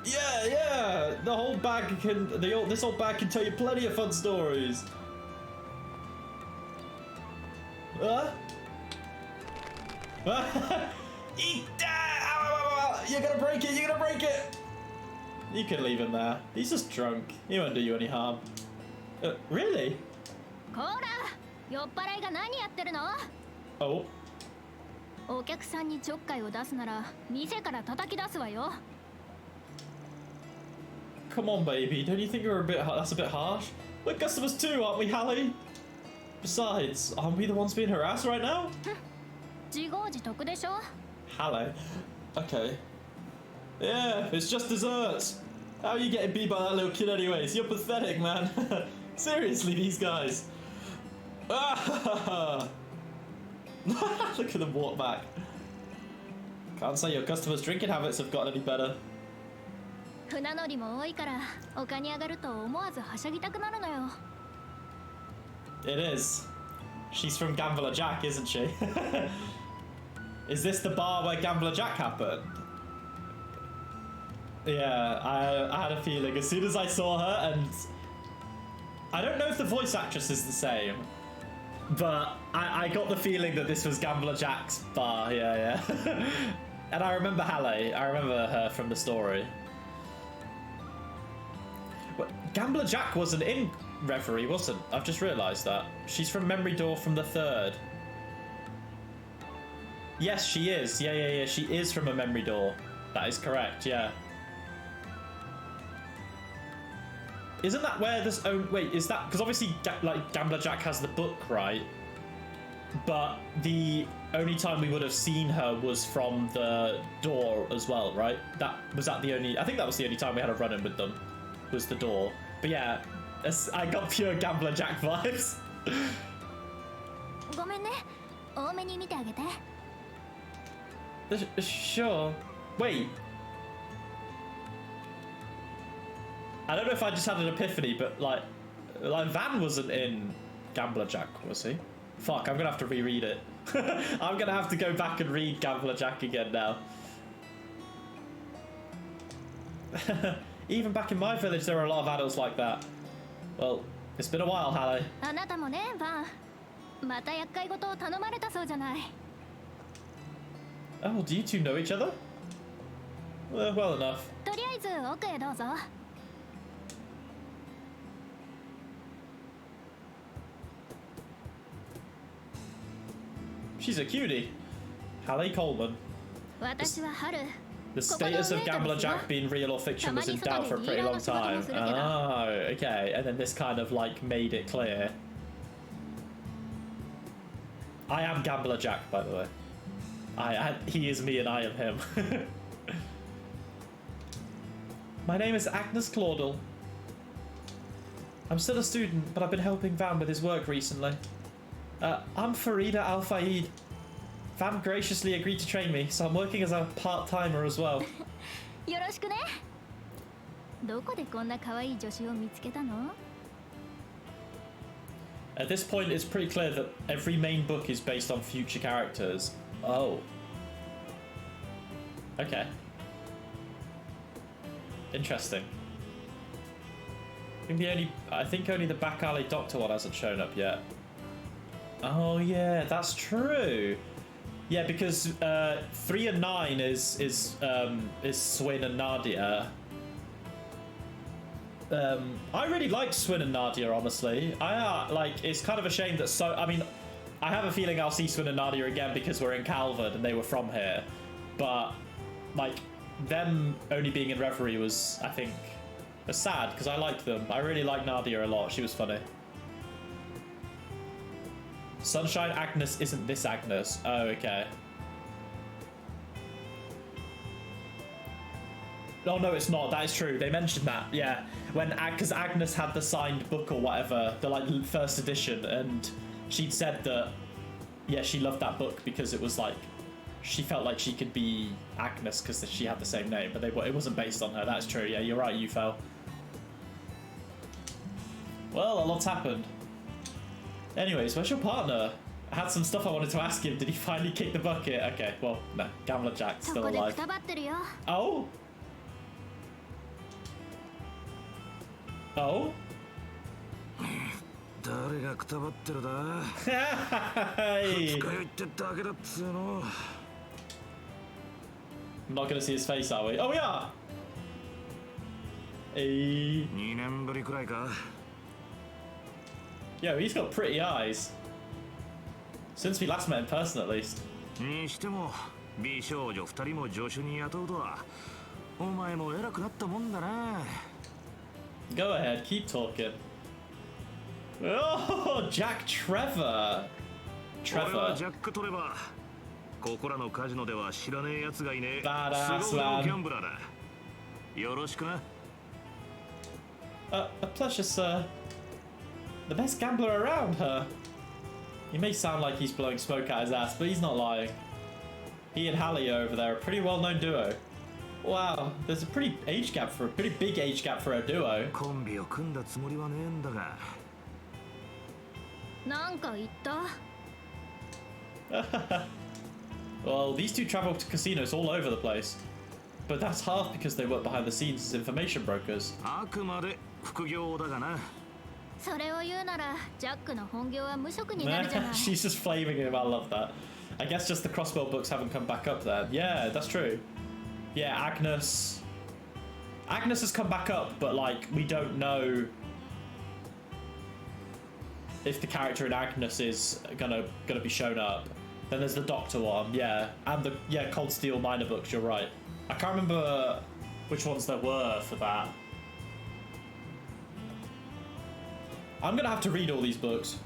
[SPEAKER 1] Yeah, the whole bag this whole bag can tell you plenty of fun stories. Eat that! You're gonna break it! You can leave him there. He's just drunk. He won't do you any harm. Really? Oh. Come on, baby. Don't you think that's a bit harsh? We're customers too, aren't we, Hallie? Besides, aren't we the ones being harassed right now? Hallie. Okay. Yeah, it's just desserts. How are you getting beat by that little kid anyways? You're pathetic, man. Seriously, these guys. Look at them walk back. Can't say your customers' drinking habits have gotten any better. It is. She's from Gambler Jack, isn't she? Is this the bar where Gambler Jack happened? Yeah, I had a feeling as soon as I saw her, and I don't know if the voice actress is the same, but I got the feeling that this was Gambler Jack's bar, yeah. And I remember Hallie, I remember her from the story. But Gambler Jack wasn't in Reverie, wasn't? I've just realised that. She's from Memory Door from the 3rd. Yes, she is. Yeah. She is from a Memory Door. That is correct, yeah. Isn't that where this... Oh, wait, is that... Because obviously, like, Gambler Jack has the book, right? But the only time we would have seen her was from the door as well, right? Was that the only... I think that was the only time we had a run-in with them. Was the door. But yeah, I got pure Gambler Jack vibes. Sure. Wait. I don't know if I just had an epiphany, but like Van wasn't in Gambler Jack, was he? Fuck, I'm gonna have to reread it. I'm gonna have to go back and read Gambler Jack again now. Even back in my village, there were a lot of adults like that. Well, it's been a while, Hallie. Oh, do you two know each other? Well enough. She's a cutie. Halle Coleman. The status of Gambler Jack being real or fiction was in doubt for a pretty long time. Oh, okay. And then this kind of like made it clear. I am Gambler Jack, by the way. He is me and I am him. My name is Agnes Claudel. I'm still a student, but I've been helping Van with his work recently. I'm Farida Al-Fayed. Van graciously agreed to train me, so I'm working as a part-timer as well. At this point, it's pretty clear that every main book is based on future characters. Oh. Okay. Interesting. I think only the Back Alley Doctor one hasn't shown up yet. Oh yeah, that's true. Yeah, because 3 and 9 is Swin and Nadia. I really liked Swin and Nadia, honestly. It's kind of a shame that I have a feeling I'll see Swin and Nadia again because we're in Calvert and they were from here. But like them only being in Reverie was, I think, sad because I liked them. I really liked Nadia a lot. She was funny. Sunshine Agnes isn't this Agnes. Oh, okay. Oh, no, it's not. That is true. They mentioned that, yeah. Because Agnes had the signed book or whatever, the like first edition, and she'd said that, yeah, she loved that book because it was like, she felt like she could be Agnes because she had the same name, but it wasn't based on her. That's true. Yeah, you're right, you fell. Well, a lot's happened. Anyways, where's your partner? I had some stuff I wanted to ask him. Did he finally kick the bucket? Okay, well, no. Gambler Jack's still alive. Oh? Oh? Hey. I'm not gonna see his face, are we? Oh, we are! Hey. Yo, he's got pretty eyes. Since we last met in person, at least. Go ahead, keep talking. Oh, Jack Trevor. Trevor. Badass man. A pleasure, sir. The best gambler around, huh? He may sound like he's blowing smoke out his ass, but he's not lying. He and Hallie over there are a pretty well-known duo. Wow, there's a pretty big age gap for a duo. Well, these two travel to casinos all over the place. But that's half because they work behind the scenes as information brokers. She's just flaming him, I love that. I guess just the Crossbow books haven't come back up there. Yeah, that's true. Yeah, Agnes has come back up, but like we don't know if the character in Agnes is gonna be shown up. Then there's the Doctor one, yeah, and the Cold Steel minor books. You're right. I can't remember which ones there were for that. I'm gonna have to read all these books.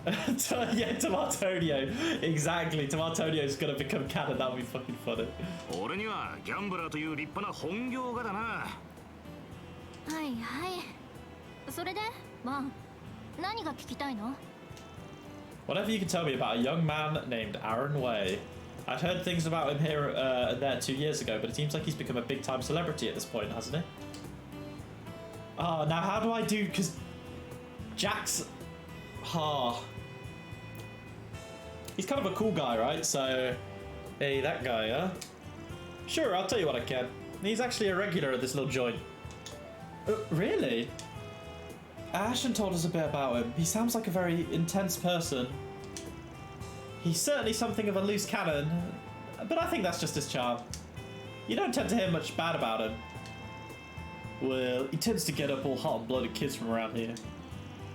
[SPEAKER 1] Yeah, Tomatonio. Exactly, Tomatonio's gonna become canon. That would be fucking funny. Whatever you can tell me about a young man named Aaron Way. I'd heard things about him here and there 2 years ago, but it seems like he's become a big-time celebrity at this point, hasn't he? Oh, now how do I do... Because Jack's... He's kind of a cool guy, right? So... Hey, that guy, huh? Sure, I'll tell you what I can. He's actually a regular at this little joint. Really? Ashton told us a bit about him. He sounds like a very intense person. He's certainly something of a loose cannon, but I think that's just his charm. You don't tend to hear much bad about him. Well, he tends to get up all hot-blooded kids from around here.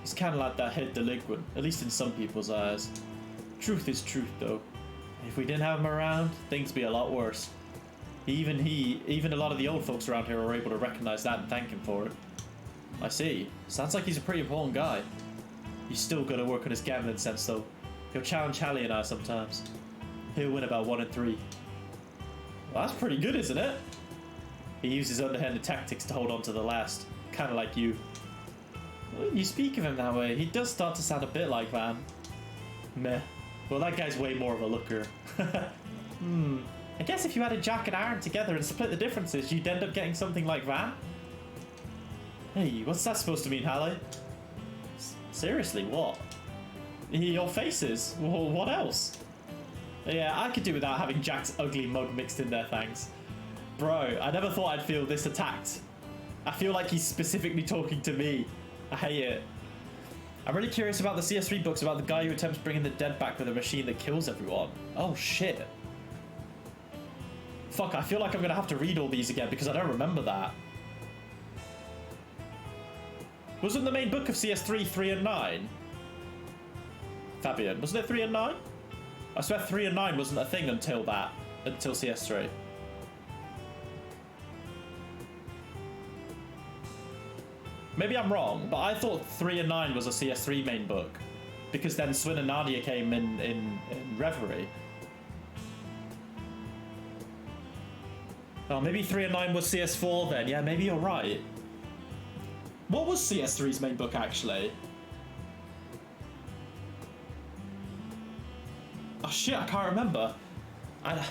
[SPEAKER 1] He's kind of like that head delinquent, at least in some people's eyes. Truth is truth, though. If we didn't have him around, things would be a lot worse. Even a lot of the old folks around here are able to recognize that and thank him for it. I see. Sounds like he's a pretty important guy. He's still got to work on his gambling sense, though. He'll challenge Hallie and I sometimes. He'll win about 1 in 3. Well, that's pretty good, isn't it? He uses underhanded tactics to hold on to the last. Kind of like you. When you speak of him that way, he does start to sound a bit like Van. Meh. Well, that guy's way more of a looker. I guess if you added Jack and Aaron together and split the differences, you'd end up getting something like Van. Hey, what's that supposed to mean, Hallie? Seriously, what? Your faces? Well, what else? Yeah, I could do without having Jack's ugly mug mixed in there, thanks. Bro, I never thought I'd feel this attacked. I feel like he's specifically talking to me. I hate it. I'm really curious about the CS3 books about the guy who attempts bringing the dead back with a machine that kills everyone. Oh, shit. Fuck, I feel like I'm gonna have to read all these again because I don't remember that. Wasn't the main book of CS3 3 and 9? Fabian, wasn't it 3 and 9? I swear 3 and 9 wasn't a thing until CS3. Maybe I'm wrong, but I thought 3 and 9 was a CS3 main book. Because then Swin and Nadia came in Reverie. Oh, maybe 3 and 9 was CS4 then. Yeah, maybe you're right. What was CS3's main book, actually? Oh, shit, I can't remember. I'm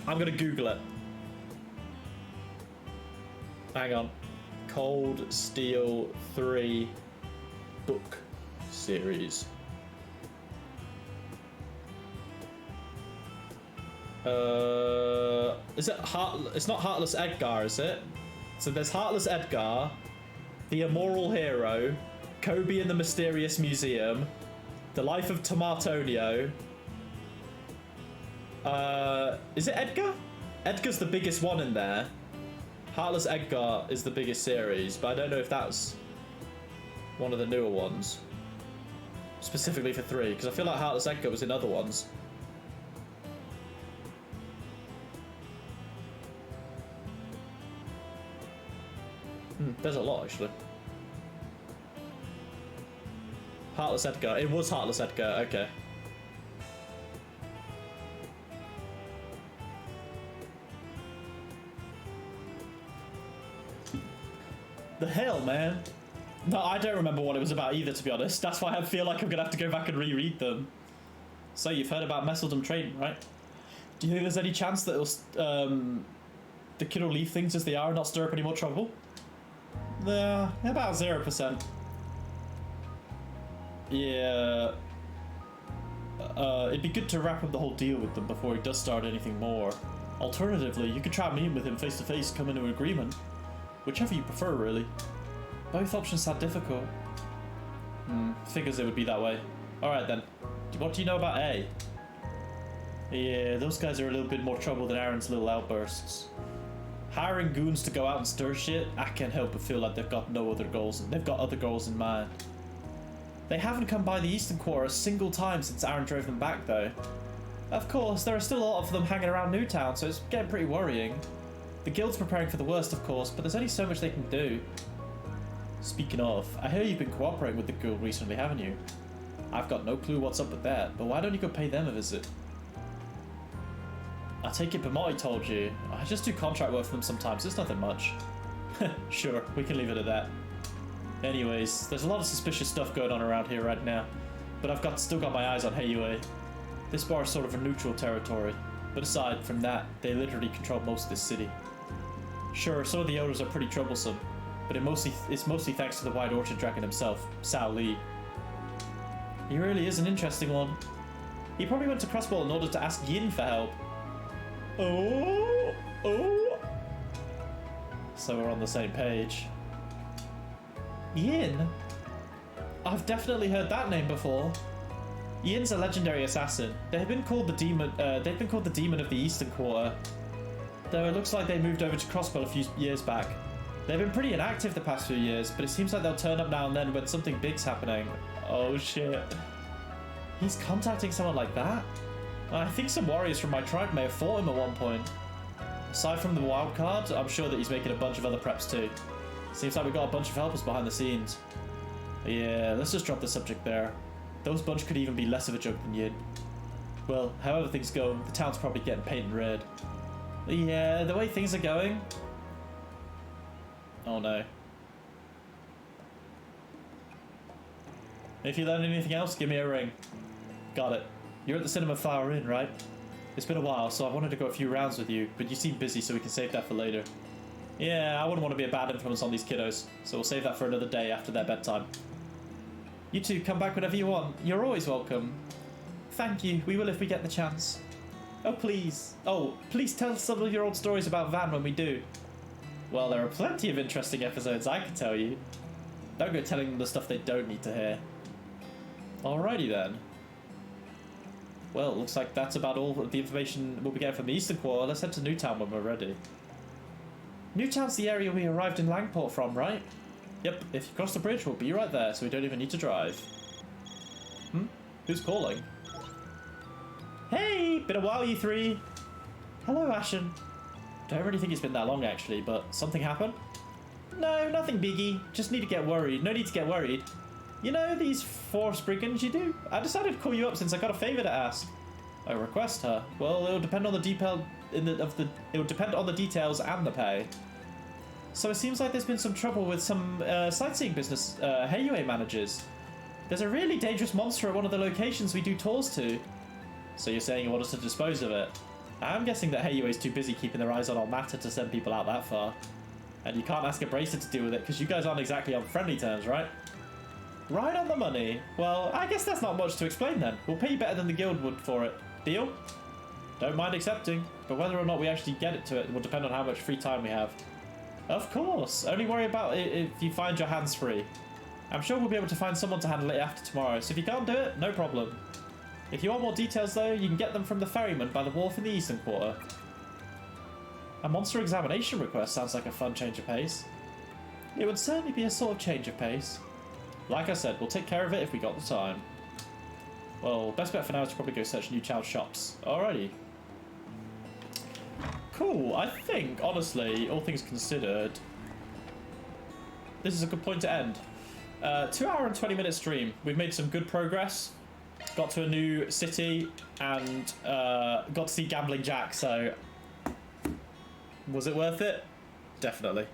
[SPEAKER 1] gonna Google it. Hang on. Cold Steel 3 book series. Is it it's not Heartless Edgar, is it? So there's Heartless Edgar, The Immoral Hero, Kobe in the Mysterious Museum, The Life of Tomatonio. Is it Edgar? Edgar's the biggest one in there. Heartless Edgar is the biggest series, but I don't know if that's one of the newer ones. Specifically for 3, because I feel like Heartless Edgar was in other ones. There's a lot, actually. Heartless Edgar. It was Heartless Edgar, okay. The hell, man? No, I don't remember what it was about either, to be honest. That's why I feel like I'm gonna have to go back and reread them. So, you've heard about Messeldom trading, right? Do you think there's any chance that it'll, the kid will leave things as they are and not stir up any more trouble? About 0%. Yeah. It'd be good to wrap up the whole deal with them before he does start anything more. Alternatively, you could try meeting with him face to face, come into an agreement. Whichever you prefer, really. Both options sound difficult. Figures it would be that way. Alright then. What do you know about A? Yeah, those guys are a little bit more trouble than Aaron's little outbursts. Hiring goons to go out and stir shit, I can't help but feel like they've got no other goals. They've got other goals in mind. They haven't come by the Eastern Quarter a single time since Aaron drove them back, though. Of course, there are still a lot of them hanging around Newtown, so it's getting pretty worrying. The guild's preparing for the worst, of course, but there's only so much they can do. Speaking of, I hear you've been cooperating with the guild recently, haven't you? I've got no clue what's up with that, but why don't you go pay them a visit? I take it Bamotti told you. I just do contract work for them sometimes, it's nothing much. Sure, we can leave it at that. Anyways, there's a lot of suspicious stuff going on around here right now, but I've still got my eyes on Heiyue. This bar is sort of a neutral territory, but aside from that, they literally control most of this city. Sure, some of the others are pretty troublesome, but it's mostly thanks to the White Orchid Dragon himself, Sao Li. He really is an interesting one. He probably went to Crossbow in order to ask Yin for help. Oh. So we're on the same page. Yin? I've definitely heard that name before. Yin's a legendary assassin. They've been called the demon. They've been called the demon of the Eastern Quarter. Though it looks like they moved over to Crossbow a few years back. They've been pretty inactive the past few years, but it seems like they'll turn up now and then when something big's happening. Oh shit. He's contacting someone like that? I think some warriors from my tribe may have fought him at one point. Aside from the wild card, I'm sure that he's making a bunch of other preps too. Seems like we've got a bunch of helpers behind the scenes. Yeah, let's just drop the subject there. Those bunch could even be less of a joke than Yin. Well, however things go, the town's probably getting painted red. Yeah, the way things are going... Oh no. If you learn anything else, give me a ring. Got it. You're at the Cinema Flower Inn, right? It's been a while, so I wanted to go a few rounds with you, but you seem busy, so we can save that for later. Yeah, I wouldn't want to be a bad influence on these kiddos, so we'll save that for another day after their bedtime. You two, come back whenever you want. You're always welcome. Thank you. We will if we get the chance. Oh, please. Oh, please tell some of your old stories about Van when we do. Well, there are plenty of interesting episodes, I can tell you. Don't go telling them the stuff they don't need to hear. Alrighty then. Well, looks like that's about all of the information we'll be getting from the Eastern Quarter. Let's head to Newtown when we're ready. Newtown's the area we arrived in Langport from, right? Yep, if you cross the bridge, we'll be right there, so we don't even need to drive. Who's calling? Hey, been a while, you three. Hello, Ashen. Don't really think it's been that long, actually, but something happened? No, nothing biggie. Just need to get worried. No need to get worried. You know these force brigands you do? I decided to call you up since I got a favor to ask. A request, huh? Well, it'll depend on the it'll depend on the details and the pay. So it seems like there's been some trouble with some sightseeing business Heiyue managers. There's a really dangerous monster at one of the locations we do tours to. So you're saying you want us to dispose of it? I'm guessing that Heiyue is too busy keeping their eyes on Almata to send people out that far. And you can't ask a bracer to deal with it because you guys aren't exactly on friendly terms, right? Right on the money. Well, I guess that's not much to explain then. We'll pay you better than the guild would for it. Deal? Don't mind accepting, but whether or not we actually get it to it will depend on how much free time we have. Of course. Only worry about it if you find your hands free. I'm sure we'll be able to find someone to handle it after tomorrow, so if you can't do it, no problem. If you want more details though, you can get them from the ferryman by the wharf in the Eastern Quarter. A monster examination request sounds like a fun change of pace. It would certainly be a sort of change of pace. Like I said, we'll take care of it if we got the time. Well, best bet for now is to probably go search Newtown shops. Alrighty. Cool, I think, honestly, all things considered, this is a good point to end. 2 hour and 20 minute stream. We've made some good progress. Got to a new city and got to see Gambling Jack, so was it worth it? Definitely.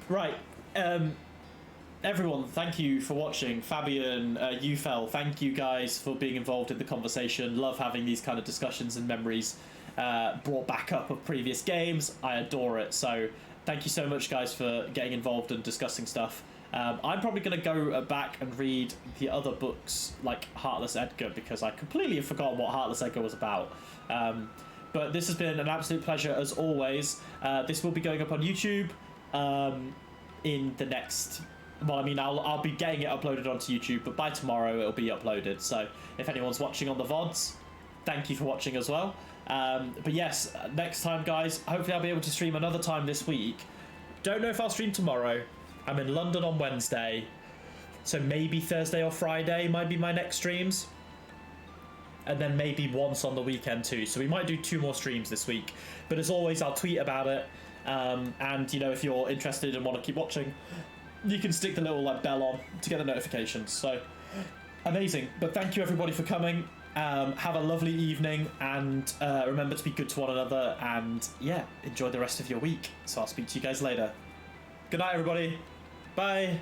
[SPEAKER 1] Right. Everyone, thank you for watching. Fabian, Ufel, thank you guys for being involved in the conversation. Love having these kind of discussions and memories brought back up of previous games. I adore it. So thank you so much, guys, for getting involved and discussing stuff. I'm probably going to go back and read the other books, like Heartless Edgar, because I completely have forgotten what Heartless Edgar was about. But this has been an absolute pleasure, as always. This will be going up on YouTube in the next... Well, I mean, I'll be getting it uploaded onto YouTube, but by tomorrow it'll be uploaded. So if anyone's watching on the VODs, thank you for watching as well. But yes, next time, guys, hopefully I'll be able to stream another time this week. Don't know if I'll stream tomorrow. I'm in London on Wednesday, so maybe Thursday or Friday might be my next streams. And then maybe once on the weekend too. So we might do 2 more streams this week. But as always, I'll tweet about it. And, you know, if you're interested and want to keep watching, you can stick the little bell on to get the notifications. So amazing. But thank you everybody for coming. Have a lovely evening, and remember to be good to one another, and yeah, enjoy the rest of your week. So I'll speak to you guys later. Good night, everybody. Bye.